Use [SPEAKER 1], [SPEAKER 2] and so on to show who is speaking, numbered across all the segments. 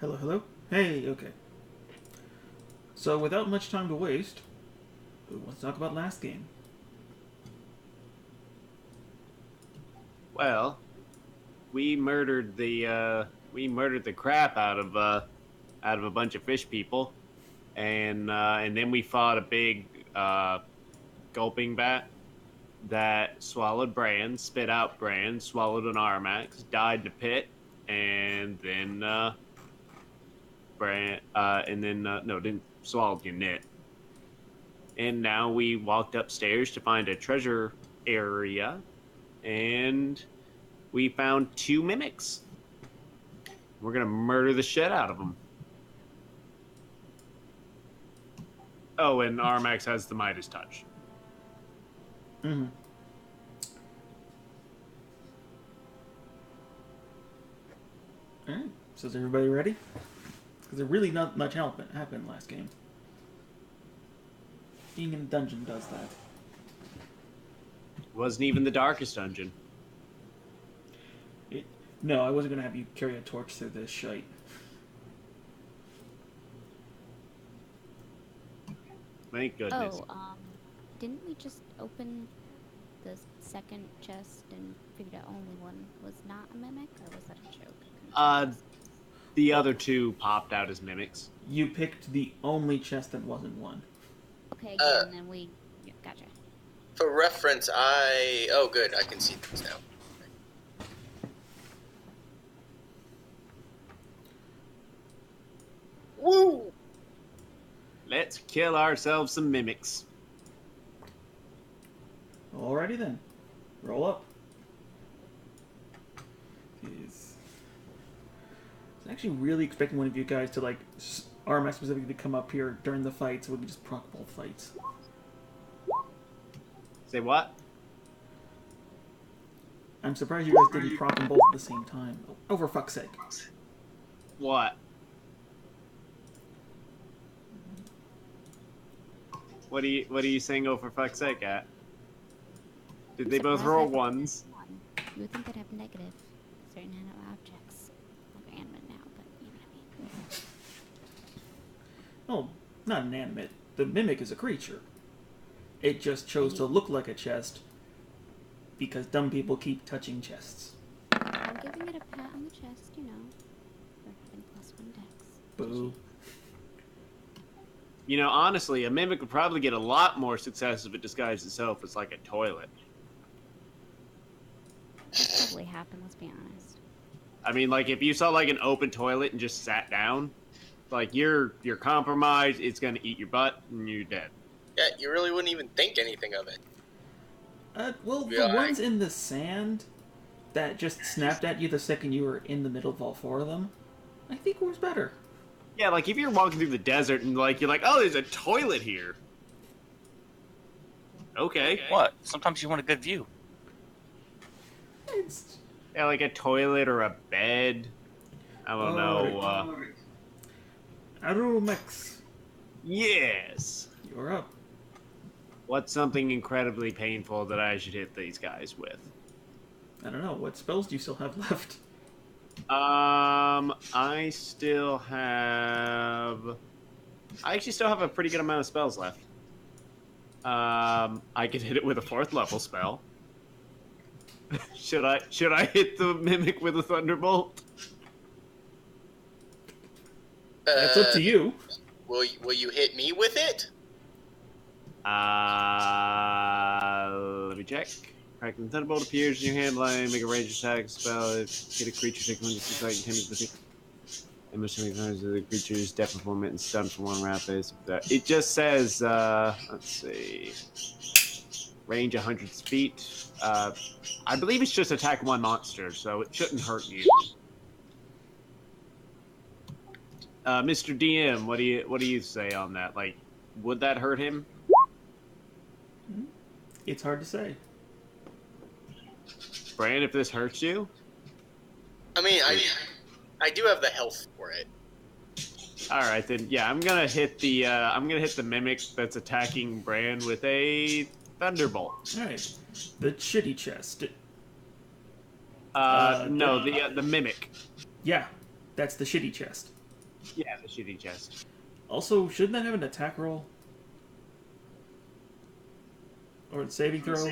[SPEAKER 1] Hello, hello. Hey, okay. So, without much time to waste, let's talk about last game.
[SPEAKER 2] Well, we murdered the crap out of a bunch of fish people, and then we fought a big gulping bat that swallowed Bran, spit out Bran, swallowed an Armax, died in a pit, and then Bran and then no, didn't swallow the knit. And now we walked upstairs to find a treasure area, and we found two mimics. We're gonna murder the shit out of them. Oh, and Armax has the Midas touch.
[SPEAKER 1] Mm-hmm. Alright, so is everybody ready? Because there really not much happened last game. Being in a dungeon does that.
[SPEAKER 2] Wasn't even the darkest dungeon.
[SPEAKER 1] It, no, I wasn't going to have you carry a torch through this shite.
[SPEAKER 2] Thank goodness.
[SPEAKER 3] Didn't we just open the second chest and figured out only one was not a mimic, or was that a joke?
[SPEAKER 2] The other two popped out as mimics.
[SPEAKER 1] You picked the only chest that wasn't one.
[SPEAKER 3] Okay, yeah, and then yeah, gotcha.
[SPEAKER 4] For reference, oh good, I can see things now. Woo!
[SPEAKER 2] Let's kill ourselves some mimics.
[SPEAKER 1] Alrighty then. Roll up. Jeez. I was actually really expecting one of you guys to, like, RMS specifically to come up here during the fight so we can just proc both fights.
[SPEAKER 2] Say what?
[SPEAKER 1] I'm surprised you guys didn't proc them both at the same time. Oh, for fuck's sake.
[SPEAKER 2] What? What are you saying? Oh, for fuck's sake, at? Did they both roll ones?
[SPEAKER 3] You would think they'd have negative certain animate objects. Like animate now, but you know what I mean.
[SPEAKER 1] Oh, not an animate. The mimic is a creature. It just chose to look like a chest because dumb people keep touching chests.
[SPEAKER 3] I'm giving it a pat on the chest, you know, for having +1 dex.
[SPEAKER 1] Boo.
[SPEAKER 2] You know, honestly, a mimic would probably get a lot more success if it disguised itself as like a toilet.
[SPEAKER 3] That probably happened, let's be honest.
[SPEAKER 2] I mean, like, if you saw, like, an open toilet and just sat down, like, you're compromised, it's gonna eat your butt, and you're dead.
[SPEAKER 4] Yeah, you really wouldn't even think anything of it.
[SPEAKER 1] Well, the ones in the sand that just snapped at you the second you were in the middle of all four of them, I think was better.
[SPEAKER 2] Yeah, like, if you're walking through the desert and, like, you're like, oh, there's a toilet here. Okay.
[SPEAKER 5] What? Sometimes you want a good view.
[SPEAKER 1] It's...
[SPEAKER 2] Yeah, like a toilet or a bed. I don't know.
[SPEAKER 1] Arumex,
[SPEAKER 2] Yes.
[SPEAKER 1] you're up.
[SPEAKER 2] What's something incredibly painful that I should hit these guys with?
[SPEAKER 1] I don't know, what spells do you still have left?
[SPEAKER 2] I still have... I actually still have a pretty good amount of spells left. I could hit it with a 4th level spell. Should I hit the mimic with a thunderbolt?
[SPEAKER 1] That's up to you.
[SPEAKER 4] Will you hit me with it?
[SPEAKER 2] Let me check. Crackling thunderbolt appears in your hand line. Make a range attack spell. If hit a creature, take 1d6 like intended with it. And most of the creature's death performance and stun for 1 round phase. It just says, let's see. Range 100 feet. I believe it's just attack 1 monster, so it shouldn't hurt you. Mr. DM, what do you say on that? Like, would that hurt him?
[SPEAKER 1] It's hard to say.
[SPEAKER 2] Bran, if this hurts you?
[SPEAKER 4] I mean, I do have the health for it.
[SPEAKER 2] All right, then. Yeah, I'm gonna hit the mimic that's attacking Bran with a thunderbolt.
[SPEAKER 1] All right, the shitty chest.
[SPEAKER 2] No, the mimic.
[SPEAKER 1] Yeah, that's the shitty chest.
[SPEAKER 2] Yeah, the shooting chest.
[SPEAKER 1] Also, shouldn't that have an attack roll? Or a saving throw?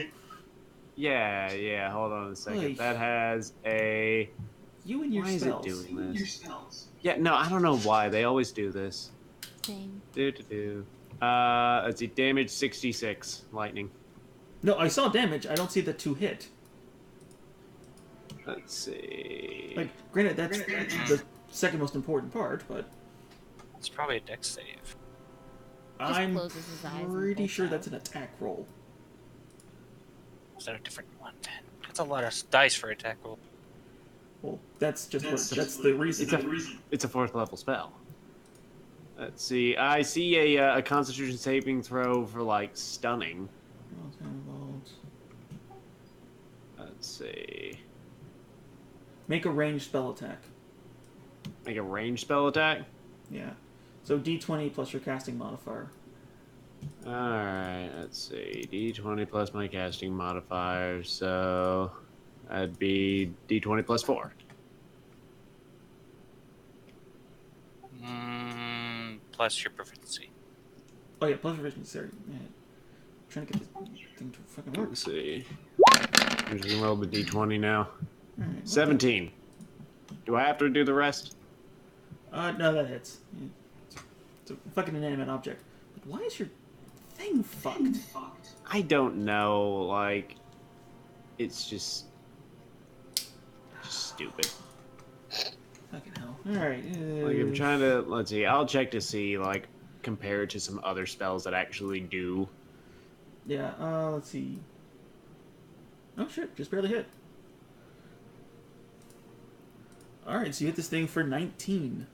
[SPEAKER 2] Yeah. Hold on a second.
[SPEAKER 1] Oy.
[SPEAKER 2] That has a.
[SPEAKER 1] You and your
[SPEAKER 2] Why is it
[SPEAKER 1] spells.
[SPEAKER 2] doing this? Yeah, no, I don't know why they always do this.
[SPEAKER 3] Same.
[SPEAKER 2] Do. Let's see. Damage 66. Lightning.
[SPEAKER 1] No, I saw damage. I don't see the 2 hit.
[SPEAKER 2] Let's see.
[SPEAKER 1] Like, granted, that's the second most important part, but
[SPEAKER 5] It's probably a dex save.
[SPEAKER 1] I'm
[SPEAKER 3] closes his eyes and
[SPEAKER 1] pretty
[SPEAKER 3] pulls
[SPEAKER 1] sure
[SPEAKER 3] out.
[SPEAKER 1] that's an attack roll.
[SPEAKER 5] Is that a different one then? That's a lot of dice for attack roll.
[SPEAKER 1] Well, that's just that's the reason.
[SPEAKER 2] It's a 4th level spell. Let's see. I see a Constitution saving throw for like stunning. Let's see.
[SPEAKER 1] Make a ranged spell attack.
[SPEAKER 2] Make a ranged spell attack.
[SPEAKER 1] Yeah. So D20 plus your casting modifier.
[SPEAKER 2] Alright, let's see. D20 plus my casting modifier, so that'd be D20 plus 4.
[SPEAKER 5] Plus your proficiency.
[SPEAKER 1] Oh yeah, plus proficiency. Sorry. Yeah. I'm trying to get this thing to fucking work.
[SPEAKER 2] Let's see. I'm just gonna roll the D20 now.
[SPEAKER 1] Alright,
[SPEAKER 2] 17. Do I have to do the rest?
[SPEAKER 1] No, that hits. Yeah. It's a fucking inanimate object. But why is your thing fucked?
[SPEAKER 2] I don't know. Like, it's just stupid.
[SPEAKER 1] Fucking hell. Alright.
[SPEAKER 2] Like, I'm trying to. Let's see. I'll check to see, like, compared to some other spells that actually do.
[SPEAKER 1] Yeah, let's see. Oh shit, just barely hit. Alright, so you hit this thing for 19.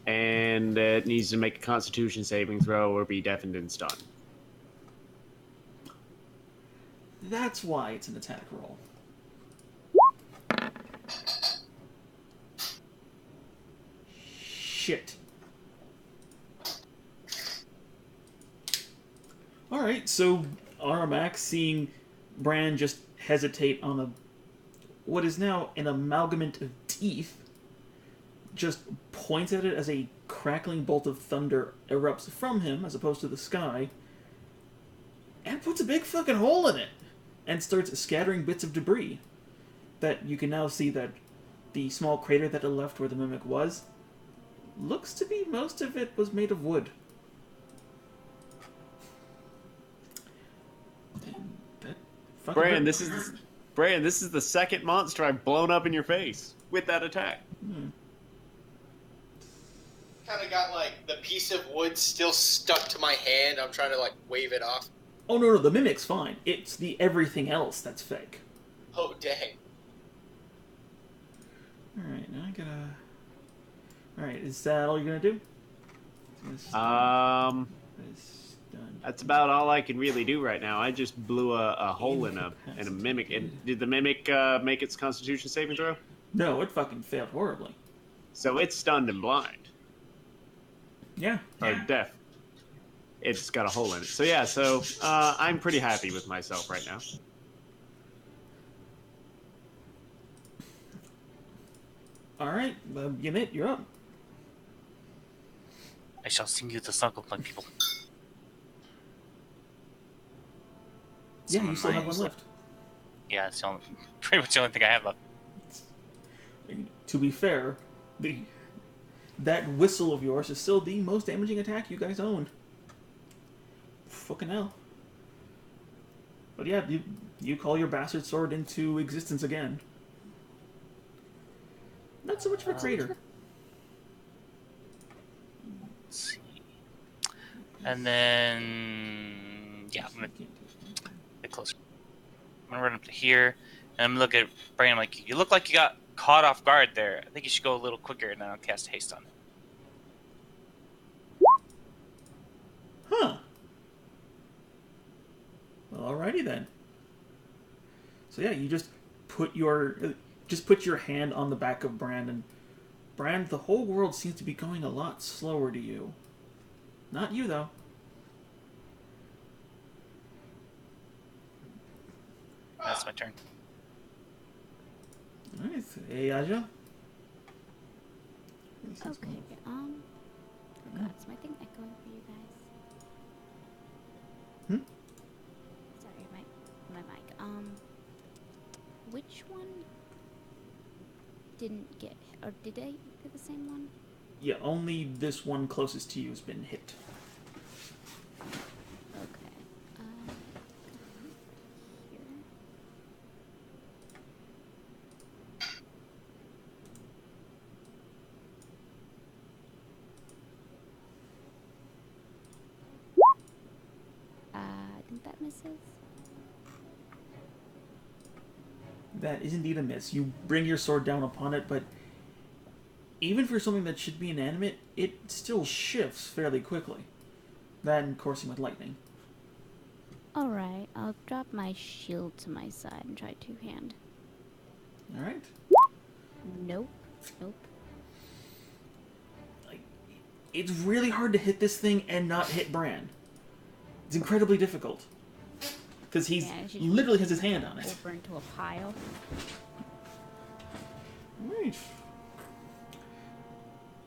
[SPEAKER 2] And it needs to make a Constitution saving throw or be deafened and stunned.
[SPEAKER 1] That's why it's an attack roll. Shit. Alright, so Aramax, seeing Bran just hesitate on a what is now an amalgamate of teeth, just points at it as a crackling bolt of thunder erupts from him as opposed to the sky, and puts a big fucking hole in it, and starts scattering bits of debris. That you can now see that the small crater that it left where the mimic was looks to be most of it was made of wood. And that fucking
[SPEAKER 2] Bran,
[SPEAKER 1] hurt.
[SPEAKER 2] this is the second monster I've blown up in your face with that attack.
[SPEAKER 4] Kind of got like the piece of wood still stuck to my hand. I'm trying to like wave it off.
[SPEAKER 1] Oh no, the mimic's fine. It's the everything else that's fake.
[SPEAKER 4] Oh dang!
[SPEAKER 1] Alright, now I gotta... Alright, is that all you're gonna do?
[SPEAKER 2] That's about all I can really do right now. I just blew a hole in a mimic. And did the mimic make its Constitution saving throw?
[SPEAKER 1] No, it fucking failed horribly.
[SPEAKER 2] So it's stunned and blind.
[SPEAKER 1] Yeah.
[SPEAKER 2] Or deaf. It's got a hole in it. So yeah, I'm pretty happy with myself right now.
[SPEAKER 1] Alright, Yamit, you're up.
[SPEAKER 5] I shall sing you the song of my people.
[SPEAKER 1] Yeah,
[SPEAKER 5] Some
[SPEAKER 1] you
[SPEAKER 5] of
[SPEAKER 1] still
[SPEAKER 5] my-
[SPEAKER 1] have one left.
[SPEAKER 5] Yeah, it's pretty much the only thing I have left.
[SPEAKER 1] To be fair, that whistle of yours is still the most damaging attack you guys own. Fucking hell. But yeah, you call your bastard sword into existence again. Not so much of a crater.
[SPEAKER 5] Let's see. And then... Yeah, I'm gonna get closer. I'm gonna run up to here, and I'm gonna look at Bran. I'm like, you look like you got caught off guard there. I think you should go a little quicker, and then I'll cast haste on it.
[SPEAKER 1] Huh. Well, alrighty then. So yeah, you just put your hand on the back of Bran, and Bran, the whole world seems to be going a lot slower to you. Not you though.
[SPEAKER 5] That's my turn.
[SPEAKER 1] Alright, hey Aja.
[SPEAKER 3] Okay. Oh God, is my thing echoing for you guys?
[SPEAKER 1] Hmm?
[SPEAKER 3] Sorry, my mic. Which one didn't get, or did they get the same one?
[SPEAKER 1] Yeah, only this one closest to you has been hit.
[SPEAKER 3] Okay. Here. I think that misses.
[SPEAKER 1] That is indeed a miss. You bring your sword down upon it, but even for something that should be inanimate, it still shifts fairly quickly. That and coursing with lightning.
[SPEAKER 3] Alright, I'll drop my shield to my side and try two-hand.
[SPEAKER 1] Alright?
[SPEAKER 3] Nope. Nope.
[SPEAKER 1] Like, it's really hard to hit this thing and not hit Bran. It's incredibly difficult. Because he's literally has his hand on it.
[SPEAKER 3] Over into a pile.
[SPEAKER 1] Right.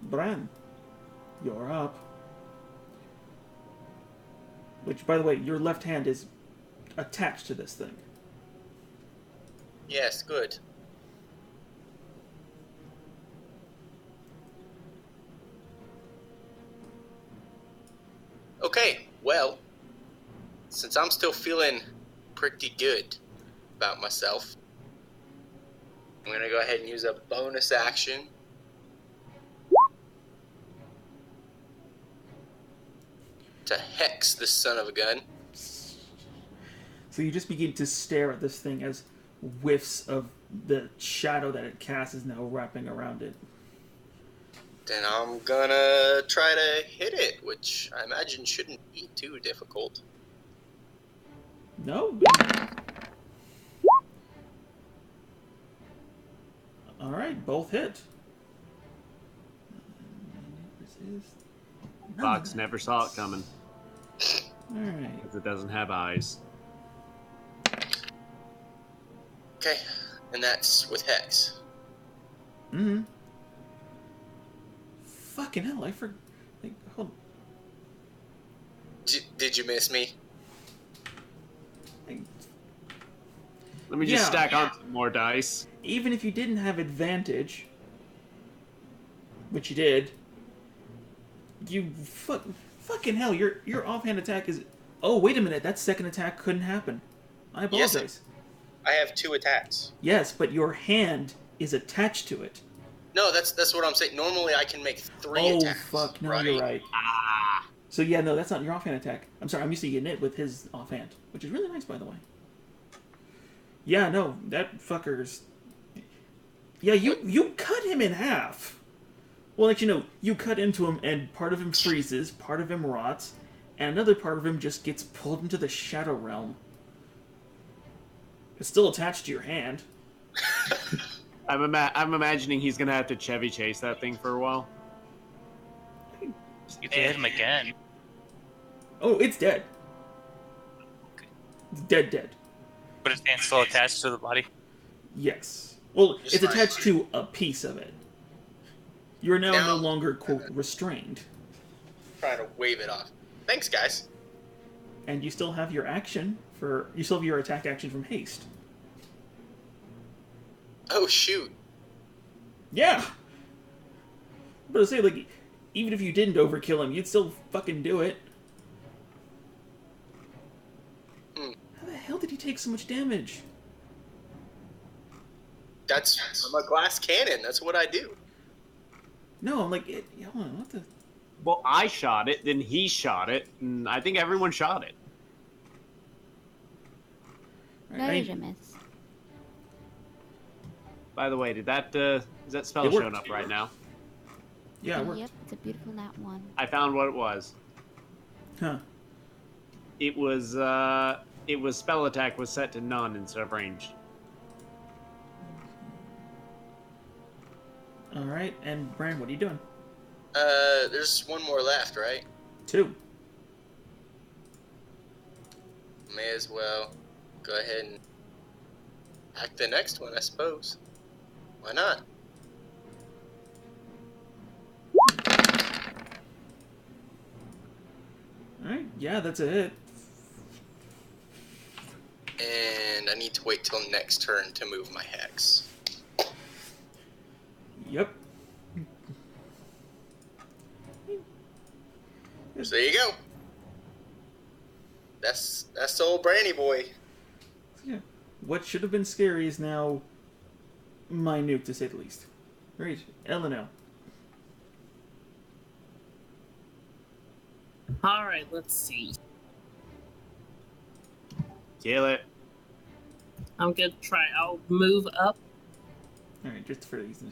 [SPEAKER 1] Bran, you're up. Which, by the way, your left hand is attached to this thing.
[SPEAKER 4] Yes, good. Okay, well, since I'm still feeling pretty good about myself, I'm gonna go ahead and use a bonus action. To hex this son of a gun.
[SPEAKER 1] So you just begin to stare at this thing as whiffs of the shadow that it casts is now wrapping around it.
[SPEAKER 4] Then I'm gonna try to hit it, which I imagine shouldn't be too difficult.
[SPEAKER 1] No? Alright, both hit. This is...
[SPEAKER 2] Fox never saw it coming.
[SPEAKER 1] Alright.
[SPEAKER 2] Because it doesn't have eyes.
[SPEAKER 4] Okay, and that's with hex.
[SPEAKER 1] Mm-hmm. Fucking hell, I forgot. Like, hold
[SPEAKER 4] Did you miss me?
[SPEAKER 1] like,
[SPEAKER 2] Let me just
[SPEAKER 1] Yeah.
[SPEAKER 2] stack on some more dice.
[SPEAKER 1] even if you didn't have advantage, which you did, you fucking hell, your offhand attack is... Oh, wait a minute, that second attack couldn't happen. I
[SPEAKER 4] Yes,
[SPEAKER 1] apologize.
[SPEAKER 4] I have 2 attacks.
[SPEAKER 1] Yes, but your hand is attached to it.
[SPEAKER 4] No, that's what I'm saying. Normally I can make 3
[SPEAKER 1] Oh,
[SPEAKER 4] attacks.
[SPEAKER 1] fuck, no, you're right.
[SPEAKER 4] Ah.
[SPEAKER 1] So yeah, no, that's not your offhand attack. I'm sorry, I'm used to getting it with his offhand, which is really nice, by the way. Yeah, no, that fucker's... Yeah, you cut him in half. Well, like, you know, you cut into him and part of him freezes, part of him rots, and another part of him just gets pulled into the Shadow Realm. It's still attached to your hand.
[SPEAKER 2] I'm imagining he's gonna have to Chevy chase that thing for a while.
[SPEAKER 5] You can hit him again.
[SPEAKER 1] Oh, it's dead. It's dead.
[SPEAKER 5] But his hand's still attached to the body.
[SPEAKER 1] Yes. Well,
[SPEAKER 4] Just
[SPEAKER 1] it's
[SPEAKER 4] fine.
[SPEAKER 1] attached to a piece of it. You're now
[SPEAKER 4] Now-
[SPEAKER 1] no longer, quote, restrained.
[SPEAKER 4] Trying to wave it off. Thanks, guys.
[SPEAKER 1] And you still have your action for... You still have your attack action from haste.
[SPEAKER 4] Oh, shoot.
[SPEAKER 1] Yeah! But I say, like, even if you didn't overkill him, you'd still fucking do it.
[SPEAKER 4] Hmm.
[SPEAKER 1] How the hell did he take so much damage?
[SPEAKER 4] I'm a glass cannon. That's what I do.
[SPEAKER 1] No, I'm like, hold on, what the...
[SPEAKER 2] Well, I shot it, then he shot it, and I think everyone shot it.
[SPEAKER 3] No,
[SPEAKER 1] I-
[SPEAKER 3] did you miss?
[SPEAKER 2] By the way, is that spell
[SPEAKER 1] It worked.
[SPEAKER 2] showing up right now?
[SPEAKER 1] Yeah, it worked.
[SPEAKER 3] Yep, it's a beautiful nat 1.
[SPEAKER 2] I found what it was.
[SPEAKER 1] Huh.
[SPEAKER 2] It was spell attack was set to none instead of range.
[SPEAKER 1] Alright, and Bran, what are you doing?
[SPEAKER 4] There's one more left, right?
[SPEAKER 1] 2.
[SPEAKER 4] May as well go ahead and hack the next one, I suppose. Why not?
[SPEAKER 1] Alright, yeah, that's a hit.
[SPEAKER 4] And I need to wait till next turn to move my hex.
[SPEAKER 1] Yep.
[SPEAKER 4] So there you go. That's old Brandy boy.
[SPEAKER 1] Yeah. What should have been scary is now minute, to say the least. Right, Eleanor.
[SPEAKER 6] Alright, let's see.
[SPEAKER 2] Kill it.
[SPEAKER 6] I'm gonna try. I'll move up.
[SPEAKER 1] Alright, just for these.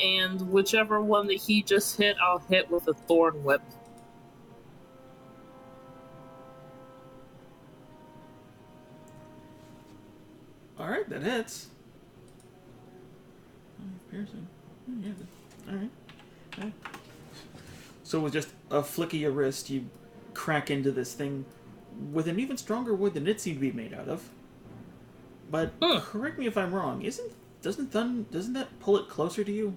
[SPEAKER 6] And whichever one that he just hit, I'll hit with a thorn whip.
[SPEAKER 1] Alright, that hits. Piercing. Yeah, alright. Okay. So with just a flick of your wrist, you crack into this thing with an even stronger wood than it seemed to be made out of. But correct me if I'm wrong. Doesn't that pull it closer to you?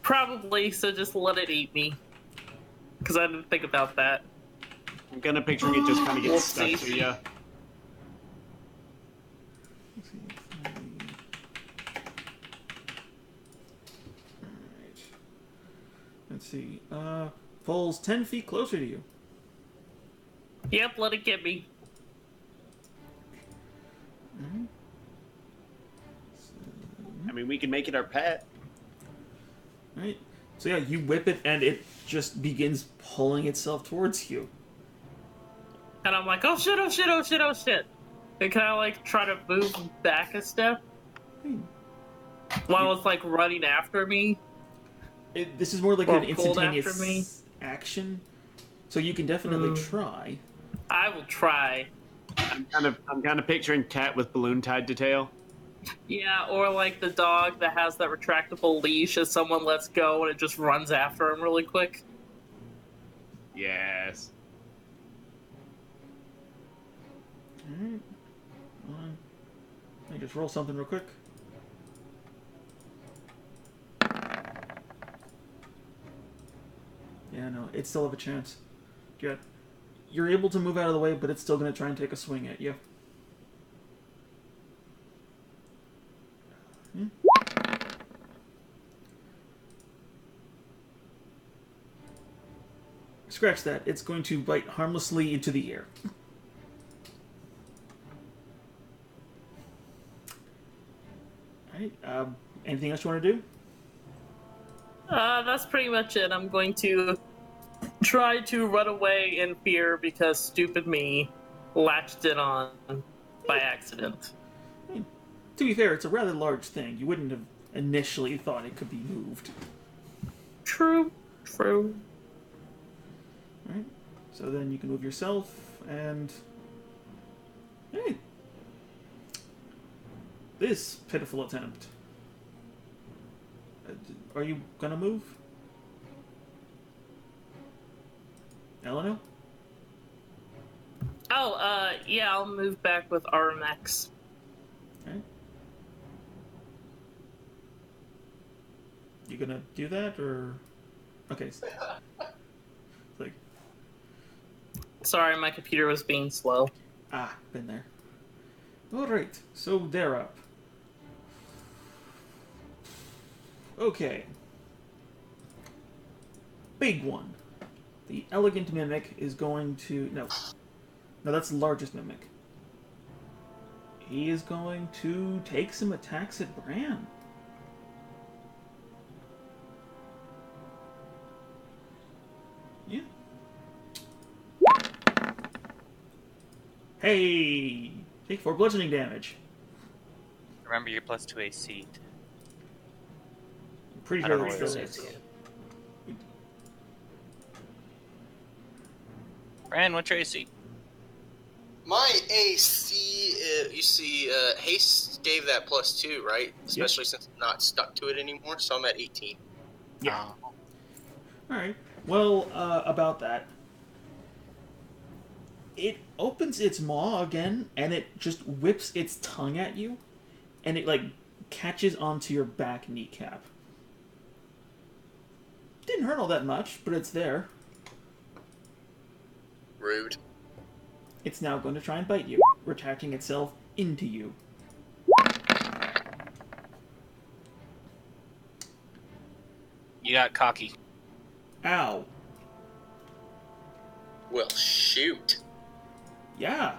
[SPEAKER 6] Probably, so just let it eat me. Because I didn't think about that.
[SPEAKER 2] I'm kind of picturing it just kind of
[SPEAKER 6] We'll
[SPEAKER 2] gets stuck
[SPEAKER 6] see.
[SPEAKER 2] to you.
[SPEAKER 1] Let's see. Pulls 10 feet closer to you.
[SPEAKER 6] Yep, let it get me.
[SPEAKER 2] I mean, we can make it our pet.
[SPEAKER 1] Right? So yeah, you whip it and it just begins pulling itself towards you.
[SPEAKER 6] And I'm like, oh shit, oh shit, oh shit, oh shit. And kind of like try to move back a step while it's like running after me.
[SPEAKER 1] This is more like
[SPEAKER 6] Or
[SPEAKER 1] an
[SPEAKER 6] pulled after me.
[SPEAKER 1] instantaneous action. So you can definitely try.
[SPEAKER 6] I will try.
[SPEAKER 2] I'm kind of picturing cat with balloon tied to tail.
[SPEAKER 6] Yeah, or like the dog that has that retractable leash as someone lets go and it just runs after him really quick.
[SPEAKER 2] Yes.
[SPEAKER 1] Alright. Let me just roll something real quick. Yeah, no, it still have a chance. You're able to move out of the way, but it's still going to try and take a swing at you. Scratch that. It's going to bite harmlessly into the air. Alright, anything else you want to do?
[SPEAKER 6] That's pretty much it. I'm going to try to run away in fear because stupid me latched it on by accident.
[SPEAKER 1] To be fair, it's a rather large thing. You wouldn't have initially thought it could be moved.
[SPEAKER 6] True, true.
[SPEAKER 1] Alright, so then you can move yourself, and... Hey! This pitiful attempt. Are you gonna move? Eleanor?
[SPEAKER 6] Oh, yeah, I'll move back with RMX.
[SPEAKER 1] Okay. You gonna do that, or... Okay. Like...
[SPEAKER 6] Sorry, my computer was being slow.
[SPEAKER 1] Ah, been there. Alright, so they're up. Okay. Big one. The elegant mimic is going to... No, that's the largest mimic. He is going to take some attacks at Bran. Yeah. Hey! Take 4 bludgeoning damage.
[SPEAKER 5] Remember your plus 2 AC.
[SPEAKER 1] I'm pretty
[SPEAKER 5] I
[SPEAKER 1] sure
[SPEAKER 5] don't know
[SPEAKER 1] that
[SPEAKER 5] what
[SPEAKER 1] still
[SPEAKER 5] this
[SPEAKER 1] hits.
[SPEAKER 5] is. Bran, what's your AC?
[SPEAKER 4] My AC, you see, Haste gave that +2, right? Especially since I'm not stuck to it anymore, so I'm at 18.
[SPEAKER 1] Yeah.
[SPEAKER 5] Oh.
[SPEAKER 1] Alright. Well, about that. It opens its maw again, and it just whips its tongue at you, and it, like, catches onto your back kneecap. didn't hurt all that much, but it's there.
[SPEAKER 4] Rude.
[SPEAKER 1] It's now going to try and bite you, retracting itself into you.
[SPEAKER 5] You got cocky.
[SPEAKER 1] Ow.
[SPEAKER 4] Well, shoot.
[SPEAKER 1] Yeah.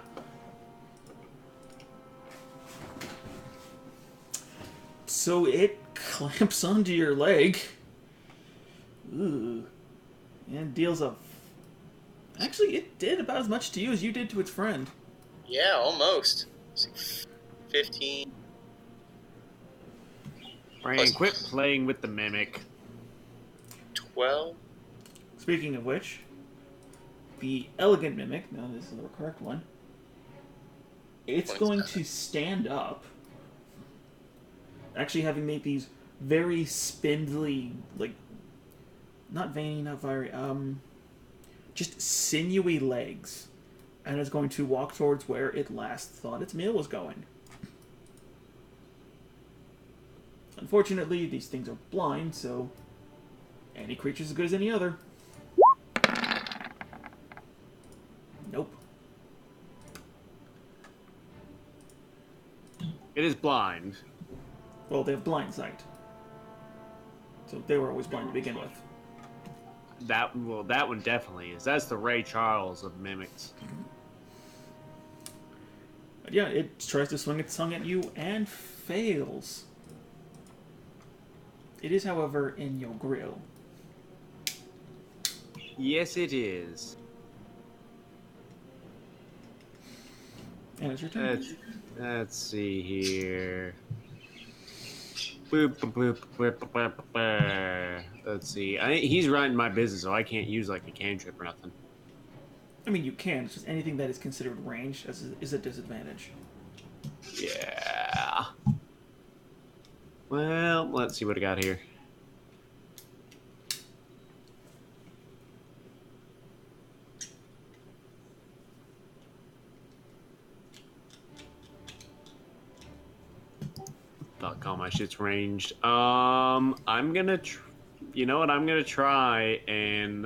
[SPEAKER 1] So it clamps onto your leg. Ooh. And deals a... Actually, it did about as much to you as you did to its friend.
[SPEAKER 4] Yeah, almost. 15.
[SPEAKER 2] Brian, quit playing with the mimic.
[SPEAKER 4] 12.
[SPEAKER 1] Speaking of which, the elegant mimic, no, this is the correct one, it's going to stand up, actually having made these very spindly, like, not veiny, not wiry, just sinewy legs, and is going to walk towards where it last thought its meal was going. Unfortunately, these things are blind, so any creature's as good as any other. Nope.
[SPEAKER 2] It is blind.
[SPEAKER 1] Well, they have blind sight. So they were always blind to begin with.
[SPEAKER 2] That one definitely is. That's the Ray Charles of mimics.
[SPEAKER 1] But yeah, it tries to swing its tongue at you and fails. It is, however, in your grill.
[SPEAKER 2] Yes, it is.
[SPEAKER 1] And it's your turn.
[SPEAKER 2] Let's see here. Boop, boop, boop, boop, boop, boop. Let's see. He's running my business, so I can't use like a cantrip or nothing.
[SPEAKER 1] I mean, you can. It's just anything that is considered ranged is a disadvantage.
[SPEAKER 2] Yeah. Well, let's see what I got here. Fuck, all my shit's ranged. I'm gonna, you know what? I'm gonna try and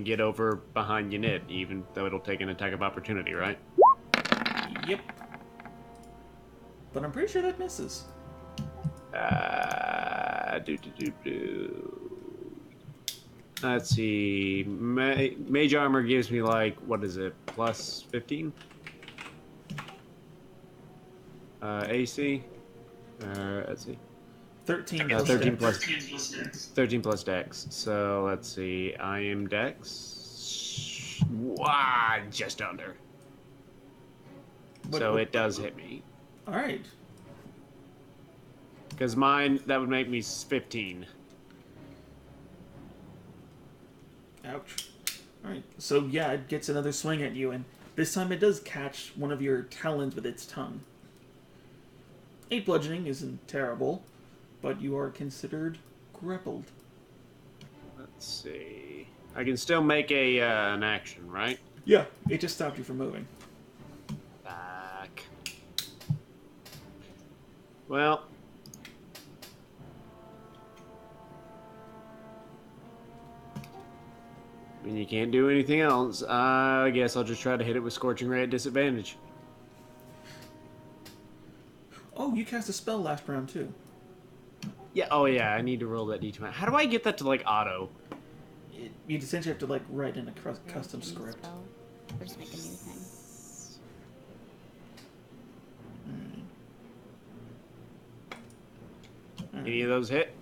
[SPEAKER 2] get over behind Unit, even though it'll take an attack of opportunity, right?
[SPEAKER 1] Yep. But I'm pretty sure that misses.
[SPEAKER 2] Let's see. Mage armor gives me like, what is it? Plus 15? AC. Let's see.
[SPEAKER 1] 13
[SPEAKER 2] Yeah,
[SPEAKER 1] plus
[SPEAKER 2] 13
[SPEAKER 1] dex.
[SPEAKER 2] 13 plus dex. So let's see. I am dex. Wow, just under. So it does hit me.
[SPEAKER 1] Alright.
[SPEAKER 2] Because mine, that would make me 15.
[SPEAKER 1] Ouch. Alright, so yeah, it gets another swing at you, and this time it does catch one of your talons with its tongue. 8 bludgeoning isn't terrible, but you are considered grappled.
[SPEAKER 2] Let's see. I can still make an action, right?
[SPEAKER 1] Yeah, it just stopped you from moving.
[SPEAKER 2] Back. Well. I mean, you can't do anything else. I guess I'll just try to hit it with Scorching Ray at disadvantage.
[SPEAKER 1] Oh, you cast a spell last round, too.
[SPEAKER 2] Yeah, oh yeah, I need to roll that d20. How do I get that to, like, auto?
[SPEAKER 1] You essentially have to, like, write in a custom
[SPEAKER 3] Use
[SPEAKER 1] script.
[SPEAKER 3] spell. Or just make a new thing.
[SPEAKER 2] Any of those hit?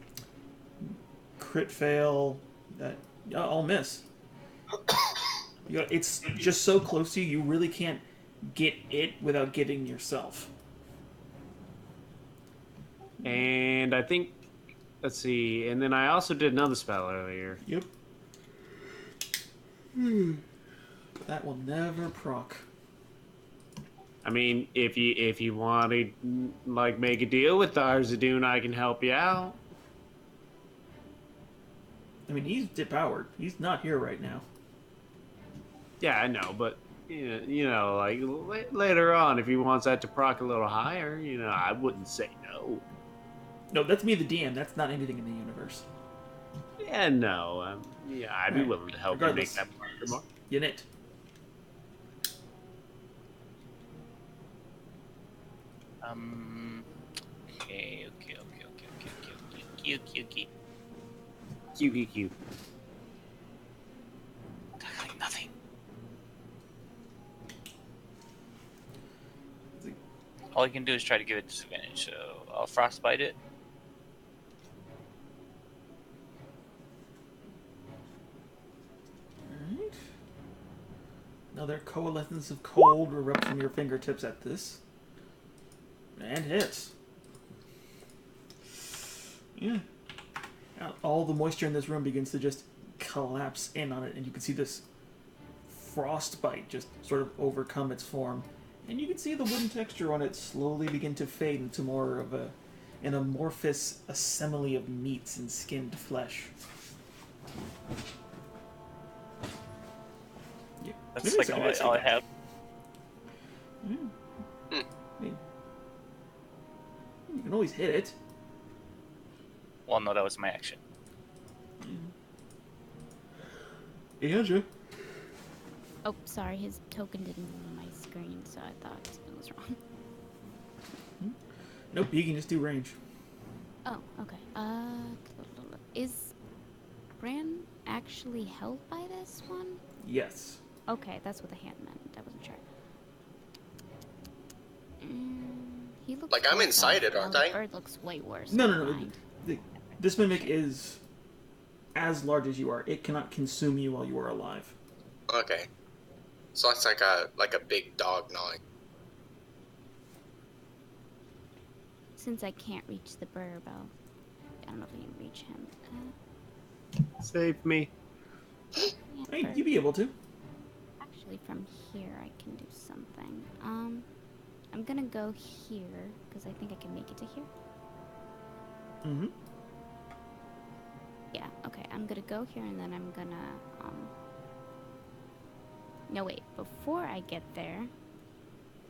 [SPEAKER 1] Crit fail. That I'll miss. It's just so close to you, you really can't get it without getting yourself.
[SPEAKER 2] And I think, let's see, and then I also did another spell earlier.
[SPEAKER 1] Yep. That will never proc.
[SPEAKER 2] I mean, if you want to, like, make a deal with Arzadoon, I can help you out.
[SPEAKER 1] I mean, he's depowered. He's not here right now.
[SPEAKER 2] Yeah, I know, but, you know, like, later on, if he wants that to proc a little higher, you know, I wouldn't say no.
[SPEAKER 1] No, that's me, the DM. That's not anything in the universe.
[SPEAKER 2] Yeah, no. Yeah, I'd be
[SPEAKER 1] Alright,
[SPEAKER 2] willing to help you make
[SPEAKER 1] regardless.
[SPEAKER 2] that marker more.
[SPEAKER 1] You knit.
[SPEAKER 5] Okay. Okay.
[SPEAKER 2] QQQ.
[SPEAKER 5] Like nothing. All I can do is try to give it disadvantage, so I'll frostbite it.
[SPEAKER 1] Alright. Another coalescence of cold erupts from your fingertips at this. And hits. Yeah. Now, all the moisture in this room begins to just collapse in on it, and you can see this frostbite just sort of overcome its form. And you can see the wooden texture on it slowly begin to fade into more of an amorphous assembly of meats and skinned flesh. Yeah.
[SPEAKER 5] That's
[SPEAKER 1] Maybe
[SPEAKER 5] like
[SPEAKER 1] it's
[SPEAKER 5] all I have.
[SPEAKER 1] Yeah. I mean, you can always hit it.
[SPEAKER 5] Well, no, that was my action.
[SPEAKER 1] Andrew.
[SPEAKER 3] Oh, sorry, his token didn't move on my screen, so I thought it was wrong.
[SPEAKER 1] Nope, you can just do range.
[SPEAKER 3] Oh, okay. Is Bran actually held by this one?
[SPEAKER 1] Yes.
[SPEAKER 3] Okay, that's what the hand meant. I wasn't sure. He looks
[SPEAKER 4] Like, I'm
[SPEAKER 3] worse
[SPEAKER 4] inside
[SPEAKER 3] off.
[SPEAKER 4] it, aren't
[SPEAKER 3] The
[SPEAKER 4] I?
[SPEAKER 3] bird looks way worse.
[SPEAKER 1] No,
[SPEAKER 3] never
[SPEAKER 1] no, no.
[SPEAKER 3] mind.
[SPEAKER 1] This mimic is as large as you are. It cannot consume you while you are alive.
[SPEAKER 4] Okay. So it's like a big dog gnawing.
[SPEAKER 3] Since I can't reach the Burbo, I don't know if I can reach him.
[SPEAKER 2] Save me.
[SPEAKER 3] Yeah,
[SPEAKER 1] Hey,
[SPEAKER 3] bird.
[SPEAKER 1] you'd be able to.
[SPEAKER 3] Actually, from here I can do something. I'm gonna go here because I think I can make it to here.
[SPEAKER 1] Mm-hmm.
[SPEAKER 3] Yeah. Okay. I'm gonna go here and then I'm gonna No, wait. Before I get there,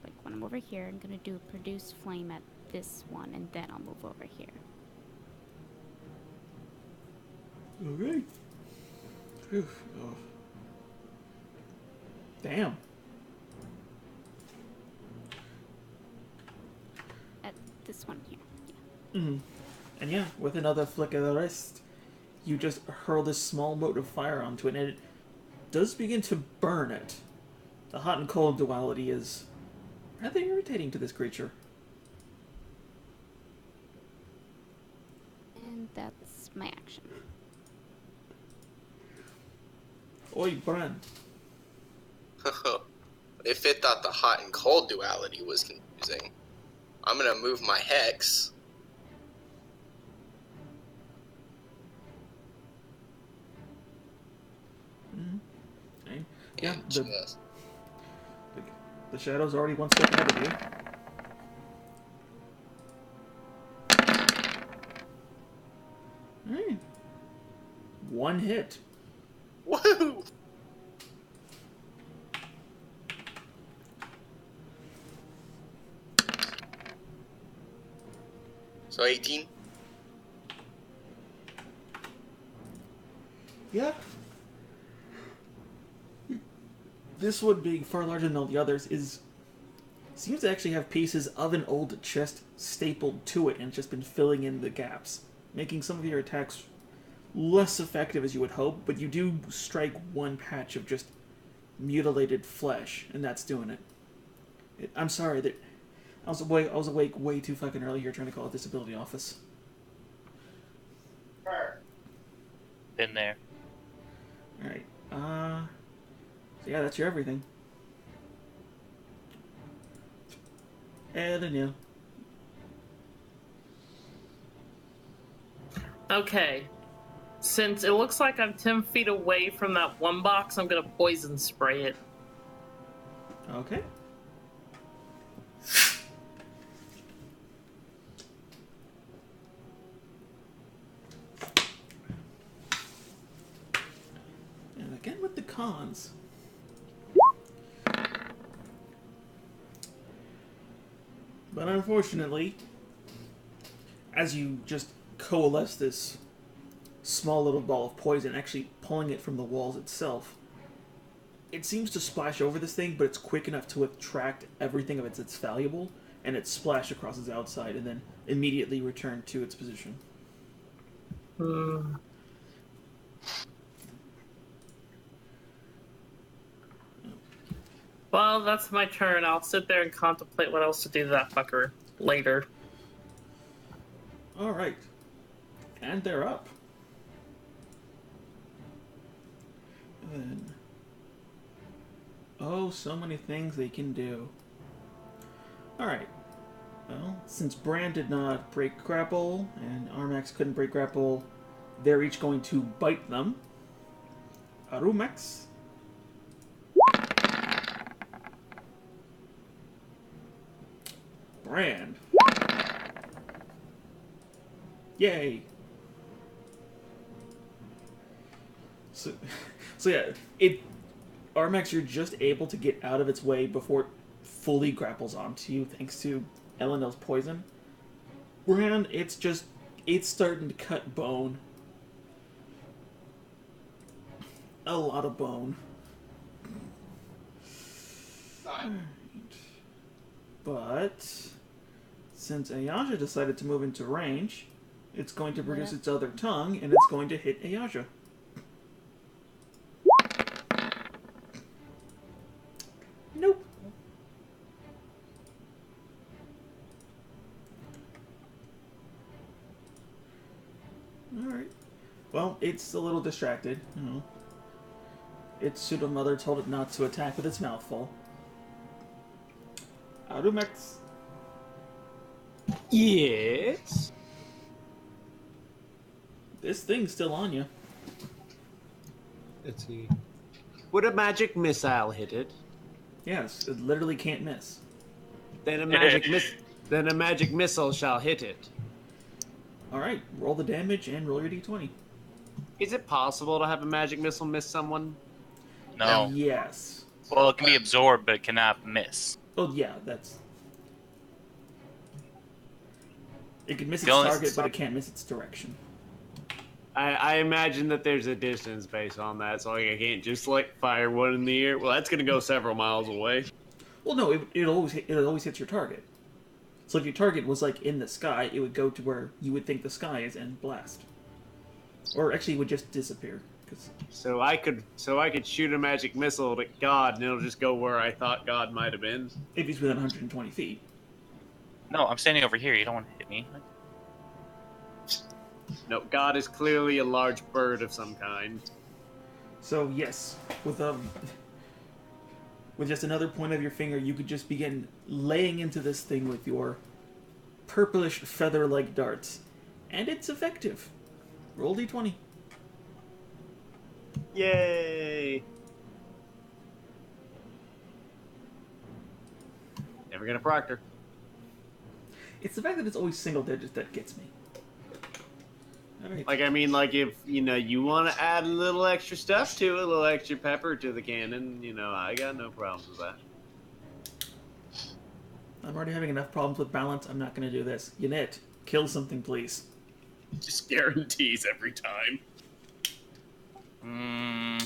[SPEAKER 3] like when I'm over here, I'm gonna do produce flame at this one, and then I'll move over here.
[SPEAKER 1] Okay. Phew. Oh. Damn.
[SPEAKER 3] At this one here. Yeah.
[SPEAKER 1] Mm-hmm. And yeah, with another flick of the wrist, you just hurl this small mote of fire onto it, and it does begin to burn it. The hot and cold duality is rather irritating to this creature.
[SPEAKER 3] And that's my action.
[SPEAKER 1] Oi, Bran.
[SPEAKER 4] If it thought the hot and cold duality was confusing, I'm gonna move my hex.
[SPEAKER 1] Okay. Yeah,
[SPEAKER 4] And
[SPEAKER 1] the
[SPEAKER 4] just
[SPEAKER 1] The shadow's already one step ahead of you. Alright. One hit.
[SPEAKER 4] woohoo! So 18.
[SPEAKER 1] Yeah. This one, being far larger than all the others, seems to actually have pieces of an old chest stapled to it and just been filling in the gaps, making some of your attacks less effective as you would hope, but you do strike one patch of just mutilated flesh, and that's doing it. I'm sorry that I was awake way too fucking early here trying to call a disability office.
[SPEAKER 5] Been there.
[SPEAKER 1] Alright, so yeah, that's your everything. And then yeah.
[SPEAKER 6] Okay. Since it looks like I'm 10 feet away from that one box, I'm gonna poison spray it.
[SPEAKER 1] Okay. And again with the cons. But unfortunately, as you just coalesce this small little ball of poison, actually pulling it from the walls itself. It seems to splash over this thing, but it's quick enough to attract everything of it that's valuable, and it splashed across its outside and then immediately returned to its position.
[SPEAKER 6] Well, that's my turn. I'll sit there and contemplate what else to do to that fucker later.
[SPEAKER 1] Alright. And they're up. And then... oh, so many things they can do. Alright. Well, since Bran did not break grapple, and Armax couldn't break grapple, they're each going to bite them. Arumax. Bran. Yay. So yeah, Armax, you're just able to get out of its way before it fully grapples onto you, thanks to Elendil's poison. Bran, it's starting to cut bone. A lot of bone. But since Ayaja decided to move into range, it's going to produce its other tongue, and it's going to hit Ayaja. Nope. Alright. Well, it's a little distracted, you know. Its pseudo-mother told it not to attack with its mouth full. Arumex.
[SPEAKER 2] Yes.
[SPEAKER 1] This thing's still on you.
[SPEAKER 2] Let's see. Would a magic missile hit it?
[SPEAKER 1] Yes, it literally can't miss.
[SPEAKER 2] Then a magic missile shall hit it.
[SPEAKER 1] Alright, roll the damage and roll your d20.
[SPEAKER 2] Is it possible to have a magic missile miss someone?
[SPEAKER 5] No.
[SPEAKER 1] Yes.
[SPEAKER 5] Well, it can be absorbed, but it cannot miss.
[SPEAKER 1] Oh, yeah, that's... it can miss its
[SPEAKER 5] The only-
[SPEAKER 1] target, but it can't miss its direction.
[SPEAKER 2] I imagine that there's a distance based on that, so like I can't just like fire one in the air. Well, that's gonna go several miles away.
[SPEAKER 1] Well, no, it always hits your target. So if your target was like in the sky, it would go to where you would think the sky is and blast. Or actually, it would just disappear. Cause...
[SPEAKER 2] So I could shoot a magic missile at God, and it'll just go where I thought God might have been.
[SPEAKER 1] if he's within 120 feet.
[SPEAKER 5] No, I'm standing over here. You don't want to hit me.
[SPEAKER 2] No, God is clearly a large bird of some kind.
[SPEAKER 1] So yes, with just another point of your finger, you could just begin laying into this thing with your purplish feather-like darts, and it's effective. Roll d20.
[SPEAKER 2] Yay! Never gonna proctor.
[SPEAKER 1] It's the fact that it's always single digits that gets me. Alright.
[SPEAKER 2] Like, I mean, like, if, you know, you want to add a little extra stuff to it, a little extra pepper to the cannon, you know, I got no problems with that.
[SPEAKER 1] I'm already having enough problems with balance. I'm not going to do this. Unit, kill something, please.
[SPEAKER 7] Just guarantees every time.
[SPEAKER 5] I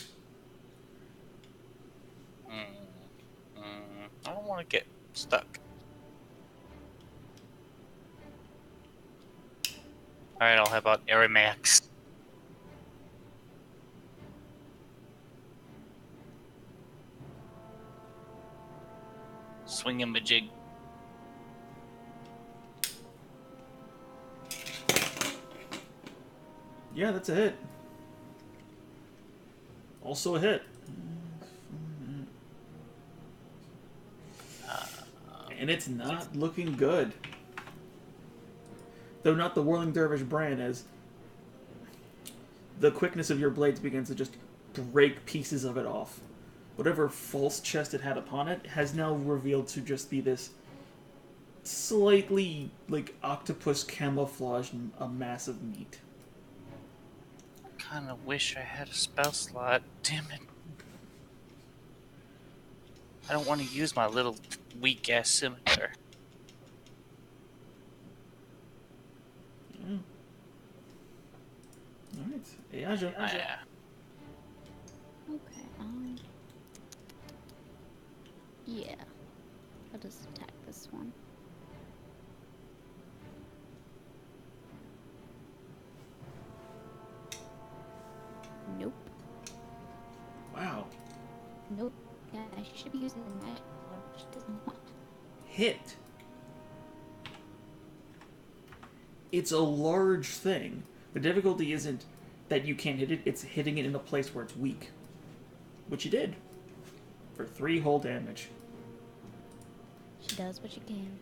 [SPEAKER 5] don't want to get stuck. Alright, I'll have about Arimax. Swing him a jig.
[SPEAKER 1] Yeah, that's a hit. Also a hit. And it's not looking good. Though not the Whirling Dervish Bran, as the quickness of your blades begins to just break pieces of it off. Whatever false chest it had upon it has now revealed to just be this slightly, like, octopus camouflaged a mass of meat.
[SPEAKER 5] Kinda wish I had a spell slot. Damn it. I don't want to use my little weak-ass scimitar.
[SPEAKER 1] Alright. Aja.
[SPEAKER 5] Yeah.
[SPEAKER 3] Okay, yeah. I'll just attack this one. Nope.
[SPEAKER 1] Wow.
[SPEAKER 3] Nope. Yeah, I should be using the magic, which it doesn't want.
[SPEAKER 1] Hit. It's a large thing. The difficulty isn't that you can't hit it, it's hitting it in a place where it's weak. Which you did. For 3 whole damage.
[SPEAKER 3] She does what she can.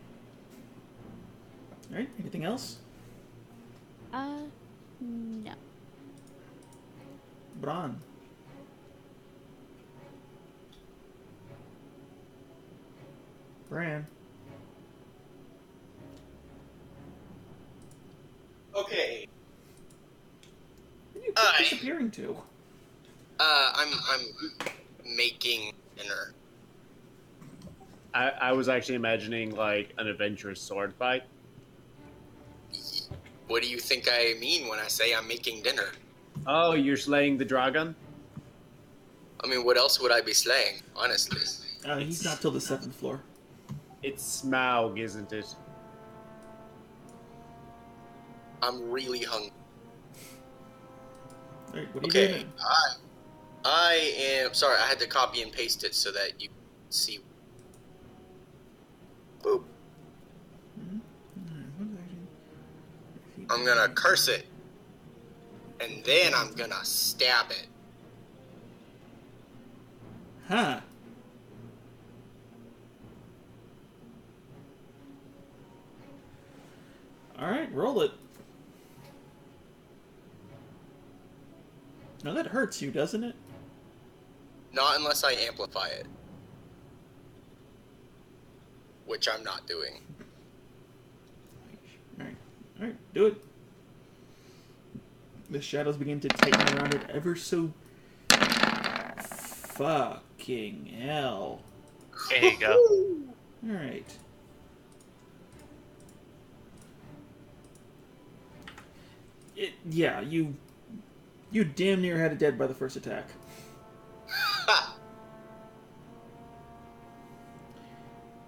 [SPEAKER 1] Alright, anything else?
[SPEAKER 3] No.
[SPEAKER 1] Bran. Bran.
[SPEAKER 4] Okay.
[SPEAKER 1] Where are you
[SPEAKER 4] Aye.
[SPEAKER 1] disappearing to?
[SPEAKER 4] I'm making dinner.
[SPEAKER 2] I was actually imagining like an adventurous sword fight.
[SPEAKER 4] What do you think I mean when I say I'm making dinner?
[SPEAKER 2] Oh, you're slaying the dragon?
[SPEAKER 4] I mean, what else would I be slaying, honestly?
[SPEAKER 1] He's not till the 7th floor.
[SPEAKER 2] It's Smaug, isn't it?
[SPEAKER 4] I'm really hungry.
[SPEAKER 1] Alright, what are you
[SPEAKER 4] Okay,
[SPEAKER 1] doing?
[SPEAKER 4] I am... Sorry, I had to copy and paste it so that you see. Boop. I'm gonna curse it. And then I'm gonna stab it.
[SPEAKER 1] Huh. Alright, roll it. Now that hurts you, doesn't it?
[SPEAKER 4] Not unless I amplify it. Which I'm not doing.
[SPEAKER 1] Alright, do it. The shadows begin to tighten around it ever so... Fucking hell.
[SPEAKER 5] There you go.
[SPEAKER 1] Alright. Yeah, you damn near had it dead by the first attack.
[SPEAKER 4] Ha!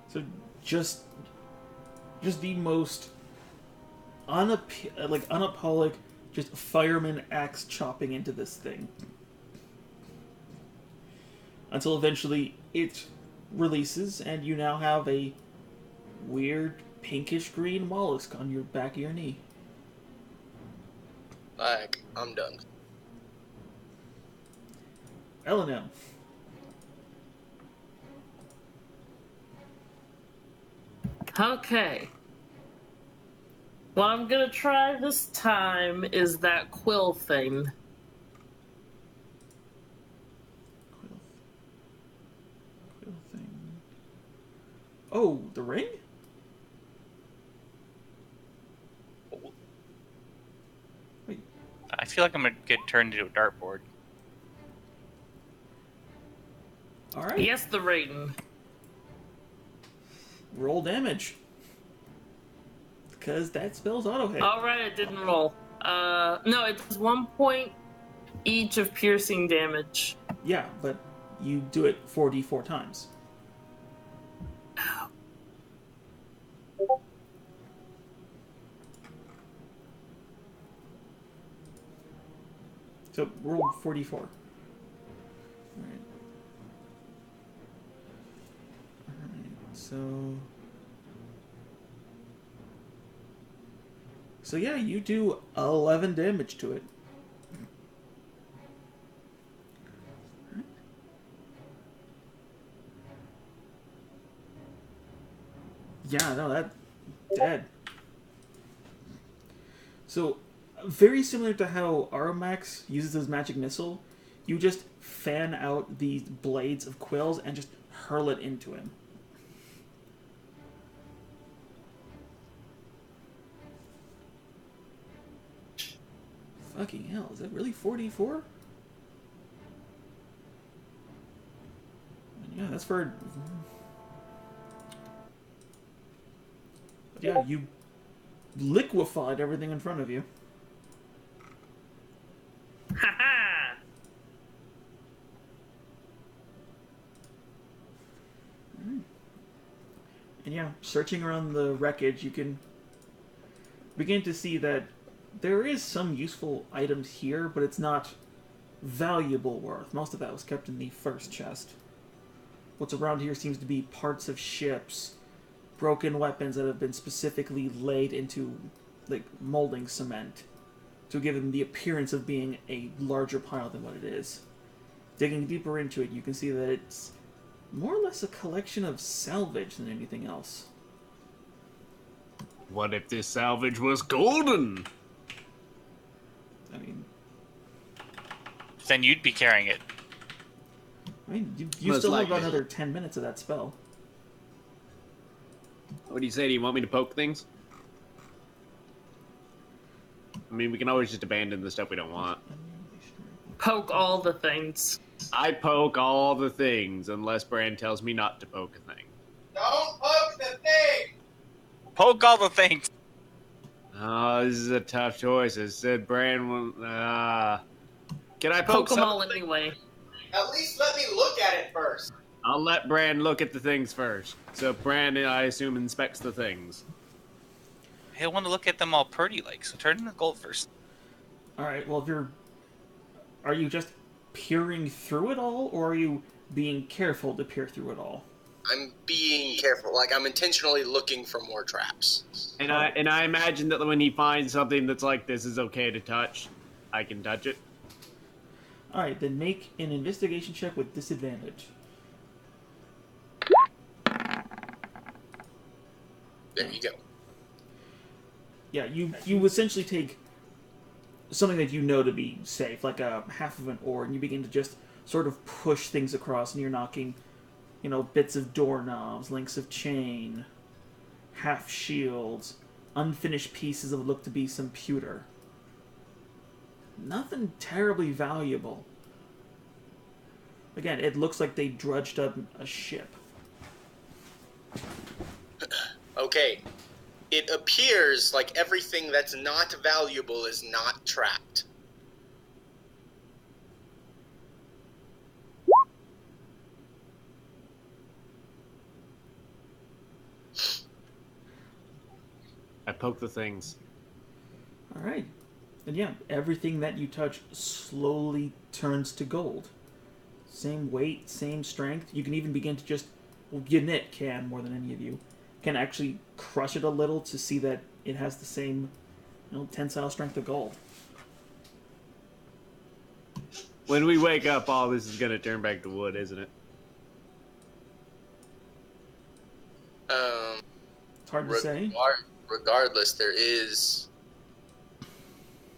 [SPEAKER 1] So just the most unapologetic, just fireman axe chopping into this thing. Until eventually it releases and you now have a weird pinkish green mollusk on your back of your knee.
[SPEAKER 4] Like, I'm done.
[SPEAKER 1] Elenel.
[SPEAKER 6] Okay. What I'm gonna try this time is that quill thing.
[SPEAKER 1] Quill thing. Oh, the ring?
[SPEAKER 5] I feel like I'm gonna get turned into a dartboard.
[SPEAKER 1] Alright.
[SPEAKER 6] Yes, the ring.
[SPEAKER 1] Roll damage. Because that spell's auto hit.
[SPEAKER 6] Alright, it didn't roll. No, it does 1 point each of piercing damage.
[SPEAKER 1] Yeah, but you do it 4d4 times. So roll 4d4. Alright. Alright, so yeah, you do 11 damage to it. Yeah, no, that dead. So, very similar to how Aramax uses his magic missile, you just fan out these blades of quills and just hurl it into him. Fucking hell, is that really 4d4? Yeah, that's for... But yeah, you liquefied everything in front of you. And yeah, searching around the wreckage, you can begin to see that there is some useful items here, but it's not valuable worth. Most of that was kept in the first chest. What's around here seems to be parts of ships, broken weapons that have been specifically laid into like molding cement to give them the appearance of being a larger pile than what it is. Digging deeper into it, you can see that it's more or less a collection of salvage than anything else.
[SPEAKER 2] What if this salvage was golden?
[SPEAKER 1] I mean,
[SPEAKER 5] Then you'd be carrying it.
[SPEAKER 1] you
[SPEAKER 2] Most
[SPEAKER 1] still have
[SPEAKER 2] likely.
[SPEAKER 1] another 10 minutes of that spell.
[SPEAKER 2] What do you say? Do you want me to poke things? I mean, we can always just abandon the stuff we don't want.
[SPEAKER 6] Poke all the things.
[SPEAKER 2] I poke all the things unless Bran tells me not to poke a thing.
[SPEAKER 4] Don't poke the thing!
[SPEAKER 5] Poke all the things.
[SPEAKER 2] Oh, this is a tough choice. I said Bran will... Can I poke
[SPEAKER 6] Poke them
[SPEAKER 2] some
[SPEAKER 6] all
[SPEAKER 2] of the things?
[SPEAKER 6] anyway.
[SPEAKER 4] At least let me look at it first.
[SPEAKER 2] I'll let Bran look at the things first. So Bran, I assume, inspects the things.
[SPEAKER 5] He'll want to look at them all pretty like, so turn in the gold first.
[SPEAKER 1] Alright, well, if you're... Are you just peering through it all, or are you being careful to peer through it all?
[SPEAKER 4] I'm being careful. Like, I'm intentionally looking for more traps.
[SPEAKER 2] And I imagine that when he finds something that's like, this is okay to touch, I can touch it.
[SPEAKER 1] Alright, then make an investigation check with disadvantage.
[SPEAKER 4] There you go.
[SPEAKER 1] Yeah, you essentially take something that you know to be safe, like a half of an ore, and you begin to just sort of push things across, and you're knocking, bits of doorknobs, links of chain, half shields, unfinished pieces of what look to be some pewter. Nothing terribly valuable. Again, it looks like they drudged up a ship.
[SPEAKER 4] Okay. It appears like everything that's not valuable is not trapped.
[SPEAKER 2] I poke the things.
[SPEAKER 1] Alright. And yeah, everything that you touch slowly turns to gold. Same weight, same strength. You can even begin to just... Well, Ynit can more than any of you. Can actually crush it a little to see that it has the same, tensile strength of gold.
[SPEAKER 2] When we wake up, all this is going to turn back to wood, isn't it?
[SPEAKER 1] It's hard to say.
[SPEAKER 4] Regardless, there is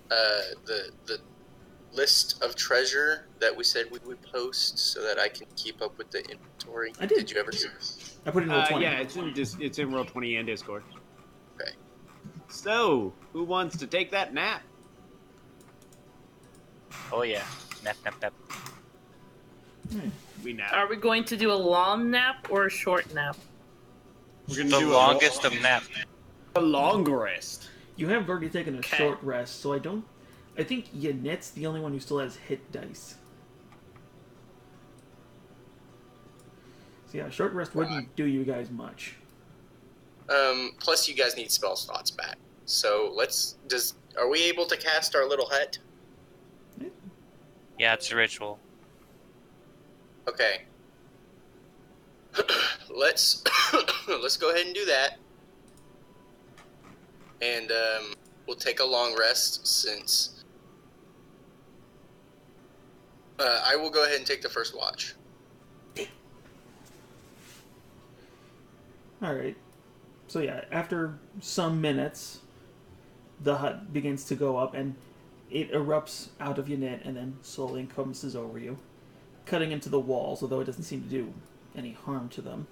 [SPEAKER 4] the list of treasure that we said we would post so that I can keep up with the inventory.
[SPEAKER 1] I did.
[SPEAKER 4] Did you ever see?
[SPEAKER 1] I put it in roll 20.
[SPEAKER 2] Yeah, it's in roll 20 and Discord.
[SPEAKER 4] Okay.
[SPEAKER 2] So, who wants to take that nap?
[SPEAKER 5] Oh yeah. Nap, nap, nap.
[SPEAKER 2] We nap.
[SPEAKER 6] Are we going to do a long nap or a short nap?
[SPEAKER 2] We're gonna
[SPEAKER 5] The
[SPEAKER 2] do
[SPEAKER 5] longest of nap.
[SPEAKER 2] a long rest.
[SPEAKER 1] You have already taken a
[SPEAKER 6] Okay.
[SPEAKER 1] short rest, so I think Ynit's the only one who still has hit dice. So yeah, short rest wouldn't do you guys much.
[SPEAKER 4] Plus you guys need spell slots back. So are we able to cast our little hut?
[SPEAKER 5] Yeah, it's a ritual.
[SPEAKER 4] Okay. let's go ahead and do that. And we'll take a long rest since I will go ahead and take the first watch.
[SPEAKER 1] Alright. So yeah, after some minutes, the hut begins to go up, and it erupts out of Ynit and then slowly encompasses over you, cutting into the walls, although it doesn't seem to do any harm to them.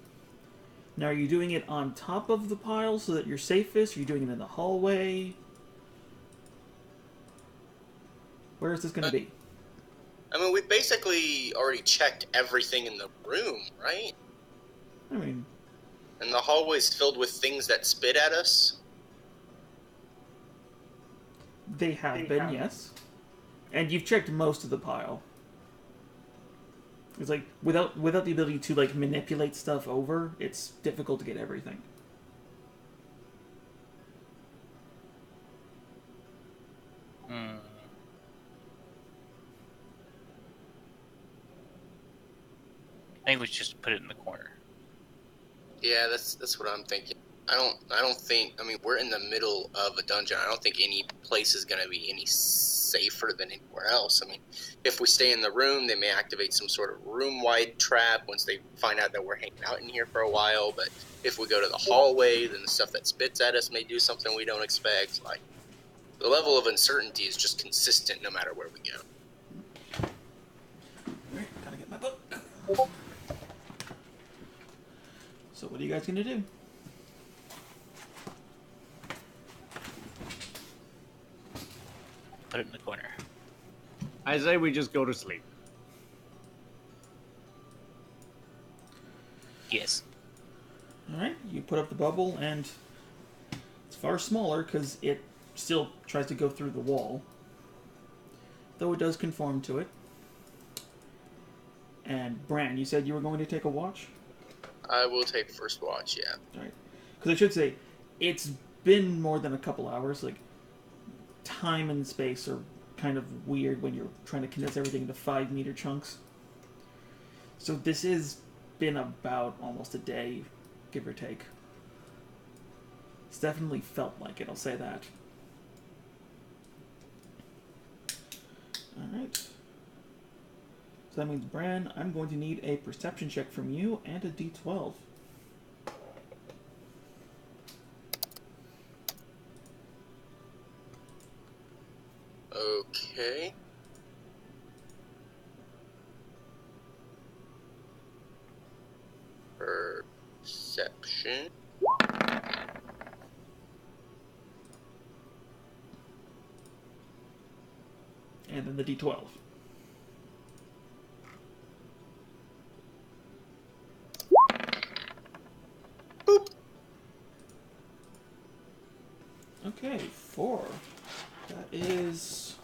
[SPEAKER 1] Now, are you doing it on top of the pile so that you're safest? Are you doing it in the hallway? Where is this going to be?
[SPEAKER 4] I mean, we basically already checked everything in the room, right?
[SPEAKER 1] I mean,
[SPEAKER 4] And the hallway's filled with things that spit at us.
[SPEAKER 1] they have been, yes. And you've checked most of the pile. It's like without the ability to like manipulate stuff over, it's difficult to get everything.
[SPEAKER 5] Hmm. I think we should just put it in the corner.
[SPEAKER 4] Yeah, that's what I'm thinking. I don't think. I mean, we're in the middle of a dungeon. I don't think any place is going to be any safer than anywhere else. I mean, if we stay in the room, they may activate some sort of room-wide trap once they find out that we're hanging out in here for a while. But if we go to the hallway, then the stuff that spits at us may do something we don't expect. Like, the level of uncertainty is just consistent no matter where we go.
[SPEAKER 1] Alright, gotta get my book. So what are you guys gonna do?
[SPEAKER 5] Put it in the corner.
[SPEAKER 2] I say we just go to sleep.
[SPEAKER 5] Yes.
[SPEAKER 1] Alright, you put up the bubble, and it's far smaller because it still tries to go through the wall. Though it does conform to it. And Bran, you said you were going to take a watch?
[SPEAKER 4] I will take first watch, yeah.
[SPEAKER 1] Alright. Because I should say, it's been more than a couple hours. Like, time and space are kind of weird when you're trying to condense everything into 5-meter chunks. So this has been about almost a day, give or take. It's definitely felt like it, I'll say that. Alright. So that means, Bran, I'm going to need a perception check from you and a d12.
[SPEAKER 4] Okay. Perception.
[SPEAKER 1] And then the d12.
[SPEAKER 4] Boop.
[SPEAKER 1] Okay, 4. That is...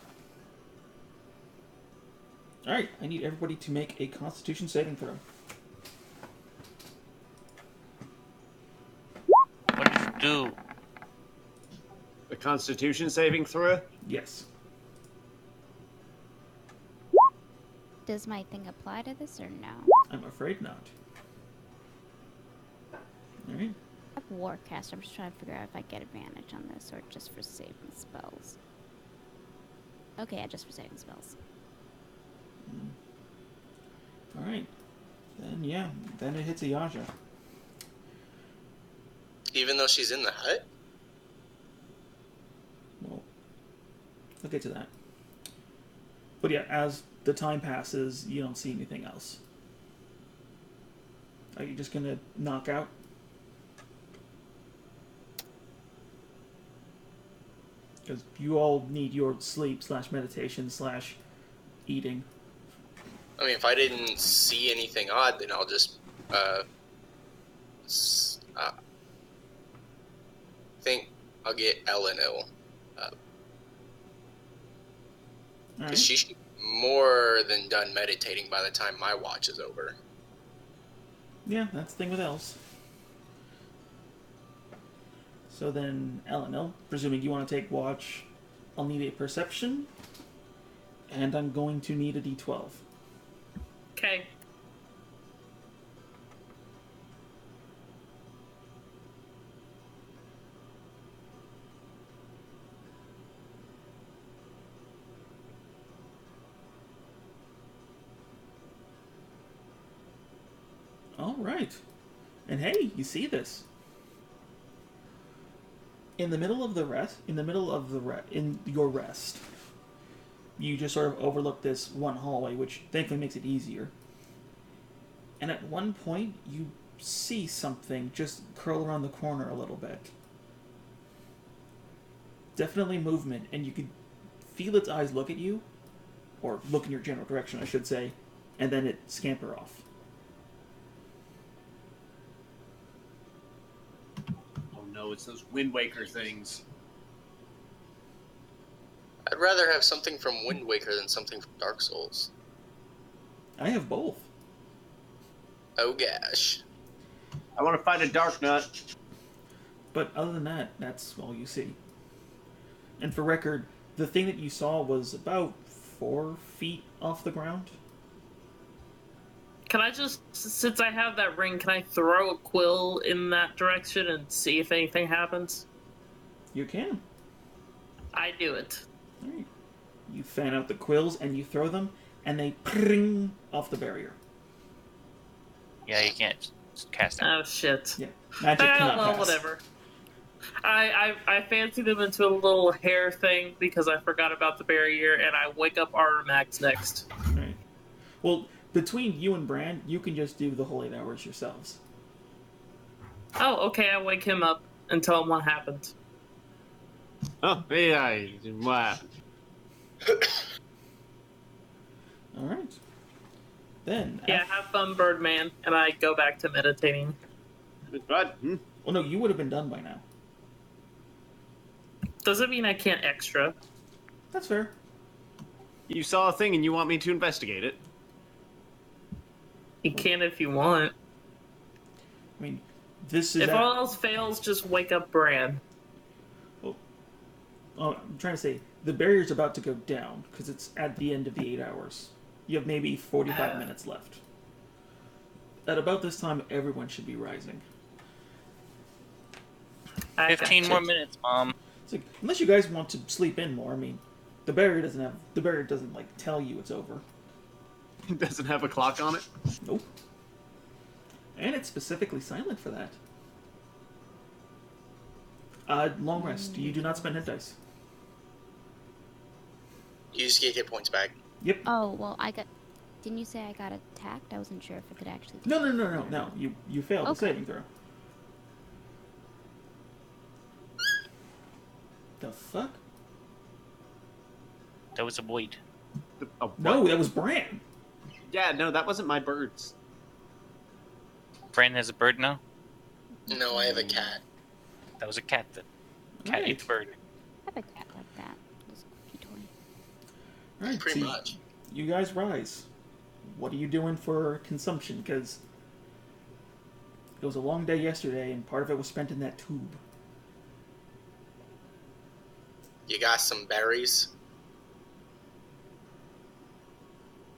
[SPEAKER 1] Alright, I need everybody to make a Constitution saving throw.
[SPEAKER 5] What did you do?
[SPEAKER 2] The Constitution saving throw?
[SPEAKER 1] Yes.
[SPEAKER 3] Does my thing apply to this or no?
[SPEAKER 1] I'm afraid not. Alright.
[SPEAKER 3] I have Warcast. I'm just trying to figure out if I get advantage on this or just for saving spells. Okay, yeah, just for saving spells.
[SPEAKER 1] Alright. Then, yeah. Then it hits Ayaja.
[SPEAKER 4] Even though she's in the hut?
[SPEAKER 1] Well, I'll get to that. But yeah, as the time passes, you don't see anything else. Are you just gonna knock out? Because you all need your sleep / meditation / eating.
[SPEAKER 4] I mean, if I didn't see anything odd, then I'll just, think I'll get Ellen ill.
[SPEAKER 1] Alright.
[SPEAKER 4] Because she's more than done meditating by the time my watch is over.
[SPEAKER 1] Yeah, that's the thing with elves. So then, Ellen, presuming you want to take watch, I'll need a perception, and I'm going to need a d12.
[SPEAKER 6] Okay.
[SPEAKER 1] All right. And hey, you see this. In the middle of the rest, in your rest, you just sort of overlook this one hallway, which thankfully makes it easier. And at one point, you see something just curl around the corner a little bit. Definitely movement, and you could feel its eyes look at you, or look in your general direction, I should say, and then it scamper off.
[SPEAKER 7] Oh no, it's those Wind Waker things.
[SPEAKER 4] I'd rather have something from Wind Waker than something from Dark Souls.
[SPEAKER 1] I have both.
[SPEAKER 4] Oh gosh.
[SPEAKER 2] I want to find a dark nut.
[SPEAKER 1] But other than that, that's all you see. And for record, the thing that you saw was about 4 feet off the ground.
[SPEAKER 6] Can I just, since I have that ring, can I throw a quill in that direction and see if anything happens?
[SPEAKER 1] You can.
[SPEAKER 6] I do it.
[SPEAKER 1] All right. You fan out the quills and you throw them, and they pring off the barrier.
[SPEAKER 5] Yeah, you can't cast it.
[SPEAKER 6] Oh shit.
[SPEAKER 1] Yeah, magic cannot
[SPEAKER 6] well,
[SPEAKER 1] pass.
[SPEAKER 6] whatever. I fancy them into a little hair thing because I forgot about the barrier, and I wake up Armax next.
[SPEAKER 1] Right. Well, between you and Bran, you can just do the whole 8 hours yourselves.
[SPEAKER 6] Oh, okay, I wake him up and tell him what happened.
[SPEAKER 2] Oh, yeah. What happened?
[SPEAKER 1] All right. Then.
[SPEAKER 6] Yeah, have fun, Birdman, and I go back to meditating.
[SPEAKER 2] What?
[SPEAKER 1] Well, no, you would have been done by now.
[SPEAKER 6] Does it mean I can't extra?
[SPEAKER 1] That's fair.
[SPEAKER 2] You saw a thing and you want me to investigate it?
[SPEAKER 6] You can if you want.
[SPEAKER 1] I mean, this is.
[SPEAKER 6] If all else fails, just wake up Bran.
[SPEAKER 1] Oh, I'm trying to say the barrier's about to go down because it's at the end of the 8 hours. You have maybe 45 minutes left. At about this time, everyone should be rising.
[SPEAKER 5] 15 more minutes, Mom.
[SPEAKER 1] It's like, unless you guys want to sleep in more, I mean, the barrier doesn't like tell you it's over.
[SPEAKER 2] It doesn't have a clock on it?
[SPEAKER 1] Nope. And it's specifically silent for that. Long rest. You do not spend hit dice.
[SPEAKER 4] You just get hit points back.
[SPEAKER 1] Yep.
[SPEAKER 3] Oh, well, didn't you say I got attacked? I wasn't sure if it could actually.
[SPEAKER 1] No. You failed the
[SPEAKER 3] Okay.
[SPEAKER 1] saving throw. The fuck?
[SPEAKER 5] That was a void.
[SPEAKER 2] Oh,
[SPEAKER 1] No,
[SPEAKER 2] what?
[SPEAKER 1] that was Bran.
[SPEAKER 2] Yeah, no, that wasn't my birds.
[SPEAKER 5] Brandon has a bird now?
[SPEAKER 4] No, I have a cat.
[SPEAKER 5] That was a cat then. Cat ate the bird.
[SPEAKER 3] I have a cat like that. Just a cute toy.
[SPEAKER 1] All right,
[SPEAKER 4] Pretty
[SPEAKER 1] so
[SPEAKER 4] much.
[SPEAKER 1] You guys rise. What are you doing for consumption? Because it was a long day yesterday, and part of it was spent in that tube.
[SPEAKER 4] You got some berries.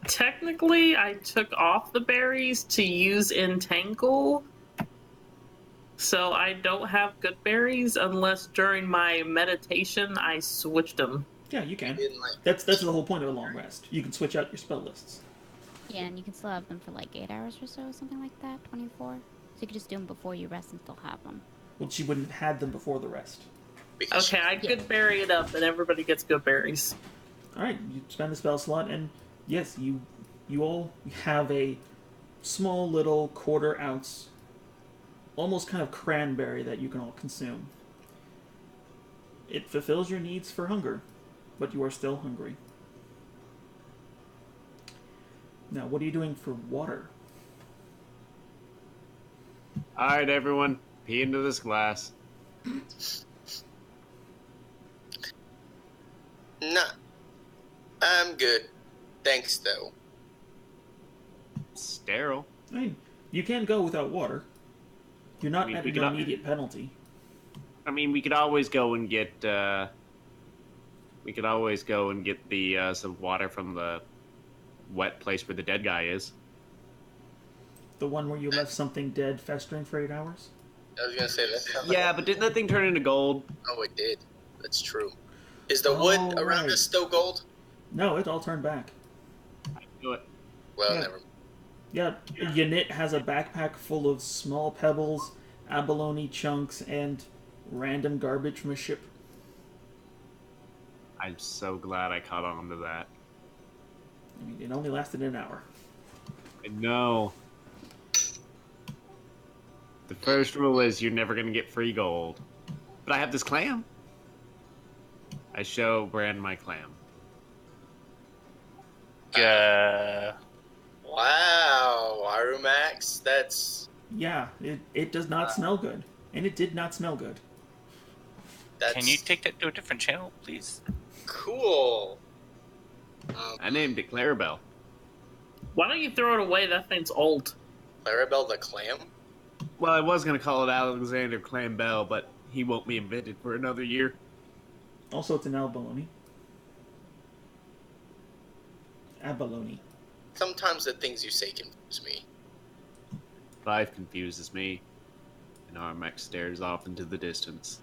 [SPEAKER 6] Technically, I took off the berries to use Entangle, so I don't have good berries unless during my meditation I switched them.
[SPEAKER 1] Yeah, you can.
[SPEAKER 4] Didn't like.
[SPEAKER 1] That's the whole point of a long rest. You can switch out your spell lists.
[SPEAKER 3] Yeah, and you can still have them for like 8 hours or so, something like that. 24. So you could just do them before you rest and still have them.
[SPEAKER 1] Well, she wouldn't have had them before the rest.
[SPEAKER 4] Because
[SPEAKER 6] Okay, I could berry it up, and everybody gets good berries.
[SPEAKER 1] All right, you spend the spell slot, and yes, you all have a small little quarter-ounce, almost kind of cranberry that you can all consume. It fulfills your needs for hunger, but you are still hungry. Now, what are you doing for water?
[SPEAKER 2] Alright, everyone, pee into this glass.
[SPEAKER 4] Nah. I'm good. Thanks, though.
[SPEAKER 2] Sterile.
[SPEAKER 1] I mean, you can go without water. You're not
[SPEAKER 2] I mean,
[SPEAKER 1] at
[SPEAKER 2] we
[SPEAKER 1] an
[SPEAKER 2] could-
[SPEAKER 1] immediate penalty.
[SPEAKER 2] I mean, we could always go and get, the, some water from the wet place where the dead guy is.
[SPEAKER 1] The one where you left something dead festering for 8 hours?
[SPEAKER 4] I was gonna say that.
[SPEAKER 2] Yeah, but didn't that thing turn into gold?
[SPEAKER 4] Oh, it did. That's true. Is the wood
[SPEAKER 1] Oh,
[SPEAKER 4] around
[SPEAKER 1] right.
[SPEAKER 4] us still gold?
[SPEAKER 1] No, it all turned back.
[SPEAKER 2] I knew it.
[SPEAKER 4] Well,
[SPEAKER 1] Yeah.
[SPEAKER 4] never.
[SPEAKER 1] Yeah, Yanit has a backpack full of small pebbles, abalone chunks, and random garbage from a ship.
[SPEAKER 2] I'm so glad I caught on to that.
[SPEAKER 1] I mean, it only lasted an hour.
[SPEAKER 2] I know. The first rule is you're never gonna get free gold. But I have this clam. I show Brand my clam.
[SPEAKER 4] Wow, Arumax, that's
[SPEAKER 1] Yeah, it does not smell good. And it did not smell good.
[SPEAKER 5] Can you take that to a different channel, please?
[SPEAKER 4] cool.
[SPEAKER 2] I named it Clarabelle.
[SPEAKER 6] Why don't you throw it away? That thing's old.
[SPEAKER 4] Clarabelle the clam?
[SPEAKER 2] Well, I was gonna call it Alexander Clam Bell, but he won't be invented for another year.
[SPEAKER 1] Also, it's an abalone. Abalone.
[SPEAKER 4] Sometimes the things you say confuse me.
[SPEAKER 2] 5 confuses me, and Armax stares off into the distance.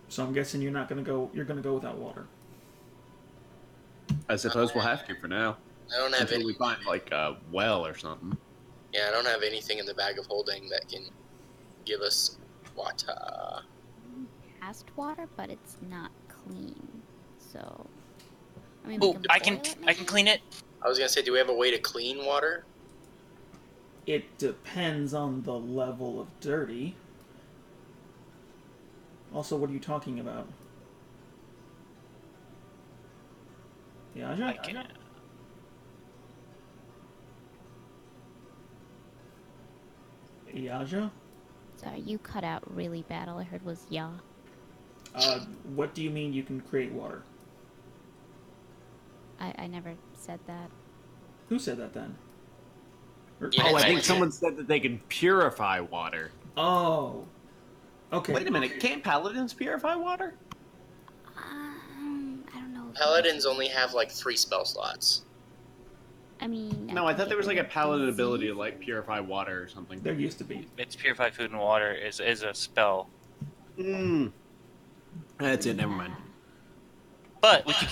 [SPEAKER 1] So I'm guessing you're not gonna go. You're gonna go without water.
[SPEAKER 2] I suppose we'll have to for now.
[SPEAKER 4] I don't have
[SPEAKER 2] Until
[SPEAKER 4] any.
[SPEAKER 2] we find, like, a well or something.
[SPEAKER 4] Yeah, I don't have anything in the bag of holding that can give us water.
[SPEAKER 3] Past water, but it's not clean. So, I mean, we
[SPEAKER 5] Oh,
[SPEAKER 3] can
[SPEAKER 5] I
[SPEAKER 3] boil
[SPEAKER 5] can
[SPEAKER 3] it,
[SPEAKER 5] I can
[SPEAKER 3] maybe?
[SPEAKER 5] clean it.
[SPEAKER 4] I was gonna say, do we have a way to clean water?
[SPEAKER 1] It depends on the level of dirty. Also, what are you talking about?
[SPEAKER 5] I
[SPEAKER 1] Yaja?
[SPEAKER 5] can.
[SPEAKER 1] Yaja?
[SPEAKER 3] Sorry, you cut out really bad. All I heard was "ya."
[SPEAKER 1] What do you mean you can create water?
[SPEAKER 3] I never said that.
[SPEAKER 1] Who said that then?
[SPEAKER 4] Yeah,
[SPEAKER 2] Oh, I
[SPEAKER 4] it's
[SPEAKER 2] think
[SPEAKER 4] like-
[SPEAKER 2] someone said that they can purify water.
[SPEAKER 1] Oh. Okay.
[SPEAKER 2] Wait a minute, can't paladins purify water?
[SPEAKER 3] I don't know.
[SPEAKER 4] Paladins only have like 3 spell slots.
[SPEAKER 3] I mean.
[SPEAKER 2] No, I
[SPEAKER 3] can
[SPEAKER 2] thought
[SPEAKER 3] get
[SPEAKER 2] there was like
[SPEAKER 3] rid
[SPEAKER 2] a
[SPEAKER 3] of
[SPEAKER 2] paladin ability to
[SPEAKER 3] disease.
[SPEAKER 2] like purify water or something.
[SPEAKER 1] There used to be.
[SPEAKER 5] It's purify food and water is a spell,
[SPEAKER 2] Hmm. That's it, never mind.
[SPEAKER 5] but we could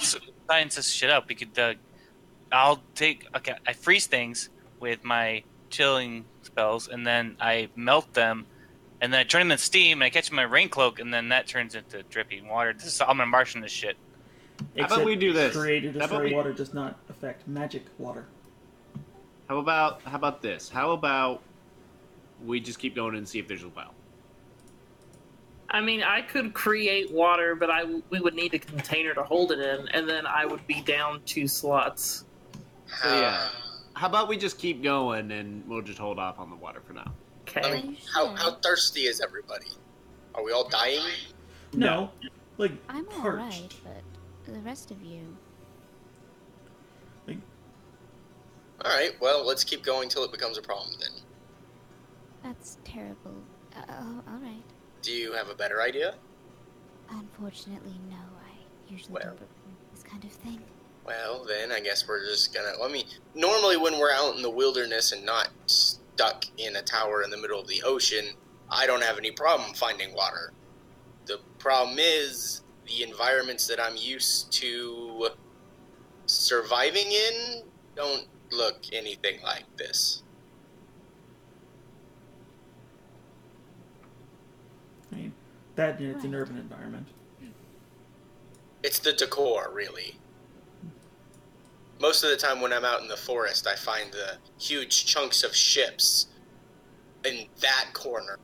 [SPEAKER 5] science this shit up. We could. I'll take. Okay, I freeze things with my chilling spells, and then I melt them, and then I turn them into steam, and I catch them in my rain cloak, and then that turns into dripping water. I'm gonna Martian this shit.
[SPEAKER 2] How about we do this?
[SPEAKER 1] Create or
[SPEAKER 2] How about
[SPEAKER 1] destroy
[SPEAKER 2] we-
[SPEAKER 1] water does not affect magic water.
[SPEAKER 2] How about this? How about we just keep going and see if there's a well?
[SPEAKER 6] I mean, I could create water, but we would need a container to hold it in, and then I would be down 2 slots.
[SPEAKER 2] So yeah. How about we just keep going and we'll just hold off on the water for now?
[SPEAKER 6] Okay.
[SPEAKER 4] I mean, how thirsty is everybody? Are we all dying?
[SPEAKER 1] No. Like,
[SPEAKER 3] I'm
[SPEAKER 1] parched.
[SPEAKER 3] alright, but the rest of you.
[SPEAKER 4] Alright, well, let's keep going till it becomes a problem then.
[SPEAKER 3] That's terrible. Alright.
[SPEAKER 4] Do you have a better idea?
[SPEAKER 3] Unfortunately, no. I usually
[SPEAKER 4] Well.
[SPEAKER 3] don't perform this kind of thing.
[SPEAKER 4] Well, then I guess we're just gonna. I mean, normally when we're out in the wilderness and not stuck in a tower in the middle of the ocean, I don't have any problem finding water. The problem is the environments that I'm used to surviving in don't look anything like this.
[SPEAKER 1] I mean, that and it's an
[SPEAKER 3] Right.
[SPEAKER 1] urban environment.
[SPEAKER 4] It's the decor, really. Most of the time when I'm out in the forest, I find the huge chunks of ships in that corner.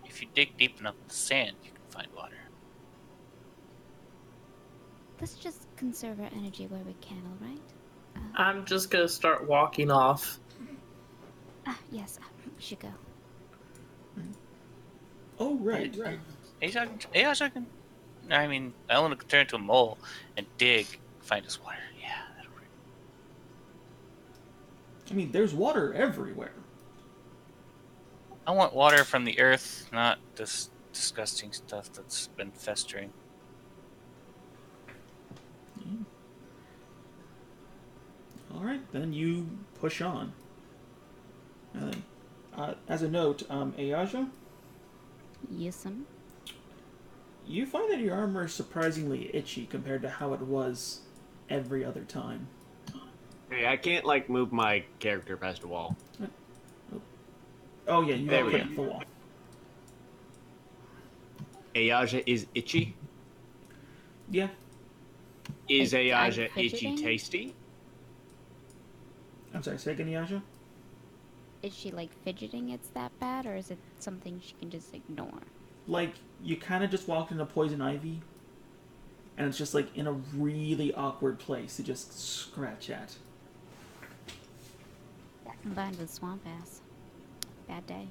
[SPEAKER 5] If you dig deep enough in the sand, you can find water.
[SPEAKER 3] Let's just conserve our energy where we can, alright?
[SPEAKER 6] I'm just gonna start walking off.
[SPEAKER 3] Yes, we should go.
[SPEAKER 1] Oh, right.
[SPEAKER 5] Ajax, I mean, I want to turn into a mole and dig, find us water. Yeah, that'll work.
[SPEAKER 1] I mean, there's water everywhere.
[SPEAKER 5] I want water from the earth, not this disgusting stuff that's been festering.
[SPEAKER 1] All right, then you push on. As a note, Ayaja,
[SPEAKER 3] Yes'm.
[SPEAKER 1] you find that your armor is surprisingly itchy compared to how it was every other time.
[SPEAKER 2] Hey, I can't like move my character past a wall.
[SPEAKER 1] Oh yeah, you
[SPEAKER 2] There
[SPEAKER 1] got
[SPEAKER 2] we
[SPEAKER 1] put
[SPEAKER 2] go.
[SPEAKER 1] up the wall.
[SPEAKER 2] Ayaja is itchy.
[SPEAKER 1] Yeah.
[SPEAKER 2] Is
[SPEAKER 3] I'm
[SPEAKER 2] Ayaja itchy
[SPEAKER 3] fidgeting.
[SPEAKER 2] tasty?
[SPEAKER 1] I'm sorry, say again, Ayaja?
[SPEAKER 3] Is she like fidgeting it's that bad, or is it something she can just ignore?
[SPEAKER 1] Like, you kind of just walked into poison ivy, and it's just like in a really awkward place to just scratch at.
[SPEAKER 3] Combined with swamp ass. Bad day.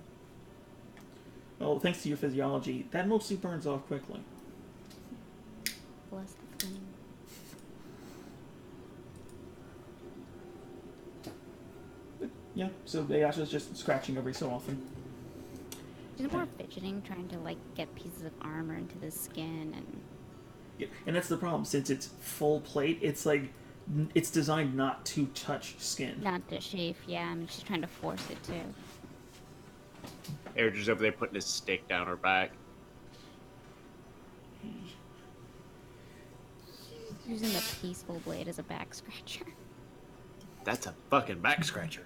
[SPEAKER 1] Well, thanks to your physiology, that mostly burns off quickly.
[SPEAKER 3] Bless the flame.
[SPEAKER 1] Yeah, so Ayasha's just scratching every so often.
[SPEAKER 3] She's more fidgeting, trying to like get pieces of armor into the skin and.
[SPEAKER 1] Yeah, and that's the problem. Since it's full plate, it's like it's designed not to touch skin.
[SPEAKER 3] Not to chafe, yeah. I mean, she's trying to force it too.
[SPEAKER 2] Eric's over there putting his stick down her back.
[SPEAKER 3] Using the peaceful blade as a back scratcher.
[SPEAKER 2] That's a fucking back scratcher.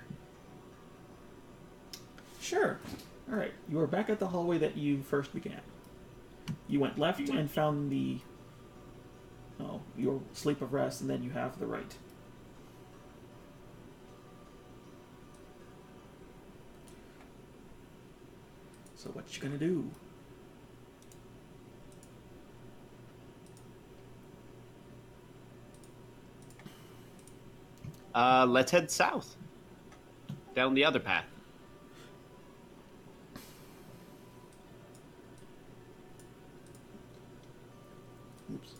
[SPEAKER 1] Sure. All right, you are back at the hallway that you first began. You went left and found your sleep of rest, and then you have the right. So what you gonna do?
[SPEAKER 2] Let's head south. Down the other path.
[SPEAKER 1] Oops.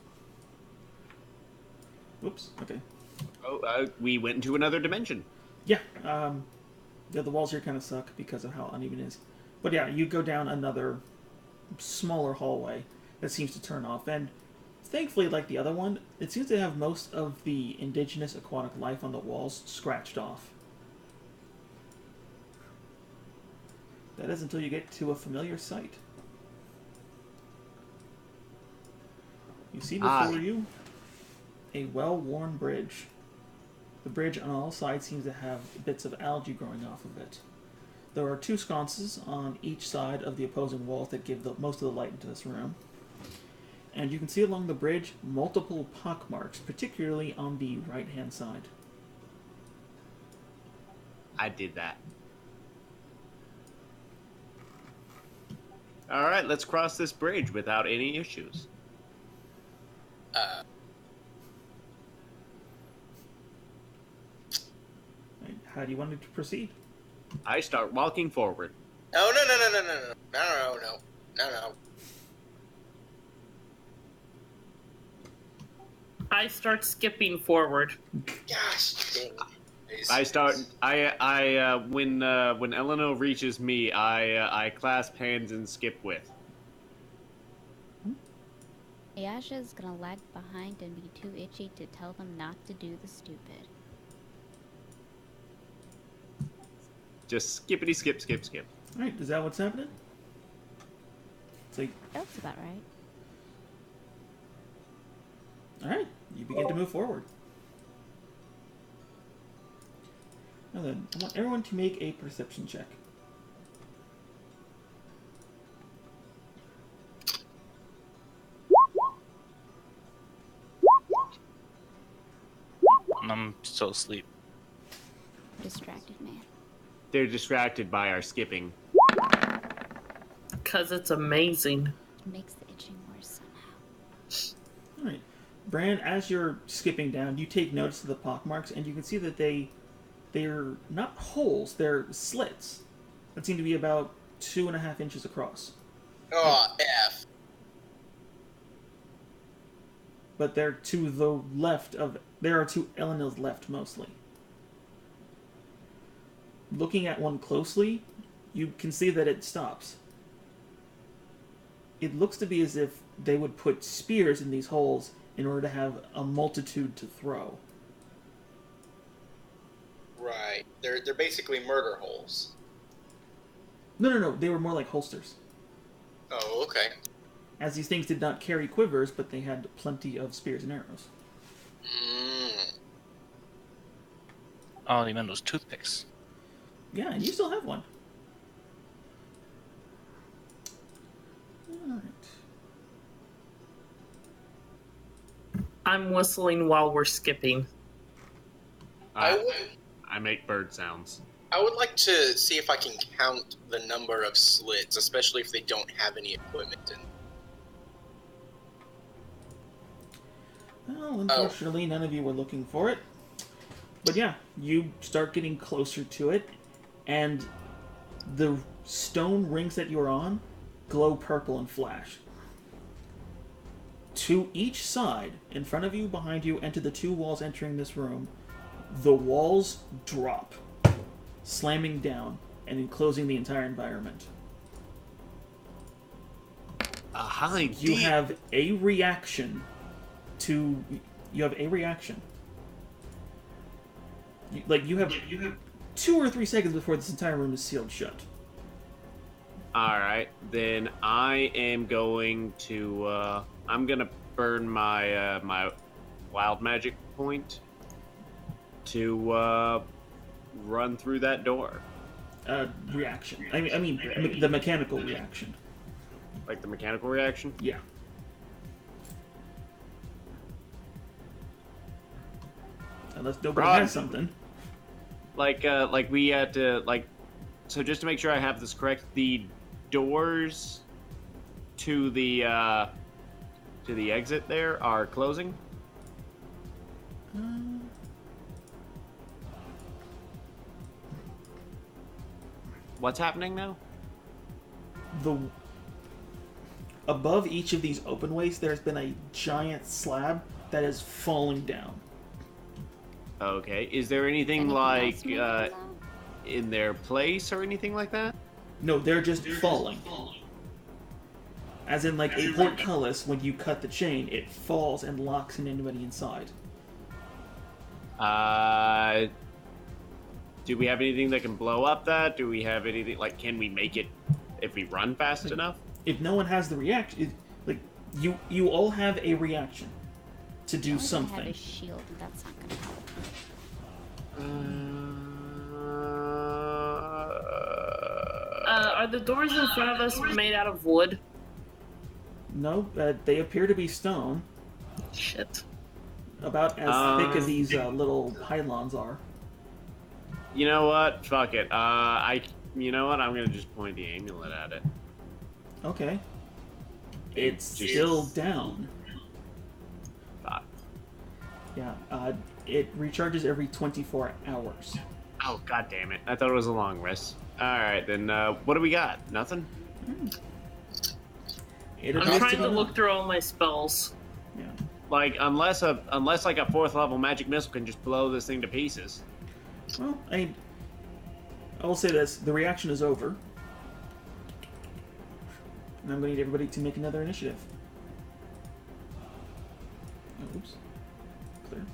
[SPEAKER 1] Oops. Okay.
[SPEAKER 2] Oh, we went into another dimension.
[SPEAKER 1] Yeah. Yeah, the walls here kind of suck because of how uneven it is. But yeah, you go down another smaller hallway that seems to turn off, and thankfully, like the other one, it seems to have most of the indigenous aquatic life on the walls scratched off. That is until you get to a familiar sight. You see before you a well-worn bridge. The bridge on all sides seems to have bits of algae growing off of it. There are two sconces on each side of the opposing walls that give most of the light into this room. And you can see along the bridge multiple pockmarks, particularly on the right-hand side.
[SPEAKER 2] I did that. Alright, let's cross this bridge without any issues.
[SPEAKER 1] How do you want it to proceed?
[SPEAKER 2] I start walking forward.
[SPEAKER 4] No.
[SPEAKER 6] I start skipping forward.
[SPEAKER 4] Gosh dang.
[SPEAKER 2] When Eleanor reaches me, I clasp hands and skip with.
[SPEAKER 3] Ayasha's gonna lag behind and be too itchy to tell them not to do the stupid.
[SPEAKER 2] Just skippity skip, skip, skip.
[SPEAKER 1] Alright, is that what's happening? It's like,
[SPEAKER 3] That's about right.
[SPEAKER 1] alright, you begin to move forward. Now then, I want everyone to make a perception check.
[SPEAKER 5] I'm still asleep.
[SPEAKER 3] Distracted man.
[SPEAKER 2] They're distracted by our skipping.
[SPEAKER 6] Because it's amazing.
[SPEAKER 3] It makes the itching worse somehow.
[SPEAKER 1] Alright. Bran, as you're skipping down, you take notice of the pockmarks, and you can see that they're not holes, they're slits that seem to be about 2.5 inches across.
[SPEAKER 4] Oh, F.
[SPEAKER 1] But they're to the left of... There are to Eleanor's left, mostly. Looking at one closely, you can see that it stops. It looks to be as if they would put spears in these holes in order to have a multitude to throw.
[SPEAKER 4] Right. They're basically murder holes.
[SPEAKER 1] No. They were more like holsters.
[SPEAKER 4] Oh, okay.
[SPEAKER 1] As these things did not carry quivers, but they had plenty of spears and arrows.
[SPEAKER 5] Oh, you meant those toothpicks.
[SPEAKER 1] Yeah, and you still have one. Alright.
[SPEAKER 6] I'm whistling while we're skipping.
[SPEAKER 2] I make bird sounds.
[SPEAKER 4] I would like to see if I can count the number of slits, especially if they don't have any equipment in.
[SPEAKER 1] Well, unfortunately, none of you were looking for it. But yeah, you start getting closer to it, and the stone rings that you're on glow purple and flash. To each side, in front of you, behind you, and to the two walls entering this room, the walls drop. slamming down and enclosing the entire environment.
[SPEAKER 2] A high
[SPEAKER 1] You have a reaction to... You have a reaction. You have 2 or 3 seconds before this entire room is sealed shut.
[SPEAKER 2] Alright, then I am going to, I'm gonna burn my, my wild magic point to, run through that door.
[SPEAKER 1] Reaction. I mean, the mechanical reaction.
[SPEAKER 2] Like the mechanical reaction?
[SPEAKER 1] Yeah. Unless nobody has something.
[SPEAKER 2] Like we had to, so just to make sure I have this correct, the doors to the exit there are closing? What's happening now?
[SPEAKER 1] Above each of these open ways, there's been a giant slab that is falling down.
[SPEAKER 2] Okay. Is there anything like in their place or anything like that?
[SPEAKER 1] No, they're just falling. As in, like a portcullis, when you cut the chain, it falls and locks in anybody inside.
[SPEAKER 2] Do we have anything that can blow up that? Do we have anything, like, can we make it if we run fast enough?
[SPEAKER 1] If no one has the reaction, like, you all have a reaction to do something.
[SPEAKER 3] I have a shield, and that's not gonna help.
[SPEAKER 6] Are the doors in front of us made out of wood?
[SPEAKER 1] No, they appear to be stone.
[SPEAKER 6] Shit.
[SPEAKER 1] About as thick as these little pylons are.
[SPEAKER 2] You know what? Fuck it. You know what? I'm gonna just point the amulet at it.
[SPEAKER 1] Okay. It's still down.
[SPEAKER 2] Fuck.
[SPEAKER 1] Yeah, it recharges every 24 hours.
[SPEAKER 2] Oh, god damn it. I thought it was a long rest. Alright, then, what do we got? Nothing?
[SPEAKER 6] I'm trying to look through all my spells.
[SPEAKER 1] Yeah.
[SPEAKER 2] Like, unless like a 4th level magic missile can just blow this thing to pieces.
[SPEAKER 1] Well, I will say this. The reaction is over. And I'm going to need everybody to make another initiative. Oh, oops. Clear.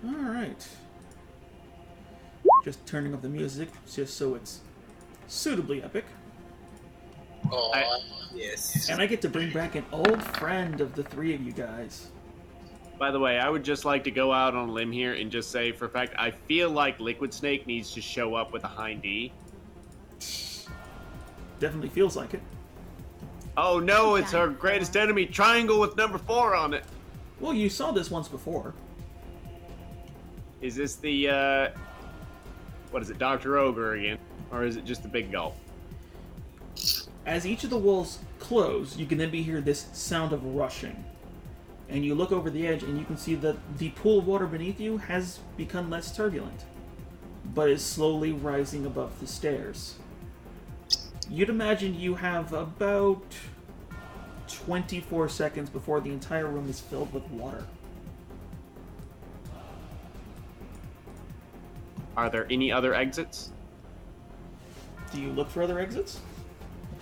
[SPEAKER 1] Alright. Just turning up the music, just so it's suitably epic.
[SPEAKER 4] Oh, yes.
[SPEAKER 1] And I get to bring back an old friend of the 3 of you guys.
[SPEAKER 2] By the way, I would just like to go out on a limb here and just say, for a fact, I feel like Liquid Snake needs to show up with a hind D.
[SPEAKER 1] Definitely feels like it.
[SPEAKER 2] Oh no, it's our greatest enemy, Triangle with number 4 on it.
[SPEAKER 1] Well, you saw this once before.
[SPEAKER 2] Is this the, what is it, Dr. Ogre again? Or is it just the big gulp?
[SPEAKER 1] As each of the walls close, you can then hear this sound of rushing. And you look over the edge and you can see that the pool of water beneath you has become less turbulent, but is slowly rising above the stairs. You'd imagine you have about 24 seconds before the entire room is filled with water.
[SPEAKER 2] Are there any other exits?
[SPEAKER 1] Do you look for other exits?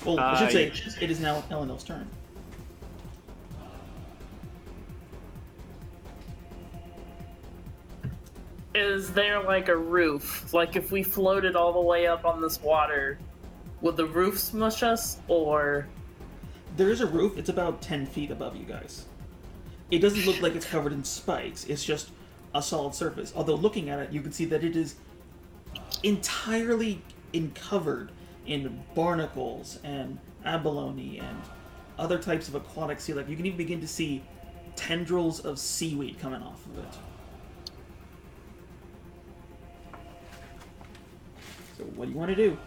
[SPEAKER 1] Well, I should say, it is now Eleanor's turn.
[SPEAKER 6] Is there like a roof? Like if we floated all the way up on this water, would the roof smush us, or...?
[SPEAKER 1] There is a roof. It's about 10 feet above you guys. It doesn't look like it's covered in spikes. It's just a solid surface. Although looking at it, you can see that it is entirely covered in barnacles and abalone and other types of aquatic sea life. You can even begin to see tendrils of seaweed coming off of it. So what do you want to do?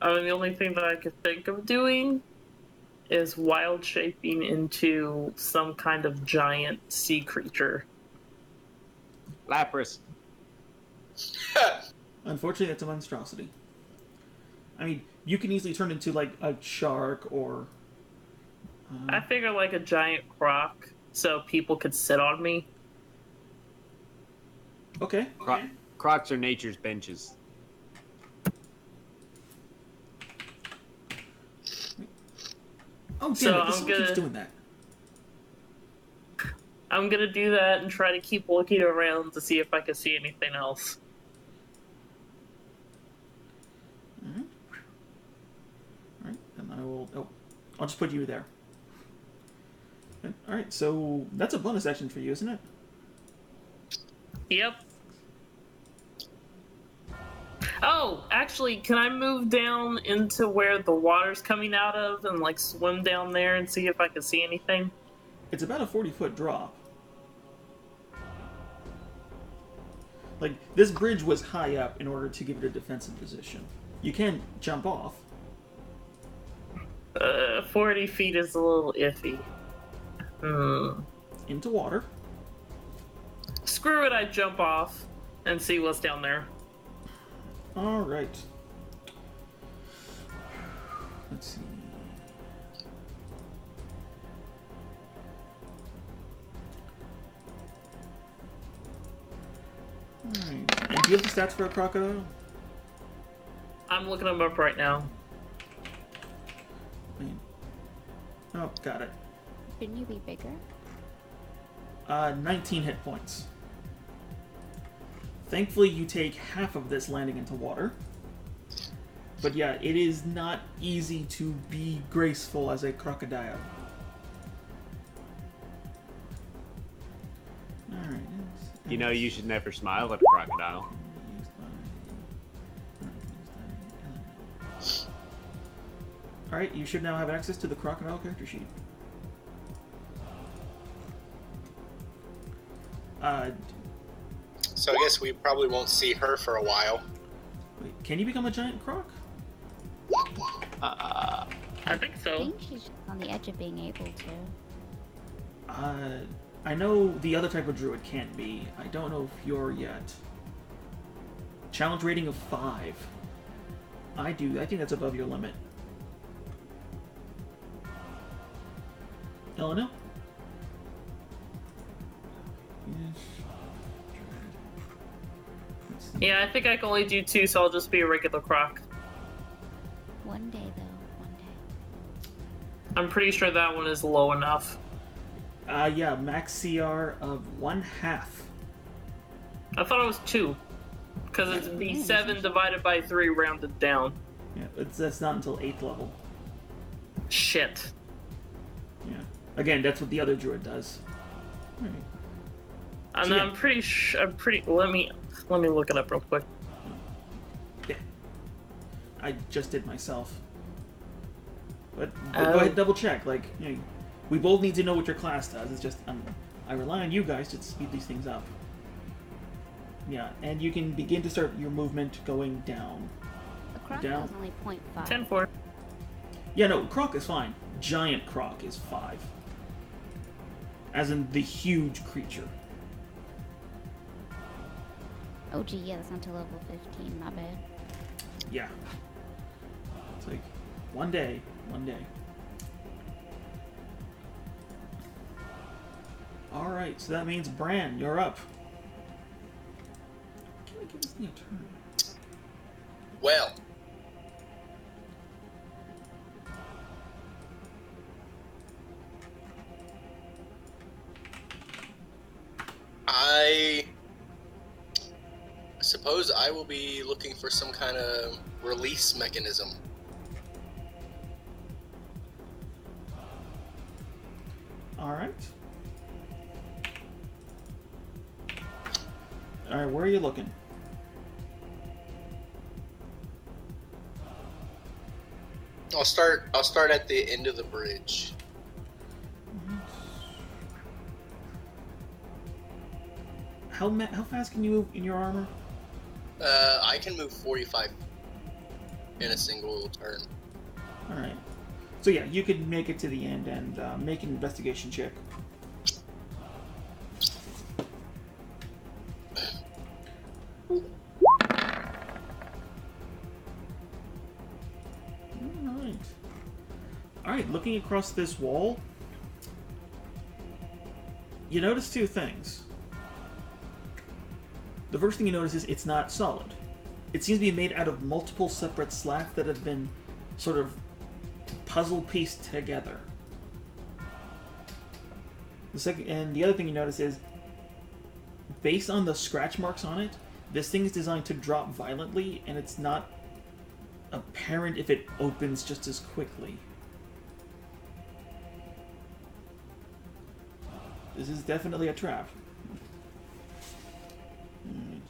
[SPEAKER 6] I mean, the only thing that I could think of doing is wild shaping into some kind of giant sea creature.
[SPEAKER 2] Lapras.
[SPEAKER 1] Unfortunately, that's a monstrosity. I mean, you can easily turn into like a shark or
[SPEAKER 6] I figure like a giant croc so people could sit on me.
[SPEAKER 1] Okay.
[SPEAKER 2] Crocs are nature's benches.
[SPEAKER 1] Oh, damn
[SPEAKER 6] So
[SPEAKER 1] it. This
[SPEAKER 6] I'm
[SPEAKER 1] one keeps
[SPEAKER 6] gonna-
[SPEAKER 1] doing that.
[SPEAKER 6] I'm gonna do that and try to keep looking around to see if I can see anything else.
[SPEAKER 1] Alright, and I will... Oh, I'll just put you there. Alright, so that's a bonus action for you, isn't it?
[SPEAKER 6] Yep. Oh, actually, can I move down into where the water's coming out of and like swim down there and see if I can see anything?
[SPEAKER 1] It's about a 40-foot drop. Like, this bridge was high up in order to give it a defensive position. You can jump off.
[SPEAKER 6] 40 feet is a little iffy.
[SPEAKER 1] Into water.
[SPEAKER 6] Screw it, I jump off and see what's down there.
[SPEAKER 1] Alright. Let's see. Alright. And do you have the stats for a crocodile?
[SPEAKER 6] I'm looking them up right now.
[SPEAKER 1] Oh, got it.
[SPEAKER 3] Shouldn't you be bigger?
[SPEAKER 1] 19 hit points. Thankfully, you take half of this landing into water. But yeah, it is not easy to be graceful as a crocodile. Alright.
[SPEAKER 2] You know, you should never smile at a crocodile.
[SPEAKER 1] Alright, you should now have access to the crocodile character sheet.
[SPEAKER 4] So I guess we probably won't see her for a while.
[SPEAKER 1] Wait, can you become a giant croc?
[SPEAKER 6] I think
[SPEAKER 3] I
[SPEAKER 6] so.
[SPEAKER 3] think she's just on the edge of being able to.
[SPEAKER 1] I know the other type of druid can't be. I don't know if you're yet. Challenge rating of 5. I do. I think that's above your limit. Elena?
[SPEAKER 6] Yeah, I think I can only do 2, so I'll just be a regular croc.
[SPEAKER 3] One day, though. One day.
[SPEAKER 6] I'm pretty sure that one is low enough.
[SPEAKER 1] Yeah, max CR of 1/2.
[SPEAKER 6] I thought it was 2. Because it's B7 divided by 3 rounded down.
[SPEAKER 1] Yeah, that's not until 8th level.
[SPEAKER 6] Shit.
[SPEAKER 1] Yeah. Again, that's what the other druid does. Alright.
[SPEAKER 6] And
[SPEAKER 1] So, yeah.
[SPEAKER 6] I'm pretty. Let me look it up real quick.
[SPEAKER 1] Yeah. I just did myself. But
[SPEAKER 6] Oh.
[SPEAKER 1] go ahead and double check. Like, you know, we both need to know what your class does. It's just I rely on you guys to speed these things up. Yeah, and you can begin to start your movement going down.
[SPEAKER 3] The crocodile is only 0.5.
[SPEAKER 6] 10-4.
[SPEAKER 1] Yeah, no, croc is fine. Giant croc is 5. As in the huge creature.
[SPEAKER 3] Oh, gee, yeah, that's not till level 15. My bad.
[SPEAKER 1] Yeah. It's like, one day. Alright, so that means Bran, you're up. Can I give this thing a turn?
[SPEAKER 4] Well, I suppose I will be looking for some kind of release mechanism.
[SPEAKER 1] Alright. Alright, where are you looking?
[SPEAKER 4] I'll start at the end of the bridge.
[SPEAKER 1] How fast can you move in your armor?
[SPEAKER 4] I can move 45 in a single turn.
[SPEAKER 1] Alright. So yeah, you could make it to the end and make an investigation check. Alright. Alright, looking across this wall, you notice two things. The first thing you notice is it's not solid. It seems to be made out of multiple separate slats that have been sort of puzzle pieced together. The other thing you notice is, based on the scratch marks on it, this thing is designed to drop violently, and it's not apparent if it opens just as quickly. This is definitely a trap. Alright.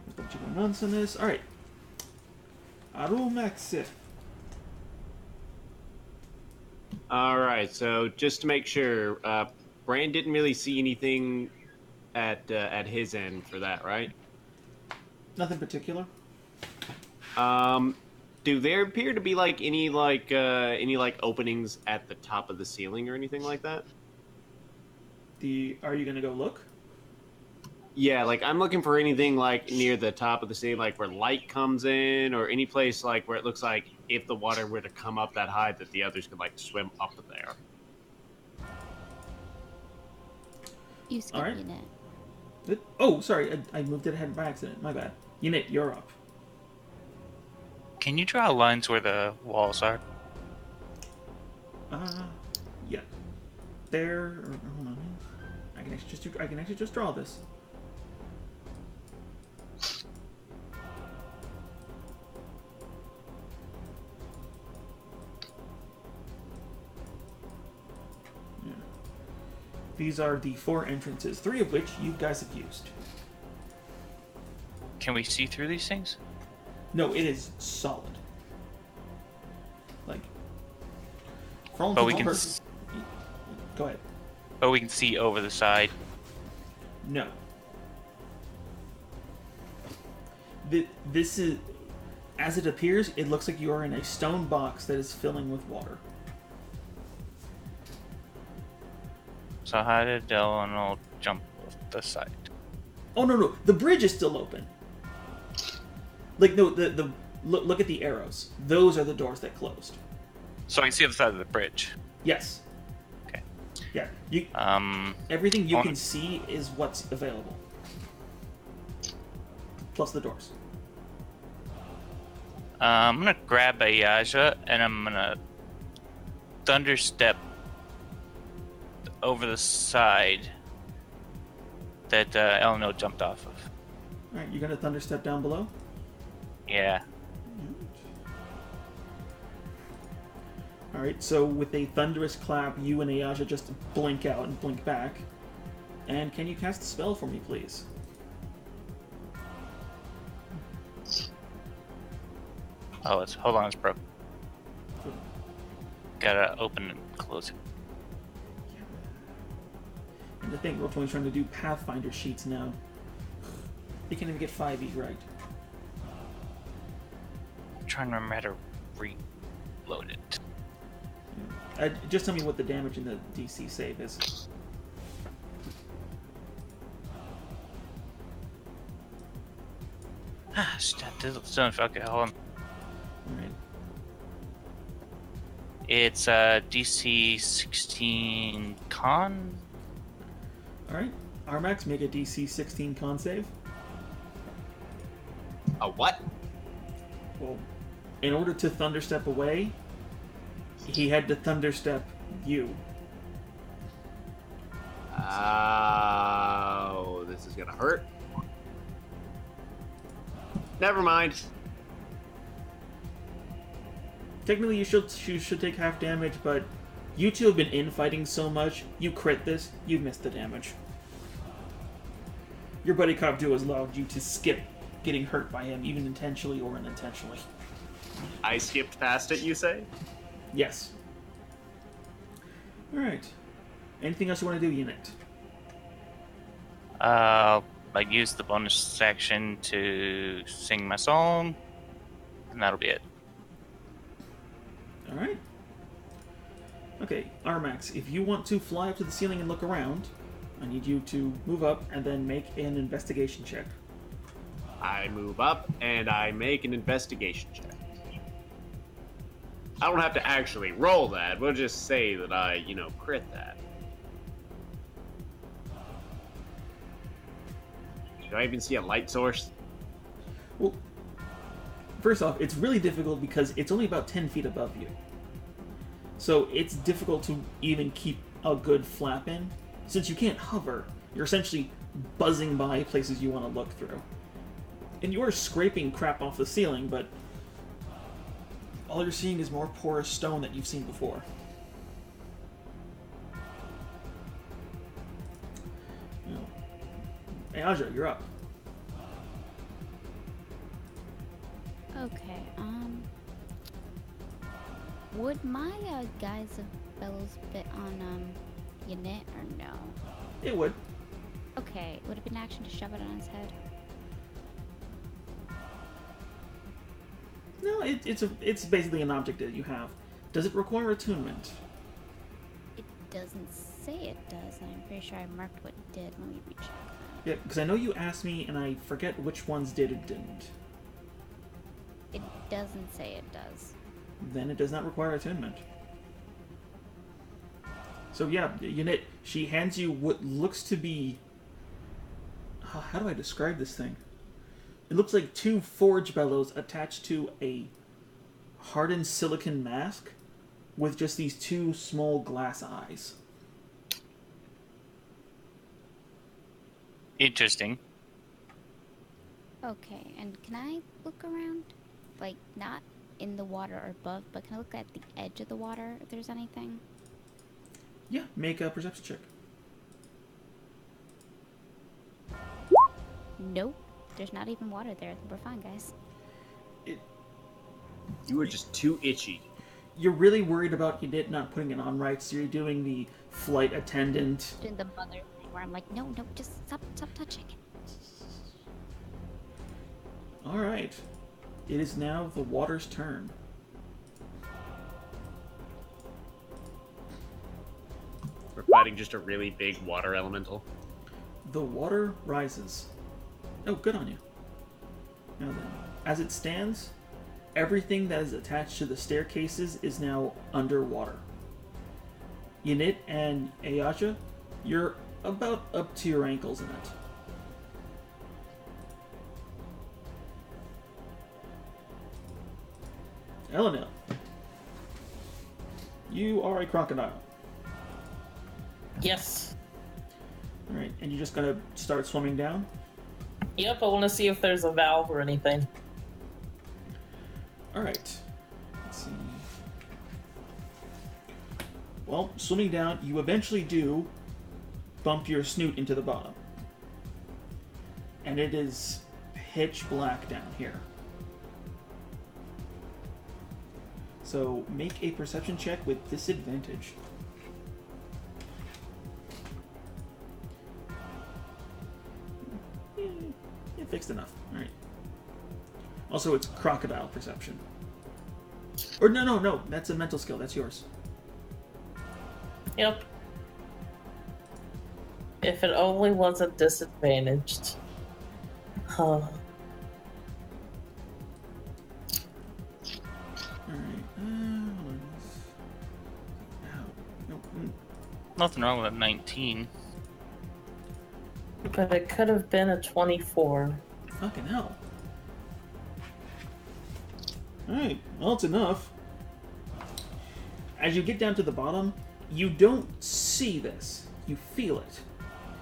[SPEAKER 1] There's a bunch of nonsense on this. Alright. Arumaxif.
[SPEAKER 2] Alright, so just to make sure, Bran didn't really see anything at his end for that, right?
[SPEAKER 1] Nothing particular.
[SPEAKER 2] Do there appear to be like any openings at the top of the ceiling or anything like that?
[SPEAKER 1] Are you gonna go look?
[SPEAKER 2] Yeah, like I'm looking for anything like near the top of the ceiling, like where light comes in, or any place like where it looks like if the water were to come up that high, that the others could like swim up there.
[SPEAKER 3] You skip
[SPEAKER 1] Alright.
[SPEAKER 3] unit.
[SPEAKER 1] Oh, sorry, I moved it ahead by accident. My bad. Unit, you're up.
[SPEAKER 5] Can you draw lines where the walls are?
[SPEAKER 1] Yeah. There. Hold on. I can actually just draw this. Yeah. These are the 4 entrances, 3 of which you guys have used.
[SPEAKER 5] Can we see through these things?
[SPEAKER 1] No, it is solid. Like, for all
[SPEAKER 5] But we
[SPEAKER 1] intents and
[SPEAKER 5] can
[SPEAKER 1] purposes. Go ahead.
[SPEAKER 5] But we can see over the side.
[SPEAKER 1] No. This is, as it appears, it looks like you are in a stone box that is filling with water.
[SPEAKER 5] So how did Delano jump off the side?
[SPEAKER 1] Oh no, the bridge is still open. Like no, look at the arrows. Those are the doors that closed.
[SPEAKER 5] So I can see the side of the bridge.
[SPEAKER 1] Yes.
[SPEAKER 5] Okay.
[SPEAKER 1] Yeah. You.
[SPEAKER 5] Um,
[SPEAKER 1] Everything you
[SPEAKER 5] on-
[SPEAKER 1] can see is what's available. Plus the doors.
[SPEAKER 5] I'm gonna grab a Yaja and I'm gonna thunder step over the side that Elno jumped off of.
[SPEAKER 1] Alright, you're gonna thunder step down below?
[SPEAKER 5] Yeah.
[SPEAKER 1] Alright, so with a thunderous clap, you and Ayaja just blink out and blink back. And can you cast a spell for me, please?
[SPEAKER 5] Oh, hold on, it's broke. Gotta open and close it.
[SPEAKER 1] And the thing, Roll20's trying to do Pathfinder sheets now. You can't even get 5e right.
[SPEAKER 5] I'm trying to remember how to reload it.
[SPEAKER 1] Just tell me what the damage in the DC save is.
[SPEAKER 5] Ah, shit, still okay, hold on.
[SPEAKER 1] Alright.
[SPEAKER 5] It's DC 16 con.
[SPEAKER 1] Alright. Armax, make a DC 16 con save.
[SPEAKER 2] A what?
[SPEAKER 1] Well, in order to thunderstep away, he had to thunderstep you.
[SPEAKER 2] Oh, this is gonna hurt. Never mind.
[SPEAKER 1] Technically, you should take half damage, but you two have been infighting so much, you crit this, you missed the damage. Your buddy cop duo has allowed you to skip getting hurt by him, even intentionally or unintentionally.
[SPEAKER 2] I skipped past it, you say?
[SPEAKER 1] Yes. Alright. Anything else you want to do, Unit?
[SPEAKER 5] I use the bonus section to sing my song, and that'll be it.
[SPEAKER 1] Alright. Okay, Armax, if you want to fly up to the ceiling and look around, I need you to move up and then make an investigation check.
[SPEAKER 2] I move up and I make an investigation check. I don't have to actually roll that. We'll just say that I, crit that. Do I even see a light source?
[SPEAKER 1] Well, first off, it's really difficult because it's only about 10 feet above you. So it's difficult to even keep a good flap in. Since you can't hover, you're essentially buzzing by places you want to look through. And you are scraping crap off the ceiling, but all you're seeing is more porous stone that you've seen before. Hey, Aja, you're up.
[SPEAKER 3] Okay, would my guys of bellows bit on Yanit or no?
[SPEAKER 1] It would.
[SPEAKER 3] Okay, would it be an action to shove it on his head?
[SPEAKER 1] No, it's basically an object that you have. Does it require attunement?
[SPEAKER 3] It doesn't say it does, and I'm pretty sure I marked what it did. Let me recheck that.
[SPEAKER 1] Yeah, because I know you asked me, and I forget which ones did and didn't.
[SPEAKER 3] It doesn't say it does.
[SPEAKER 1] Then it does not require attunement. So yeah, Unit, she hands you what looks to be... how do I describe this thing? It looks like two forge bellows attached to a hardened silicon mask with just these two small glass eyes.
[SPEAKER 5] Interesting.
[SPEAKER 3] Okay, and can I look around? Like, not in the water or above, but can I look at the edge of the water if there's anything?
[SPEAKER 1] Yeah, make a perception check.
[SPEAKER 3] Nope. There's not even water there. We're fine, guys.
[SPEAKER 2] You were just too itchy.
[SPEAKER 1] You're really worried about Unit not putting it on right, so you're doing the flight attendant.
[SPEAKER 3] Doing the mother thing where I'm like, no, just stop touching it.
[SPEAKER 1] Alright. It is now the water's turn.
[SPEAKER 2] We're fighting just a really big water elemental.
[SPEAKER 1] The water rises. Oh, good on you. Now then, as it stands, everything that is attached to the staircases is now underwater. Yanit and Ayasha, you're about up to your ankles in it. Eleanor, you are a crocodile.
[SPEAKER 6] Yes.
[SPEAKER 1] Alright, and you're just gonna start swimming down?
[SPEAKER 6] Yep, I want to see if there's a valve or anything.
[SPEAKER 1] Alright. Let's see. Well, swimming down, you eventually do bump your snoot into the bottom. And it is pitch black down here. So make a perception check with disadvantage. Yeah, fixed enough. Alright. Also, it's crocodile perception. Or no, that's a mental skill. That's yours.
[SPEAKER 6] Yep. If it only wasn't disadvantaged. Huh.
[SPEAKER 1] Alright.
[SPEAKER 5] Nothing wrong with a 19.
[SPEAKER 6] But it could have been a 24.
[SPEAKER 1] Fucking hell. Alright, well, it's enough. As you get down to the bottom, you don't see this. You feel it.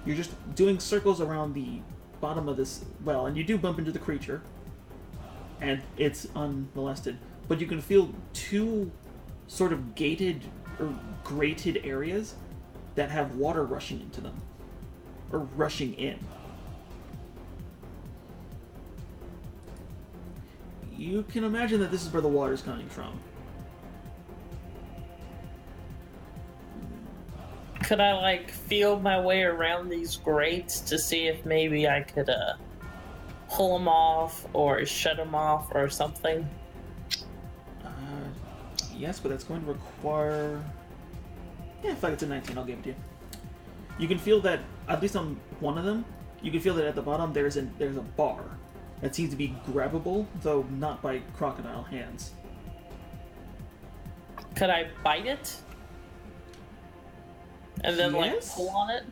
[SPEAKER 1] You're just doing circles around the bottom of this well, and you do bump into the creature, and it's unmolested. But you can feel two sort of gated or grated areas that have water rushing into them. Or rushing in. You can imagine that this is where the water's coming from.
[SPEAKER 6] Could I, like, feel my way around these grates to see if maybe I could, pull them off or shut them off or something?
[SPEAKER 1] Yes, but that's going to require... Yeah, if it's a 19, I'll give it to you. You can feel that, at least on one of them, you can feel that at the bottom there's a bar that seems to be grabbable, though not by crocodile hands.
[SPEAKER 6] Could I bite it? And then, like,
[SPEAKER 1] Yes.
[SPEAKER 6] pull on it?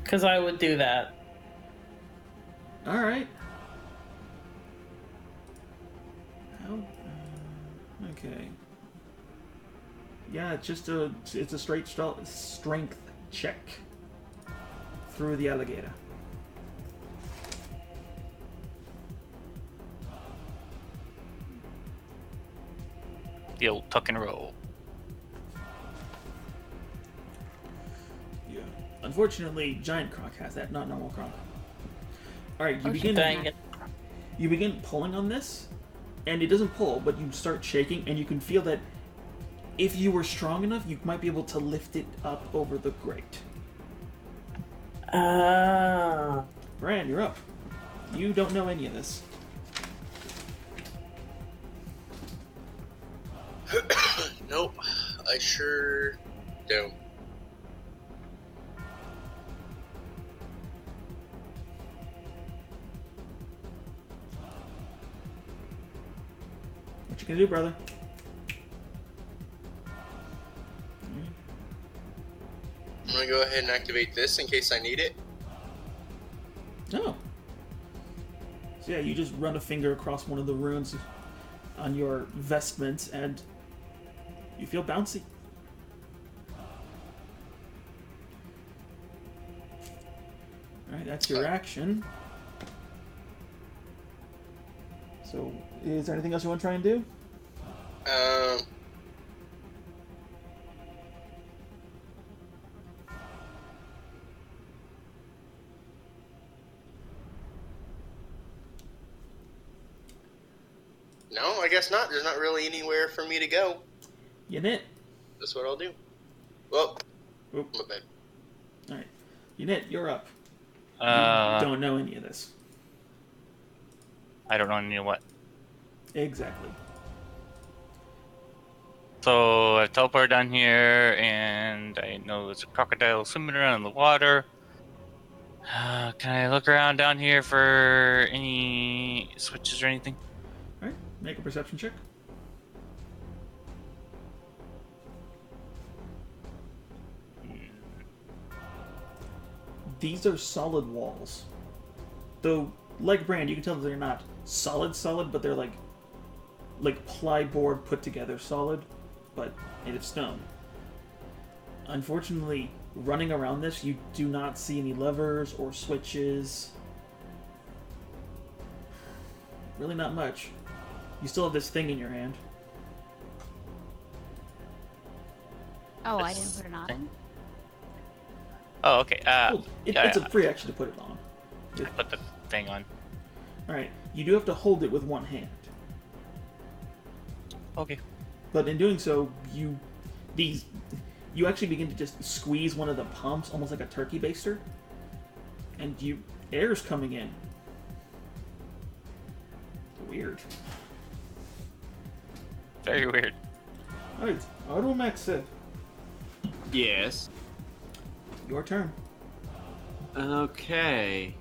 [SPEAKER 6] Because I would do that.
[SPEAKER 1] All right. How? Okay. Yeah, it's a straight strength check through the alligator.
[SPEAKER 5] The old tuck and roll.
[SPEAKER 1] Yeah. Unfortunately, giant croc has that, not normal croc. All right,
[SPEAKER 3] Oh,
[SPEAKER 6] Dang it.
[SPEAKER 1] you begin pulling on this, and it doesn't pull, but you start shaking, and you can feel that if you were strong enough, you might be able to lift it up over the grate.
[SPEAKER 6] Ah.
[SPEAKER 1] Bran, you're up. You don't know any of this.
[SPEAKER 4] Nope, I sure don't.
[SPEAKER 1] What you gonna do, brother?
[SPEAKER 4] I'm gonna go ahead and activate this in case I need it.
[SPEAKER 1] No. So yeah, you just run a finger across one of the runes on your vestments, and you feel bouncy. Alright, that's your action. So, is there anything else you want to try and do?
[SPEAKER 4] No, I guess not. There's not really anywhere for me to go.
[SPEAKER 1] You knit.
[SPEAKER 4] That's what I'll do. Well,
[SPEAKER 1] Oop.
[SPEAKER 4] my bad.
[SPEAKER 1] Alright. You knit, you're up. You don't know any of this.
[SPEAKER 5] I don't know any what.
[SPEAKER 1] Exactly.
[SPEAKER 5] So I teleport down here, and I know there's a crocodile swimming around in the water. Can I look around down here for any switches or anything?
[SPEAKER 1] Alright, make a perception check. These are solid walls. Though, like Brand, you can tell that they're not solid, but they're like plyboard put together solid, but made of stone. Unfortunately, running around this, you do not see any levers or switches. Really not much. You still have this thing in your hand.
[SPEAKER 3] Oh, I didn't put it on.
[SPEAKER 5] Oh, okay.
[SPEAKER 1] Well,
[SPEAKER 5] yeah,
[SPEAKER 1] it's a free action to put it on.
[SPEAKER 5] I put the thing on.
[SPEAKER 1] Alright, you do have to hold it with one hand.
[SPEAKER 5] Okay.
[SPEAKER 1] But in doing so, you actually begin to just squeeze one of the pumps, almost like a turkey baster, and air's coming in. Weird.
[SPEAKER 5] Very weird.
[SPEAKER 1] Alright, Automax Sith,
[SPEAKER 2] Yes.
[SPEAKER 1] your turn.
[SPEAKER 2] Okay.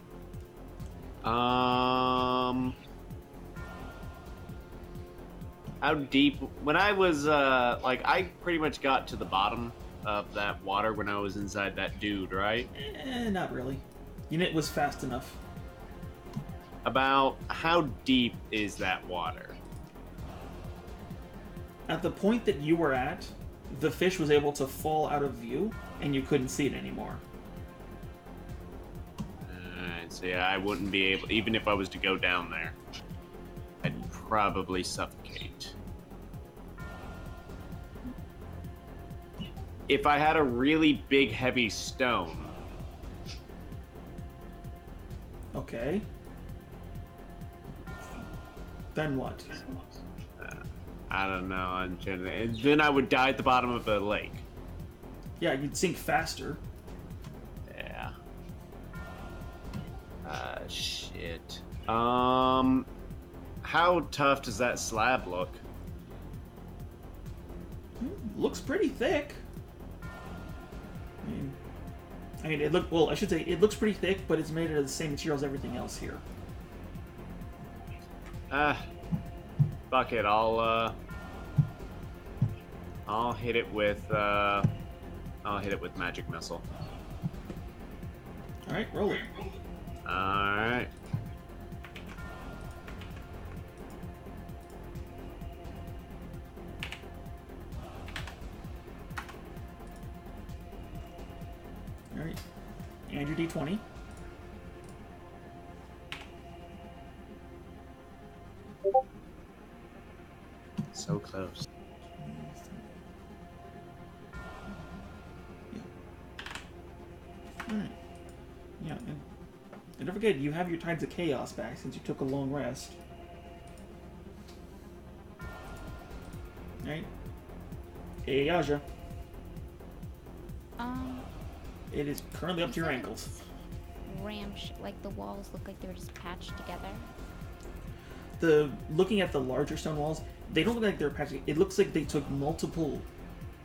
[SPEAKER 2] How deep? When I was I pretty much got to the bottom of that water when I was inside that dude, right?
[SPEAKER 1] Not really. Unit was fast enough.
[SPEAKER 2] About how deep is that water?
[SPEAKER 1] At the point that you were at, the fish was able to fall out of view, and you couldn't see it anymore.
[SPEAKER 2] Alright, so yeah, I wouldn't be able, even if I was to go down there, I'd probably suffocate. If I had a really big, heavy stone,
[SPEAKER 1] Okay. Then what?
[SPEAKER 2] I don't know, and then I would die at the bottom of the lake.
[SPEAKER 1] Yeah, you'd sink faster.
[SPEAKER 2] Yeah. Shit. How tough does that slab look?
[SPEAKER 1] Looks pretty thick. I mean, it looks pretty thick, but it's made out of the same material as everything else here.
[SPEAKER 2] Fuck it, I'll hit it with magic missile.
[SPEAKER 1] All right, roll it.
[SPEAKER 2] All right.
[SPEAKER 1] All right, and your d20.
[SPEAKER 2] So close.
[SPEAKER 1] Alright. Yeah, and don't forget, you have your Tides of Chaos back since you took a long rest. Alright. Hey, Aja. It is currently up to your ankles.
[SPEAKER 3] Like the walls look like they were just patched together.
[SPEAKER 1] Looking at the larger stone walls, they don't look like they're patched. It looks like they took multiple,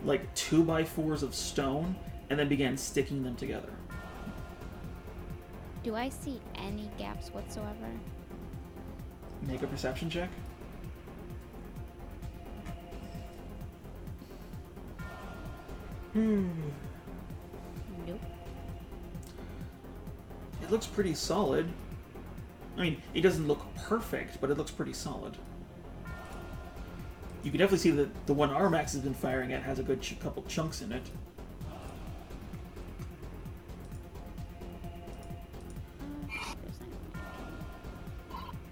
[SPEAKER 1] like 2x4s of stone and then began sticking them together.
[SPEAKER 3] Do I see any gaps whatsoever?
[SPEAKER 1] Make a perception check.
[SPEAKER 3] Nope.
[SPEAKER 1] It looks pretty solid. I mean, it doesn't look perfect, but it looks pretty solid. You can definitely see that the one Armax has been firing at has a good couple chunks in it.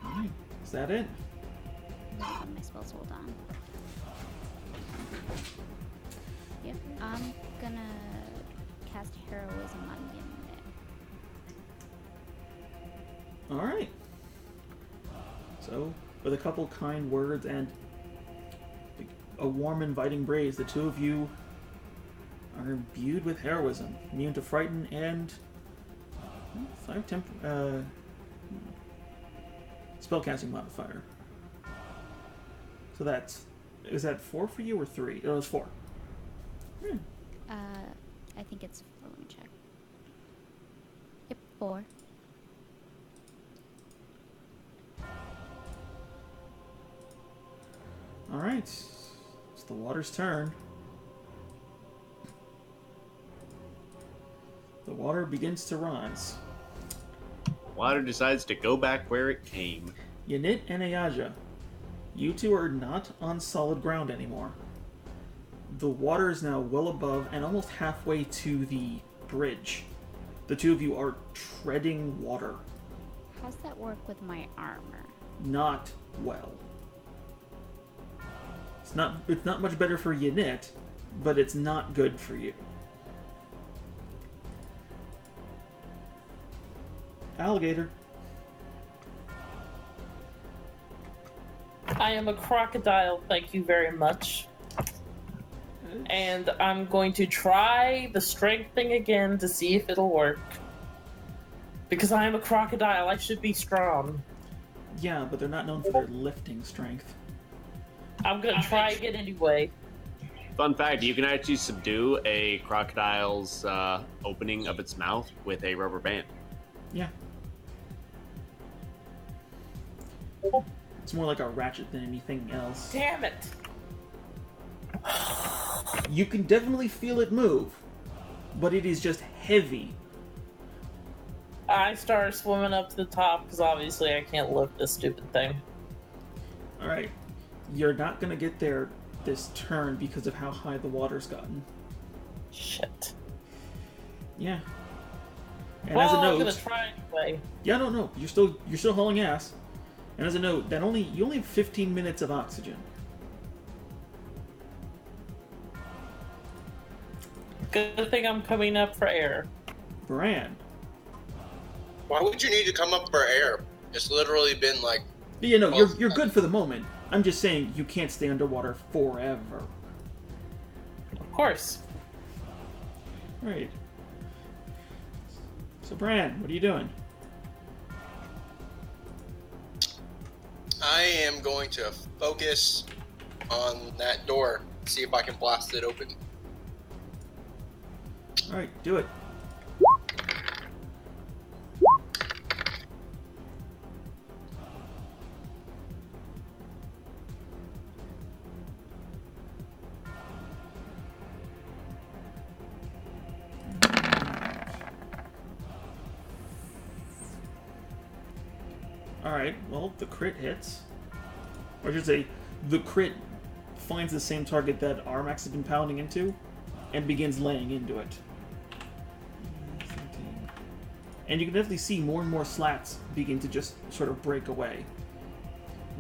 [SPEAKER 1] Alright, is that it?
[SPEAKER 3] My spells, hold on. Yep, I'm gonna cast heroism on Yin.
[SPEAKER 1] Alright. So, with a couple kind words and a warm, inviting braze, the two of you are imbued with heroism, immune to frighten, and 5 spellcasting modifier. So is that 4 for you or 3? It was 4.
[SPEAKER 3] I think it's 4. Let me check. Yep, 4.
[SPEAKER 1] Alright. It's the water's turn. The water begins to rise.
[SPEAKER 2] Water decides to go back where it came.
[SPEAKER 1] Ynit and Ayaja, you two are not on solid ground anymore. The water is now well above and almost halfway to the bridge. The two of you are treading water.
[SPEAKER 3] How's that work with my armor?
[SPEAKER 1] Not well. It's not much better for Ynit, but it's not good for you. Alligator.
[SPEAKER 6] I am a crocodile, thank you very much. And I'm going to try the strength thing again to see if it'll work. Because I am a crocodile, I should be strong.
[SPEAKER 1] Yeah, but they're not known for their lifting strength.
[SPEAKER 6] I'm gonna try again anyway.
[SPEAKER 2] Fun fact, you can actually subdue a crocodile's opening of its mouth with a rubber band.
[SPEAKER 1] Yeah. It's more like a ratchet than anything else.
[SPEAKER 6] Damn it!
[SPEAKER 1] You can definitely feel it move, but it is just heavy.
[SPEAKER 6] I started swimming up to the top because obviously I can't lift this stupid thing.
[SPEAKER 1] Alright. You're not gonna get there this turn because of how high the water's gotten.
[SPEAKER 6] Shit.
[SPEAKER 1] Yeah. And
[SPEAKER 6] well,
[SPEAKER 1] as a note,
[SPEAKER 6] I'm gonna try anyway.
[SPEAKER 1] Yeah, no. You're still hauling ass. And as a note, you only have 15 minutes of oxygen.
[SPEAKER 6] Good thing I'm coming up for air.
[SPEAKER 1] Bran.
[SPEAKER 4] Why would you need to come up for air? It's literally been like...
[SPEAKER 1] Yeah, no, you're good for the moment. I'm just saying you can't stay underwater forever.
[SPEAKER 6] Of course.
[SPEAKER 1] Right. So, Bran, what are you doing?
[SPEAKER 4] I am going to focus on that door, see if I can blast it open.
[SPEAKER 1] Alright, do it. Alright, well, the crit hits. Or I should say, the crit finds the same target that Armax has been pounding into and begins laying into it. And you can definitely see more and more slats begin to just sort of break away.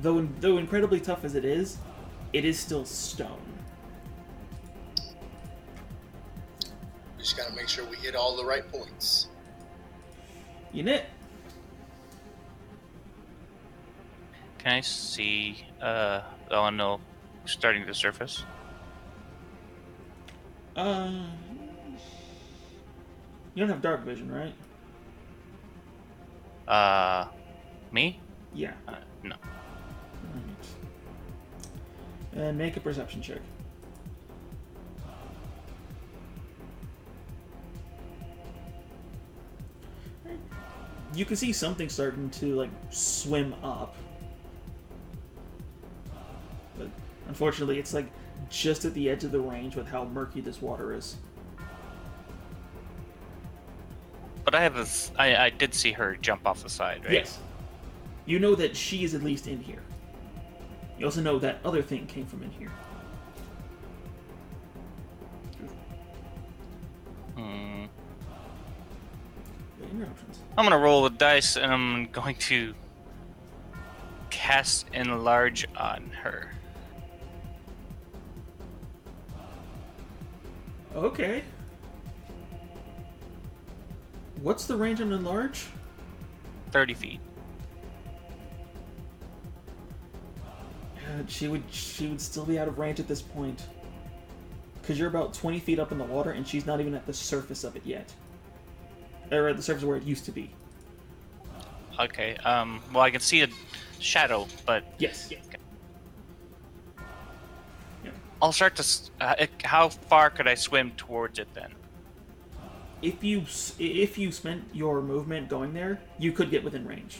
[SPEAKER 1] Though incredibly tough as it is still stone.
[SPEAKER 4] We just gotta make sure we hit all the right points.
[SPEAKER 1] Unit.
[SPEAKER 5] Can I see no, starting to surface?
[SPEAKER 1] You don't have dark vision, right?
[SPEAKER 5] Me?
[SPEAKER 1] Yeah.
[SPEAKER 5] No.
[SPEAKER 1] Alright. And make a perception check. You can see something starting to, like, swim up. But unfortunately, it's, like, just at the edge of the range with how murky this water is.
[SPEAKER 5] But I did see her jump off the side, right?
[SPEAKER 1] Yes. You know that she is at least in here. You also know that other thing came from in here. Interruptions.
[SPEAKER 5] I'm gonna roll the dice and I'm going to cast enlarge on her.
[SPEAKER 1] Okay. What's the range on enlarge?
[SPEAKER 5] 30 feet.
[SPEAKER 1] She would still be out of range at this point. Because you're about 20 feet up in the water and she's not even at the surface of it yet. Or at the surface where it used to be.
[SPEAKER 5] Okay, well, I can see a shadow, but...
[SPEAKER 1] Yes.
[SPEAKER 5] Okay. Yeah. I'll start to... how far could I swim towards it, then?
[SPEAKER 1] If you spent your movement going there, you could get within range.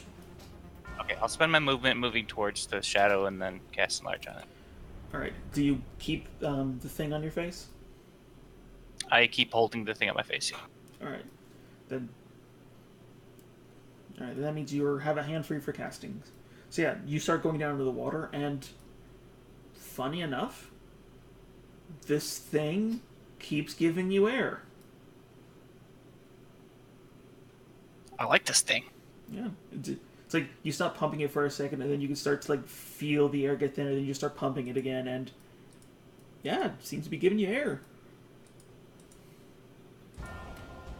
[SPEAKER 5] Okay, I'll spend my movement moving towards the shadow and then cast enlarge on it.
[SPEAKER 1] Alright, do you keep the thing on your face?
[SPEAKER 5] I keep holding the thing on my face, yeah.
[SPEAKER 1] Alright. Then that means you have a hand free for casting. So yeah, you start going down into the water, and funny enough, this thing keeps giving you air.
[SPEAKER 5] I like this thing.
[SPEAKER 1] Yeah. It's like you stop pumping it for a second, and then you can start to like feel the air get thinner, and then you start pumping it again, and yeah, it seems to be giving you air.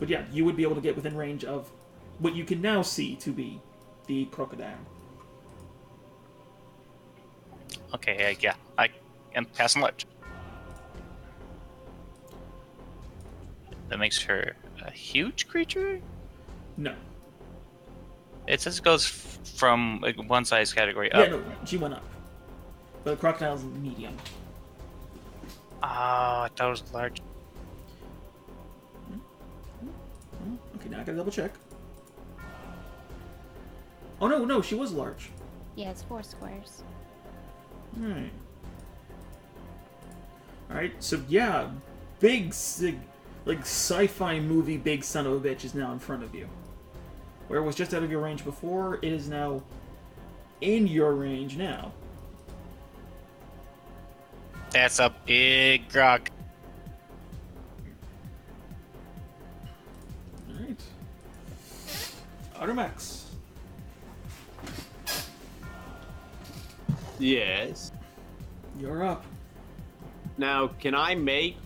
[SPEAKER 1] But yeah, you would be able to get within range of what you can now see to be the crocodile.
[SPEAKER 5] Okay, yeah, I am passing enlarge. That makes her a huge creature?
[SPEAKER 1] No.
[SPEAKER 5] It says it goes from like, one size category up.
[SPEAKER 1] Yeah, no, she went up. But the crocodile's medium.
[SPEAKER 5] Ah, I thought it was large.
[SPEAKER 1] Okay, now I gotta double check. Oh no, she was large.
[SPEAKER 3] Yeah, it's 4 squares.
[SPEAKER 1] Alright. Alright, so yeah, big, like sci-fi movie big son of a bitch is now in front of you. Where it was just out of your range before, it is now in your range now.
[SPEAKER 5] That's a big grog.
[SPEAKER 1] Alright. Automax.
[SPEAKER 2] Yes.
[SPEAKER 1] You're up.
[SPEAKER 2] Now, can I make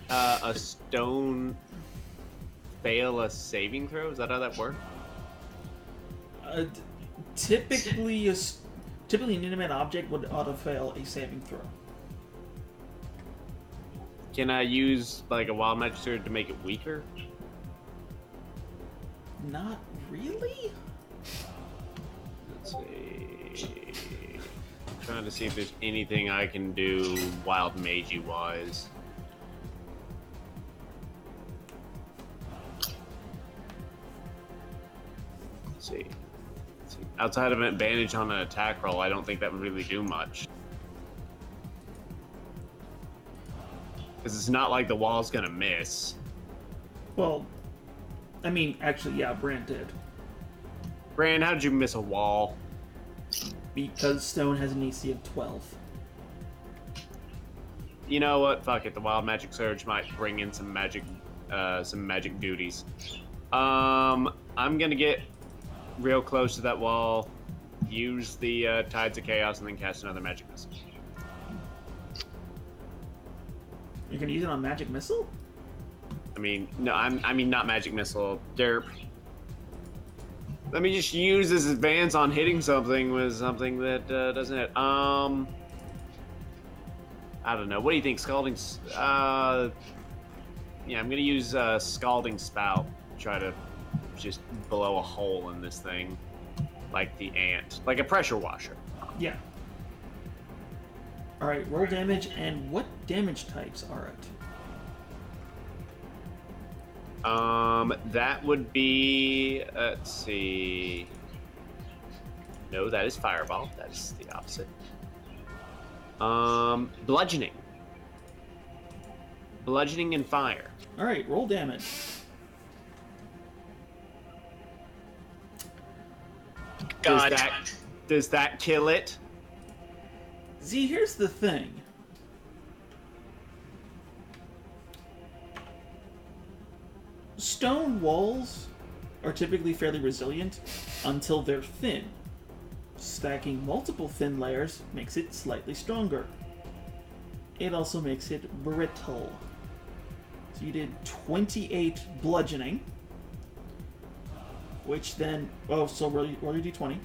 [SPEAKER 2] a stone fail a saving throw? Is that how that works?
[SPEAKER 1] Typically, an inanimate object would auto-fail a saving throw.
[SPEAKER 2] Can I use like a wild magic sword to make it weaker?
[SPEAKER 1] Not really?
[SPEAKER 2] Let's see. Trying to see if there's anything I can do wild magey wise. Let's see. Outside of an advantage on an attack roll, I don't think that would really do much. Because it's not like the wall's gonna miss.
[SPEAKER 1] Well, I mean, actually, yeah, Brand did.
[SPEAKER 2] Brand, how did you miss a wall?
[SPEAKER 1] because stone has an AC of 12.
[SPEAKER 2] You know what? Fuck it. The Wild Magic Surge might bring in some magic duties. I'm gonna get real close to that wall, use the Tides of Chaos, and then cast another Magic Missile.
[SPEAKER 1] You're gonna use it on Magic Missile?
[SPEAKER 2] I mean, no, I mean not Magic Missile. Derp. Let me just use this advance on hitting something with something that doesn't hit. I don't know. What do you think? Scalding. Yeah, I'm gonna use Scalding Spout. Try to just blow a hole in this thing, like the ant, like a pressure washer.
[SPEAKER 1] Yeah. All right, roll damage, and what damage types are it?
[SPEAKER 2] That would be. Let's see. No, that is Fireball. That is the opposite. Bludgeoning. Bludgeoning and fire.
[SPEAKER 1] All right, roll damage.
[SPEAKER 5] God.
[SPEAKER 2] Does that kill it?
[SPEAKER 1] Z, here's the thing. Stone walls are typically fairly resilient until they're thin. Stacking multiple thin layers makes it slightly stronger. It also makes it brittle. So you did 28 bludgeoning, which then, so roll your d20.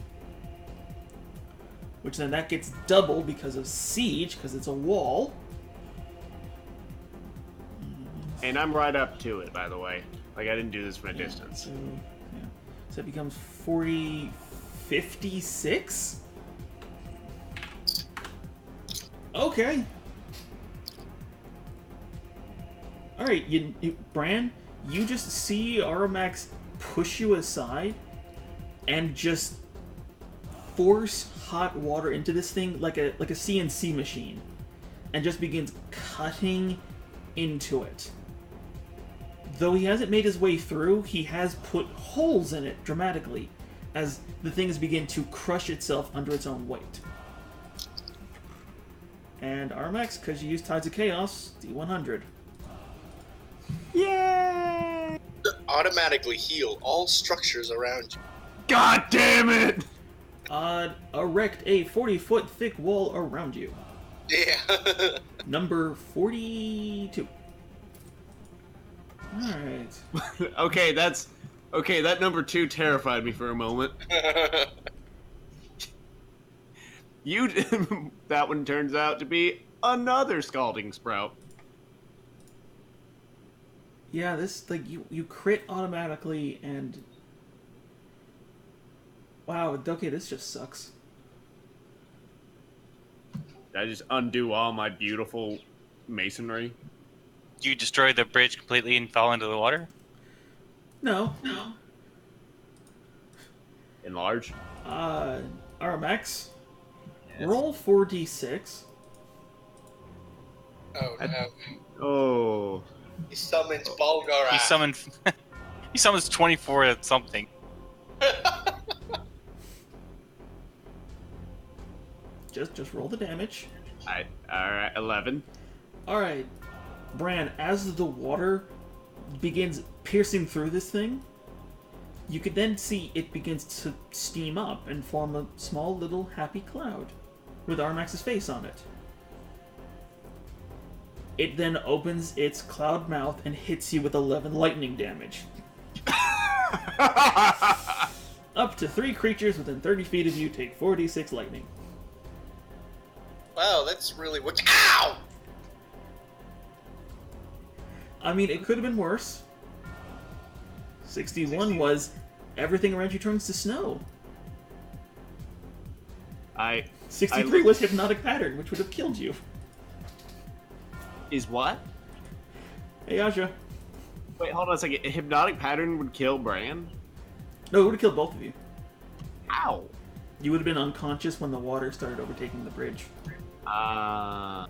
[SPEAKER 1] Which then that gets double because of siege, because it's a wall.
[SPEAKER 2] And I'm right up to it, by the way. Like, I didn't do this from a distance.
[SPEAKER 1] So, yeah. So it becomes 56? Okay. Alright, Bran, you just see Aramax push you aside and just force hot water into this thing like a CNC machine, and just begins cutting into it. Though he hasn't made his way through, he has put holes in it dramatically as the things begin to crush itself under its own weight. And Armax, because you used Tides of Chaos, D100.
[SPEAKER 2] Yay!
[SPEAKER 4] Automatically heal all structures around you.
[SPEAKER 2] God damn it!
[SPEAKER 1] Erect a 40-foot thick wall around you.
[SPEAKER 4] Yeah.
[SPEAKER 1] Number 42. Alright.
[SPEAKER 2] Okay, that number 2 terrified me for a moment. That one turns out to be another Scalding Sprout.
[SPEAKER 1] Yeah, this, you crit automatically, and... Wow, okay, this just sucks.
[SPEAKER 2] Did I just undo all my beautiful masonry?
[SPEAKER 5] You destroy the bridge completely and fall into the water?
[SPEAKER 1] No.
[SPEAKER 2] Enlarge?
[SPEAKER 1] Aramax,
[SPEAKER 2] Yes.
[SPEAKER 1] roll 4d6.
[SPEAKER 4] Oh no.
[SPEAKER 2] Oh.
[SPEAKER 4] He summons Bulgarak.
[SPEAKER 5] He summons 24 at something.
[SPEAKER 1] Just roll the damage.
[SPEAKER 2] Alright, 11.
[SPEAKER 1] Alright, Bran, as the water begins piercing through this thing, you could then see it begins to steam up and form a small little happy cloud with Armax's face on it. It then opens its cloud mouth and hits you with 11 lightning damage. Up to 3 creatures within 30 feet of you take 4d6 lightning.
[SPEAKER 4] Wow, that's really what. Ow!
[SPEAKER 1] I mean, it could have been worse. 61 was everything around you turns to snow. 63 was Hypnotic Pattern, which would have killed you.
[SPEAKER 2] Is what?
[SPEAKER 1] Hey, Aja.
[SPEAKER 2] Wait, hold on a second. A Hypnotic Pattern would kill Bran?
[SPEAKER 1] No, it would have killed both of you.
[SPEAKER 2] Ow!
[SPEAKER 1] You would have been unconscious when the water started overtaking the bridge. Yeah.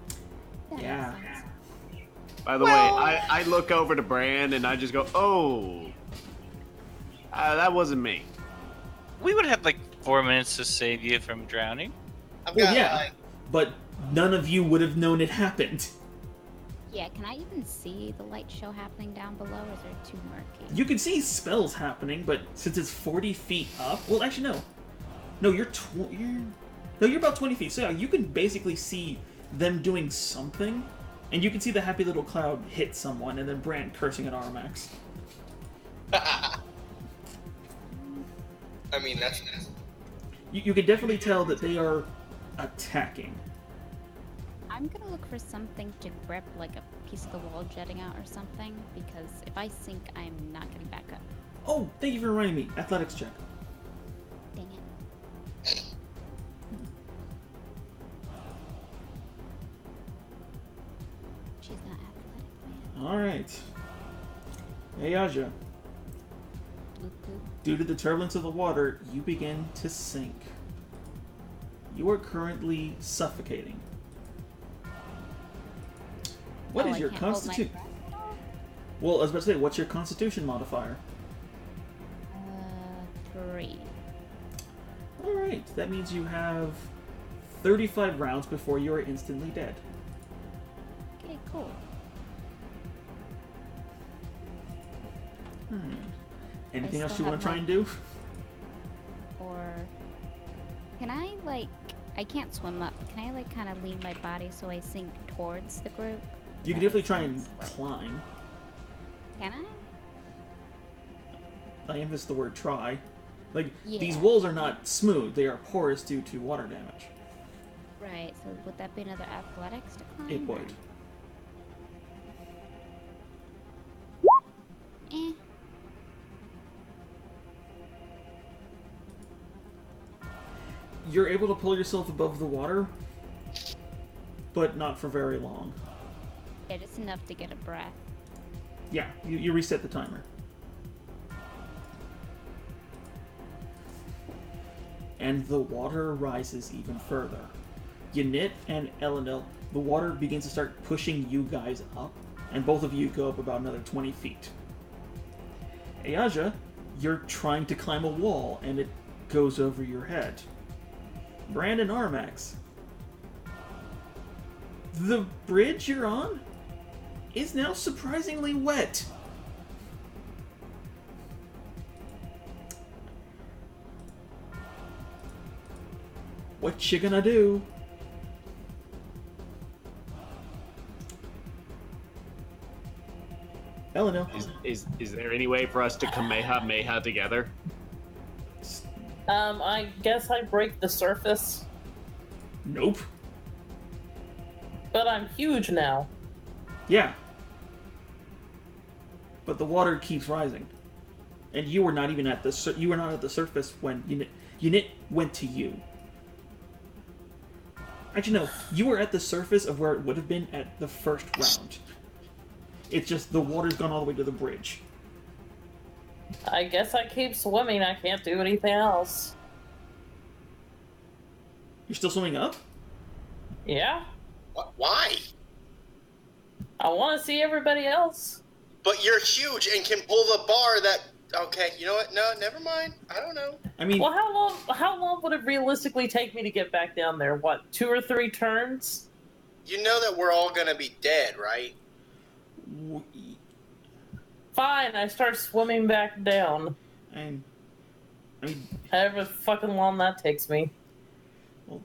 [SPEAKER 2] By the way, I look over to Bran and I just go, oh. That wasn't me.
[SPEAKER 5] We would have had like 4 minutes to save you from drowning.
[SPEAKER 4] I've
[SPEAKER 1] Well,
[SPEAKER 4] got
[SPEAKER 1] yeah.
[SPEAKER 4] like
[SPEAKER 1] But none of you would have known it happened.
[SPEAKER 3] Yeah, can I even see the light show happening down below, or is it too murky?
[SPEAKER 1] You can see spells happening, but since it's 40 feet up, well, actually no. No, you're about 20 feet. So yeah, you can basically see them doing something, and you can see the happy little cloud hit someone, and then Brand cursing at Armax.
[SPEAKER 4] I mean, that's
[SPEAKER 1] You can definitely tell that they are attacking.
[SPEAKER 3] I'm gonna look for something to grip, like a piece of the wall jutting out or something, because if I sink, I'm not getting back up.
[SPEAKER 1] Oh, thank you for reminding me. Athletics check.
[SPEAKER 3] Dang it. She's not athletic, man.
[SPEAKER 1] Alright. Ayaja,
[SPEAKER 3] Bloop, bloop.
[SPEAKER 1] due to the turbulence of the water, you begin to sink. You are currently suffocating. What
[SPEAKER 3] Oh,
[SPEAKER 1] is
[SPEAKER 3] I
[SPEAKER 1] your
[SPEAKER 3] can't hold my
[SPEAKER 1] constitution?
[SPEAKER 3] breath at all?
[SPEAKER 1] Well, I was about to say, what's your constitution modifier?
[SPEAKER 3] 3.
[SPEAKER 1] Alright, that means you have 35 rounds before you are instantly dead.
[SPEAKER 3] Okay, cool.
[SPEAKER 1] Anything
[SPEAKER 3] I
[SPEAKER 1] else you
[SPEAKER 3] still
[SPEAKER 1] want to
[SPEAKER 3] have
[SPEAKER 1] try and do?
[SPEAKER 3] Or can I, like, I can't swim up. Can I, like, kind of lean my body so I sink towards the group?
[SPEAKER 1] You can
[SPEAKER 3] That
[SPEAKER 1] definitely
[SPEAKER 3] makes
[SPEAKER 1] try and
[SPEAKER 3] sense.
[SPEAKER 1] climb.
[SPEAKER 3] Can I?
[SPEAKER 1] I emphasize the word try. Like, these
[SPEAKER 3] Yeah.
[SPEAKER 1] walls are not smooth, they are porous due to water damage.
[SPEAKER 3] Right, so would that be another athletics to climb?
[SPEAKER 1] It
[SPEAKER 3] or-
[SPEAKER 1] would.
[SPEAKER 3] Eh.
[SPEAKER 1] You're able to pull yourself above the water, but not for very long.
[SPEAKER 3] Yeah, just enough to get a breath.
[SPEAKER 1] Yeah, you reset the timer. And the water rises even further. Ynit and Elenil, the water begins to start pushing you guys up, and both of you go up about another 20 feet. Ayaja, you're trying to climb a wall, and it goes over your head. Brandon Armax, the bridge you're on is now surprisingly wet. What you gonna do? Eleanor.
[SPEAKER 2] Is there any way for us to Kamehameha together?
[SPEAKER 6] I guess I break the surface,
[SPEAKER 1] Nope.
[SPEAKER 6] but I'm huge now.
[SPEAKER 1] Yeah. But the water keeps rising, and you were not even at the you were not at the surface when Unit went to you. Actually, no, you were at the surface of where it would have been at the first round. It's just the water's gone all the way to the bridge.
[SPEAKER 6] I guess I keep swimming. I can't do anything else.
[SPEAKER 1] You're still swimming up?
[SPEAKER 6] Yeah,
[SPEAKER 4] Why?
[SPEAKER 6] I want to see everybody else.
[SPEAKER 4] But you're huge and can pull the bar that. Okay, you know what? No, never mind. I don't know.
[SPEAKER 1] I mean,
[SPEAKER 6] Well, how long would it realistically take me to get back down there? What, 2 or 3 turns?
[SPEAKER 4] You know that we're all gonna be dead, right?
[SPEAKER 1] w-
[SPEAKER 6] Fine, I start swimming back down.
[SPEAKER 1] I mean,
[SPEAKER 6] However fucking long that takes me.
[SPEAKER 1] well,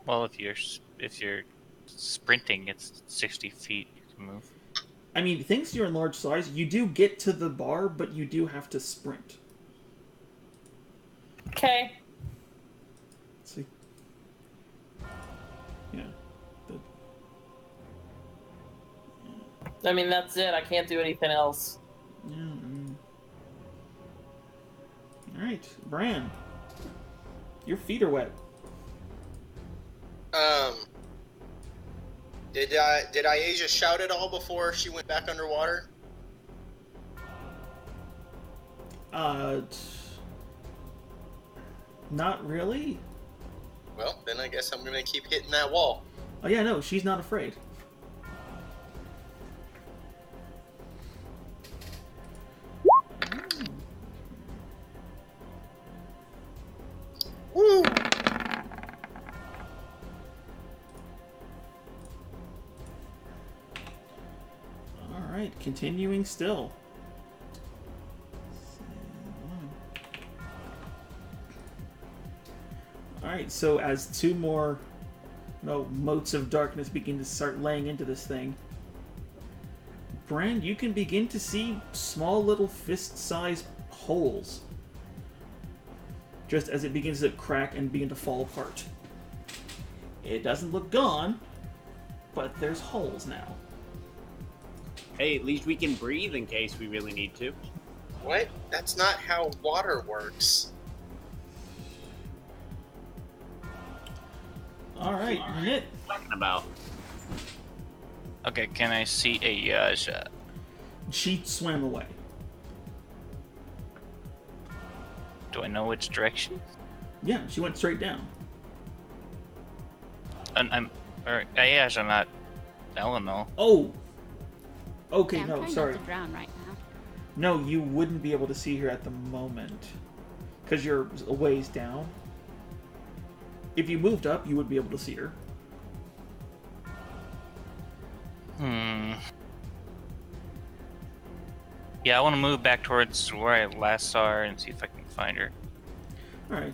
[SPEAKER 5] Well, if you're sprinting, it's 60 feet you can move.
[SPEAKER 1] I mean, thanks to your large size, you do get to the bar, but you do have to sprint.
[SPEAKER 6] Okay.
[SPEAKER 1] Let's see. Yeah.
[SPEAKER 6] I mean, that's it. I can't do anything else.
[SPEAKER 1] Yeah. All right, Bran. Your feet are wet.
[SPEAKER 4] Did Asia shout at all before she went back underwater?
[SPEAKER 1] Not really.
[SPEAKER 4] Well, then I guess I'm gonna keep hitting that wall.
[SPEAKER 1] Oh yeah, no, she's not afraid. continuing still. Alright, so as two more motes of darkness begin to start laying into this thing, Brand, you can begin to see small little fist-sized holes just as it begins to crack and begin to fall apart. It doesn't look gone, but there's holes now.
[SPEAKER 2] Hey, at least we can breathe in case we really need to.
[SPEAKER 4] What? That's not how water works.
[SPEAKER 1] Alright, Nit.
[SPEAKER 2] Talking about.
[SPEAKER 5] Okay, can I see a Yaja?
[SPEAKER 1] She swam away.
[SPEAKER 5] Do I know which direction?
[SPEAKER 1] Yeah, she went straight down.
[SPEAKER 5] I'm or Yaja, not Eleanor.
[SPEAKER 1] Oh! Okay,
[SPEAKER 3] Yeah, I'm
[SPEAKER 1] no,
[SPEAKER 3] trying
[SPEAKER 1] sorry.
[SPEAKER 3] not to drown right now.
[SPEAKER 1] No, you wouldn't be able to see her at the moment. Because you're a ways down. If you moved up, you would be able to see her.
[SPEAKER 5] Yeah, I want to move back towards where I last saw her and see if I can find her.
[SPEAKER 1] Alright.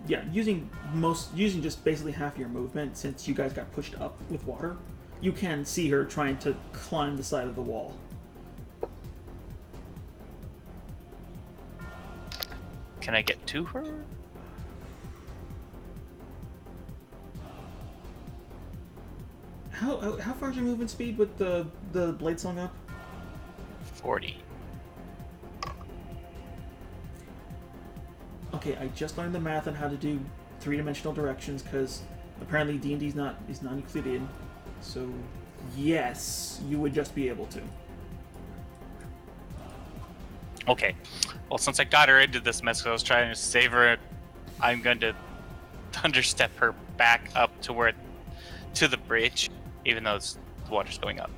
[SPEAKER 1] Yeah, using just basically half your movement, since you guys got pushed up with water, you can see her trying to climb the side of the wall.
[SPEAKER 5] Can I get to her?
[SPEAKER 1] How far is your movement speed with the blade song up?
[SPEAKER 5] 40.
[SPEAKER 1] Okay, I just learned the math on how to do three-dimensional directions because apparently D&D is not Euclidean. So yes, you would just be able to.
[SPEAKER 5] Okay. Well, since I got her into this mess, I was trying to save her. I'm going to thunderstep her back up to the bridge, even though the water's going up.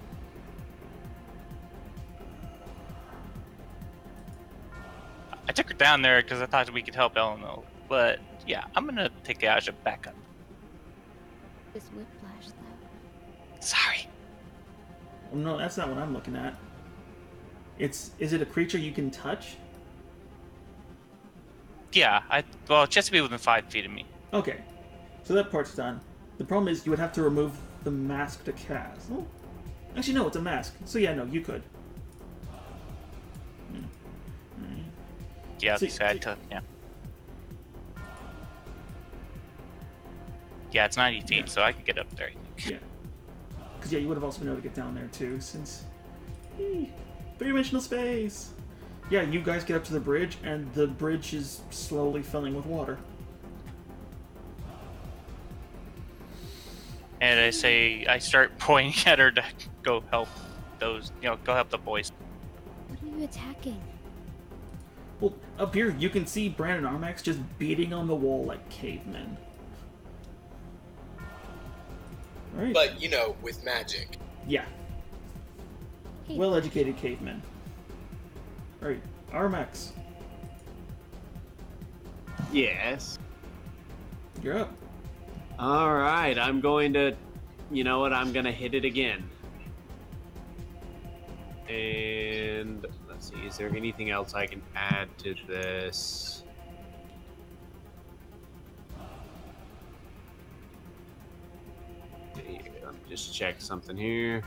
[SPEAKER 5] I took her down there because I thought we could help Eleanor, but yeah, I'm gonna take Aja back up.
[SPEAKER 3] This whiplash, though.
[SPEAKER 5] Sorry.
[SPEAKER 1] Well, no, that's not what I'm looking at. Is it a creature you can touch?
[SPEAKER 5] Yeah, well, it has to be within 5 feet of me.
[SPEAKER 1] Okay, so that part's done. The problem is you would have to remove the mask to cast. Oh, actually, no, it's a mask. So yeah, no, you could.
[SPEAKER 5] Yeah,
[SPEAKER 1] See,
[SPEAKER 5] so I had to, yeah. Yeah, it's 90 feet,
[SPEAKER 1] Yeah.
[SPEAKER 5] so I can get up there, I think.
[SPEAKER 1] Yeah. Because, yeah, you would have also been able to get down there, too, since... three-dimensional space! Yeah, you guys get up to the bridge, and the bridge is slowly filling with water.
[SPEAKER 5] And I start pointing at her to go help go help the boys.
[SPEAKER 3] What are you attacking?
[SPEAKER 1] Well, up here, you can see Brandon and Armax just beating on the wall like cavemen. Alright.
[SPEAKER 4] But, you know, with magic.
[SPEAKER 1] Yeah.
[SPEAKER 3] Hey,
[SPEAKER 1] Well-educated cavemen. Alright, Armax,
[SPEAKER 2] Yes.
[SPEAKER 1] you're up.
[SPEAKER 2] Alright, I'm going to... You know what? I'm going to hit it again. And... Let's see, is there anything else I can add to this? Let me just check something here.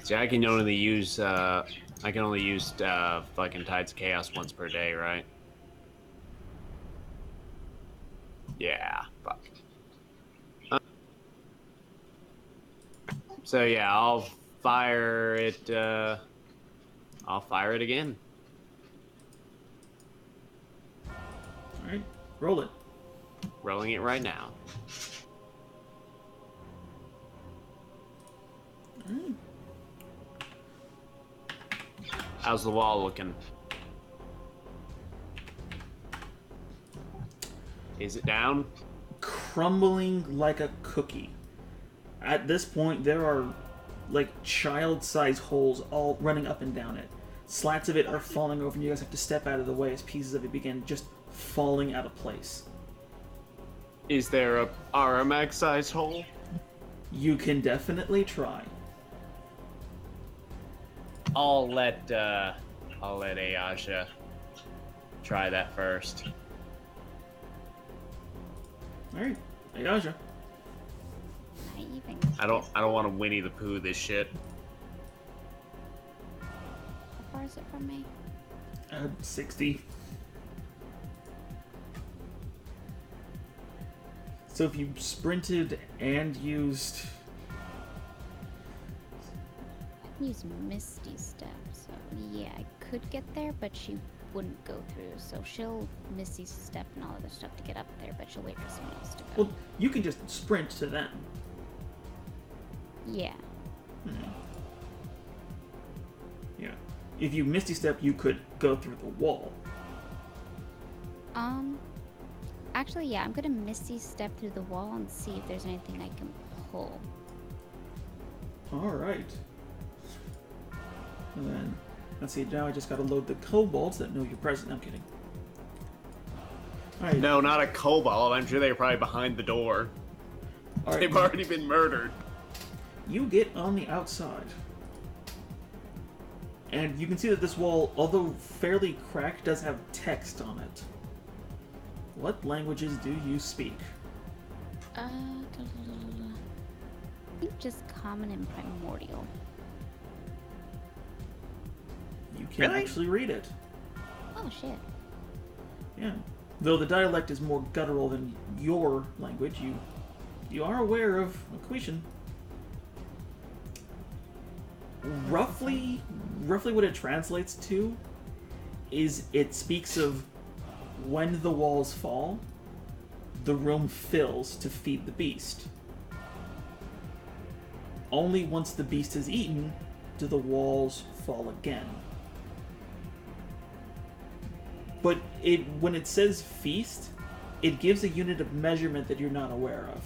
[SPEAKER 2] See, I can only use fucking Tides of Chaos once per day, right? Yeah, fuck. So yeah, I'll fire it again.
[SPEAKER 1] Alright, roll it.
[SPEAKER 2] Rolling it right now.
[SPEAKER 1] Alright.
[SPEAKER 2] How's the wall looking? Is it down?
[SPEAKER 1] Crumbling like a cookie. At this point, there are like child-sized holes all running up and down it. Slats of it are falling over, and you guys have to step out of the way as pieces of it begin just falling out of place.
[SPEAKER 2] Is there a Aramax-sized hole?
[SPEAKER 1] You can definitely try.
[SPEAKER 2] I'll let Ayasha try that first.
[SPEAKER 1] All right, Ayaja.
[SPEAKER 3] I even.
[SPEAKER 2] I don't want to Winnie the Pooh this shit.
[SPEAKER 3] How far is it from me?
[SPEAKER 1] 60. So if you sprinted and used...
[SPEAKER 3] I can use Misty Step, so yeah, I could get there, but she wouldn't go through. So she'll Misty Step and all other stuff to get up there, but she'll wait for someone else to go.
[SPEAKER 1] Well, you can just sprint to them.
[SPEAKER 3] Yeah.
[SPEAKER 1] Yeah. If you Misty Step, you could go through the wall.
[SPEAKER 3] Actually, yeah, I'm gonna Misty Step through the wall and see if there's anything I can pull.
[SPEAKER 1] Alright. And then, let's see, now I just gotta load the kobolds that know you're present. I'm kidding. Alright.
[SPEAKER 2] No, not a kobold. I'm sure they're probably behind the door.
[SPEAKER 1] Alright.
[SPEAKER 2] They've already been murdered.
[SPEAKER 1] You get on the outside. And you can see that this wall, although fairly cracked, does have text on it. What languages do you speak?
[SPEAKER 3] I think just common and primordial.
[SPEAKER 1] You can
[SPEAKER 2] Really?
[SPEAKER 1] actually read it.
[SPEAKER 3] Oh shit.
[SPEAKER 1] Yeah. Though the dialect is more guttural than your language, you are aware of Aquitian. Roughly what it translates to is it speaks of when the walls fall, the room fills to feed the beast. Only once the beast is eaten do the walls fall again. But when it says feast, it gives a unit of measurement that you're not aware of.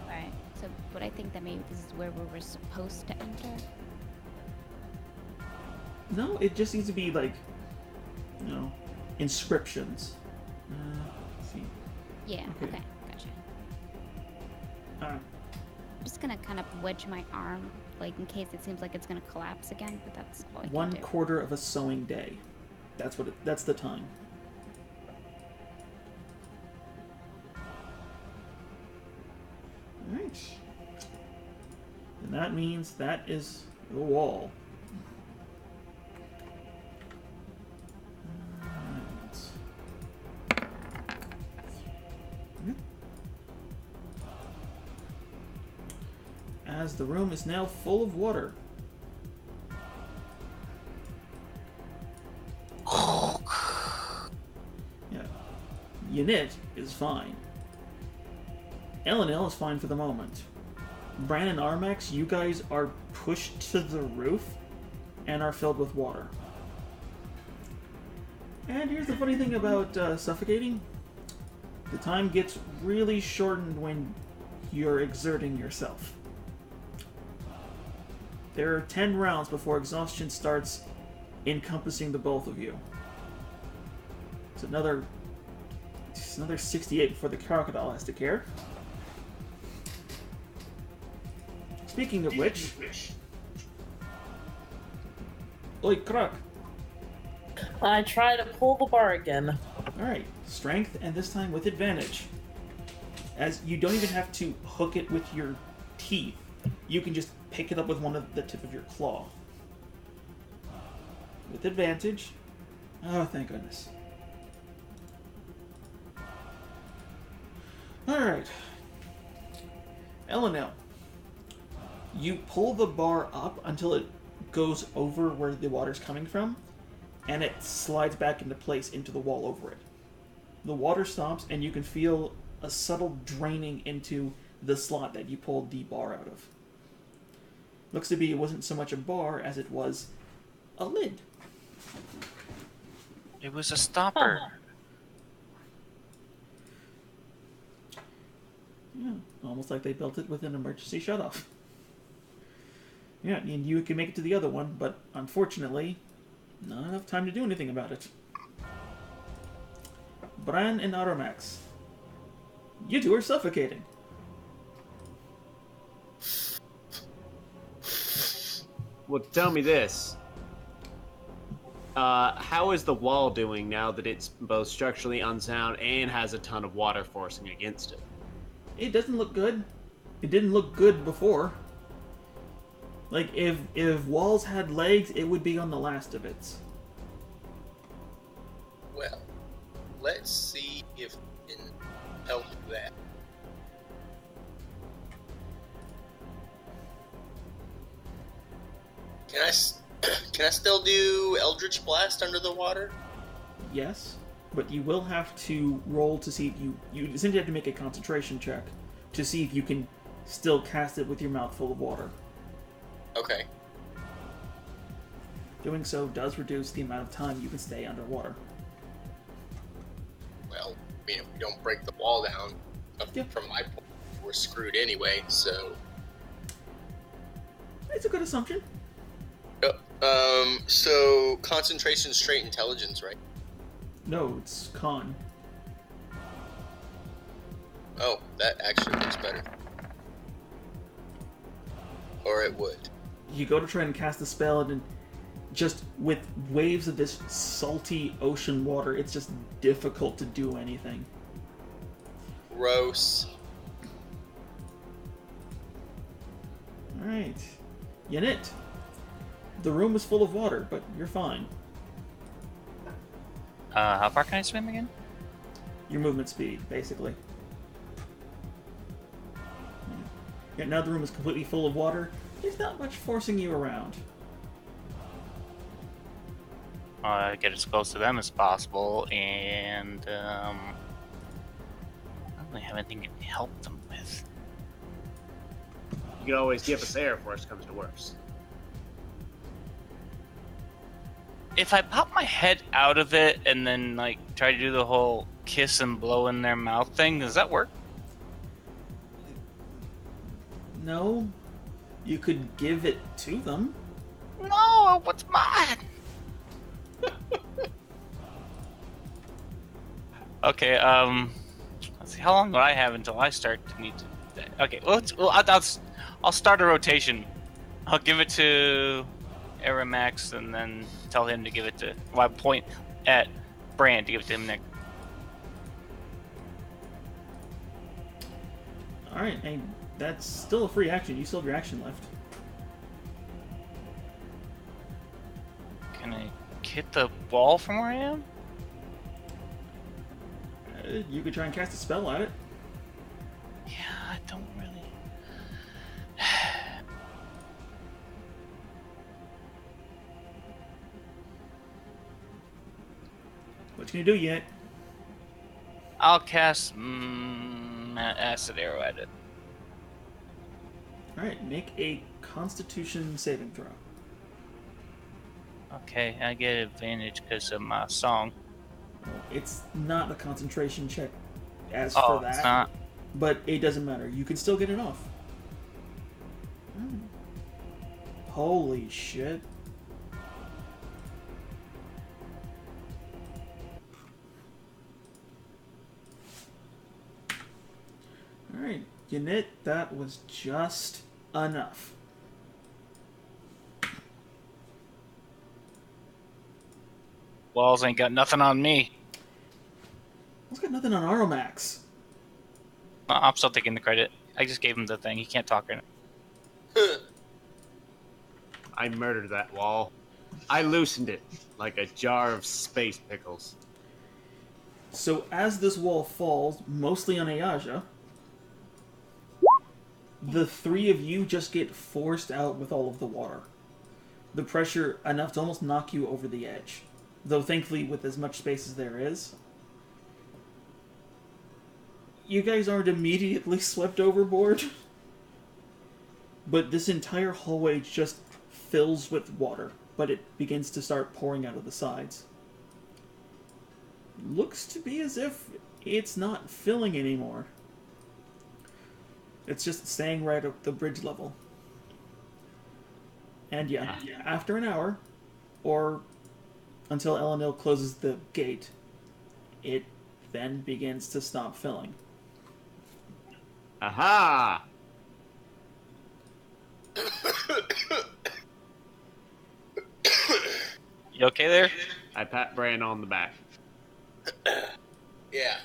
[SPEAKER 3] Alright, so would I think that maybe this is where we were supposed to enter?
[SPEAKER 1] No, it just needs to be like, inscriptions. Let's see.
[SPEAKER 3] Yeah,
[SPEAKER 1] Okay.
[SPEAKER 3] okay, gotcha.
[SPEAKER 1] I'm
[SPEAKER 3] just gonna kind of wedge my arm, like in case it seems like it's gonna collapse again, but that's all I can
[SPEAKER 1] 1
[SPEAKER 3] do.
[SPEAKER 1] quarter of a sewing day. That's the time. Alright. And that means that is the wall. As the room is now full of water. Yeah. Unit is fine. Elenil is fine for the moment. Bran and Armax, you guys are pushed to the roof and are filled with water. And here's the funny thing about suffocating. The time gets really shortened when you're exerting yourself. There are 10 rounds before exhaustion starts encompassing the both of you. It's another 68 before the crocodile has to care. Speaking of which... Oi, Croc!
[SPEAKER 6] I try to pull the bar again.
[SPEAKER 1] Alright, strength, and this time with advantage. As you don't even have to hook it with your teeth. You can just pick it up with one of the tip of your claw. With advantage. Oh, thank goodness. Alright. Elenel. You pull the bar up until it goes over where the water's coming from, and it slides back into place into the wall over it. The water stops, and you can feel a subtle draining into the slot that you pulled the bar out of. Looks to be it wasn't so much a bar as it was a lid.
[SPEAKER 5] It was a stopper.
[SPEAKER 1] Yeah, almost like they built it with an emergency shutoff. Yeah, and you can make it to the other one, but unfortunately, not enough time to do anything about it. Bran and Aramax, you two are suffocating.
[SPEAKER 2] Well, tell me this. How is the wall doing now that it's both structurally unsound and has a ton of water forcing against it?
[SPEAKER 1] It doesn't look good. It didn't look good before. Like, if walls had legs, it would be on the last of its.
[SPEAKER 4] Well, let's see if we can help that. Can I still do Eldritch Blast under the water?
[SPEAKER 1] Yes, but you will have to roll to see if you essentially have to make a concentration check to see if you can still cast it with your mouth full of water.
[SPEAKER 4] Okay.
[SPEAKER 1] Doing so does reduce the amount of time you can stay underwater.
[SPEAKER 4] Well, I mean, if we don't break the wall down,
[SPEAKER 1] Yep.
[SPEAKER 4] from my point, we're screwed anyway, so...
[SPEAKER 1] It's a good assumption.
[SPEAKER 4] So concentration, straight intelligence, right?
[SPEAKER 1] No, it's con.
[SPEAKER 4] Oh, that actually looks better. Or it would.
[SPEAKER 1] You go to try and cast the spell, and just with waves of this salty ocean water, it's just difficult to do anything.
[SPEAKER 4] Gross.
[SPEAKER 1] Alright. Yanit. The room is full of water, but you're fine.
[SPEAKER 5] How far can I swim again?
[SPEAKER 1] Your movement speed, basically. Yeah, now the room is completely full of water. There's not much forcing you around.
[SPEAKER 5] Get as close to them as possible, and I don't really have anything to help them with.
[SPEAKER 2] You can always give us air if worst comes to worst.
[SPEAKER 5] If I pop my head out of it and then like try to do the whole kiss and blow in their mouth thing, does that work?
[SPEAKER 1] No. You could give it to them.
[SPEAKER 5] No, what's mine? Okay, let's see. How long do I have until I start to need to? Okay, I'll start a rotation. I'll give it to Aramax and then tell him to give it to. Well, I point at Brand to give it to him next.
[SPEAKER 1] Alright, and that's still a free action. You still have your action left.
[SPEAKER 5] Can I hit the wall from where I am?
[SPEAKER 1] You could try and cast a spell at it.
[SPEAKER 5] Yeah, I don't really.
[SPEAKER 1] What can you do yet?
[SPEAKER 5] I'll cast acid arrow at it.
[SPEAKER 1] Alright, make a Constitution saving throw.
[SPEAKER 5] Okay, I get advantage because of my song.
[SPEAKER 1] Well, it's not a concentration check as
[SPEAKER 5] Oh,
[SPEAKER 1] for that.
[SPEAKER 5] it's not.
[SPEAKER 1] But it doesn't matter. You can still get it off. Holy shit. Alright, Yanit, that was just enough.
[SPEAKER 5] Walls ain't got nothing on me.
[SPEAKER 1] It's got nothing on Aromax.
[SPEAKER 5] I'm still taking the credit. I just gave him the thing. He can't talk right now.
[SPEAKER 2] I murdered that wall. I loosened it like a jar of space pickles.
[SPEAKER 1] So as this wall falls, mostly on Ayaja, the three of you just get forced out with all of the water. The pressure enough to almost knock you over the edge. Though thankfully with as much space as there is. You guys aren't immediately swept overboard. But this entire hallway just fills with water. But it begins to start pouring out of the sides. Looks to be as if it's not filling anymore. It's just staying right at the bridge level. And yeah, after an hour, or until Elenil closes the gate, it then begins to stop filling.
[SPEAKER 2] Aha!
[SPEAKER 5] You okay there?
[SPEAKER 2] I pat Bran on the back.
[SPEAKER 4] Yeah.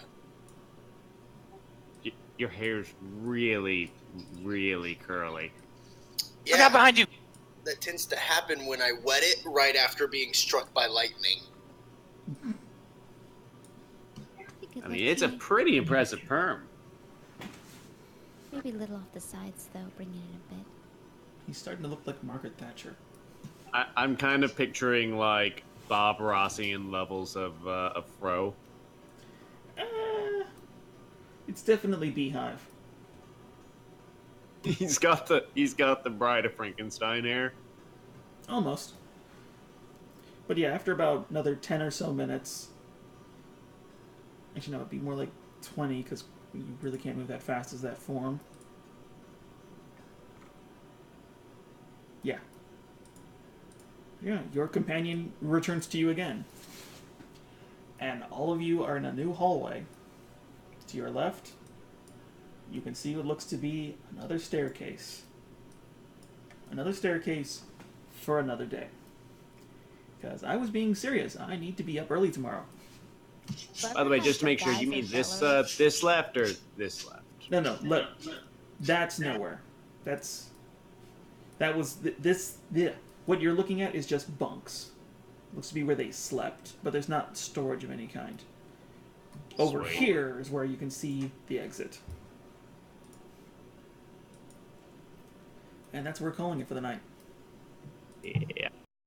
[SPEAKER 2] Your hair's really, really curly.
[SPEAKER 5] Look out behind you!
[SPEAKER 4] That tends to happen when I wet it right after being struck by lightning.
[SPEAKER 2] I mean, it's a pretty impressive perm.
[SPEAKER 3] Maybe a little off the sides, though, bringing it a bit.
[SPEAKER 1] He's starting to look like Margaret Thatcher.
[SPEAKER 2] I'm kind of picturing, like, Bob Rossian levels of fro.
[SPEAKER 1] It's definitely Beehive.
[SPEAKER 2] He's got the Bride of Frankenstein hair.
[SPEAKER 1] Almost. But yeah, after about another 10 or so minutes... Actually, no, it'd be more like 20, because you really can't move that fast as that form. Yeah. Yeah, your companion returns to you again. And all of you are in a new hallway. To your left, you can see what looks to be another staircase. Another staircase for another day. Because I was being serious. I need to be up early tomorrow.
[SPEAKER 2] By the way, just to make sure, you mean this left or this left?
[SPEAKER 1] No, look. That's nowhere. What you're looking at is just bunks. Looks to be where they slept, but there's not storage of any kind. Over
[SPEAKER 2] Sweet.
[SPEAKER 1] here is where you can see the exit. And that's what we're calling it for the night.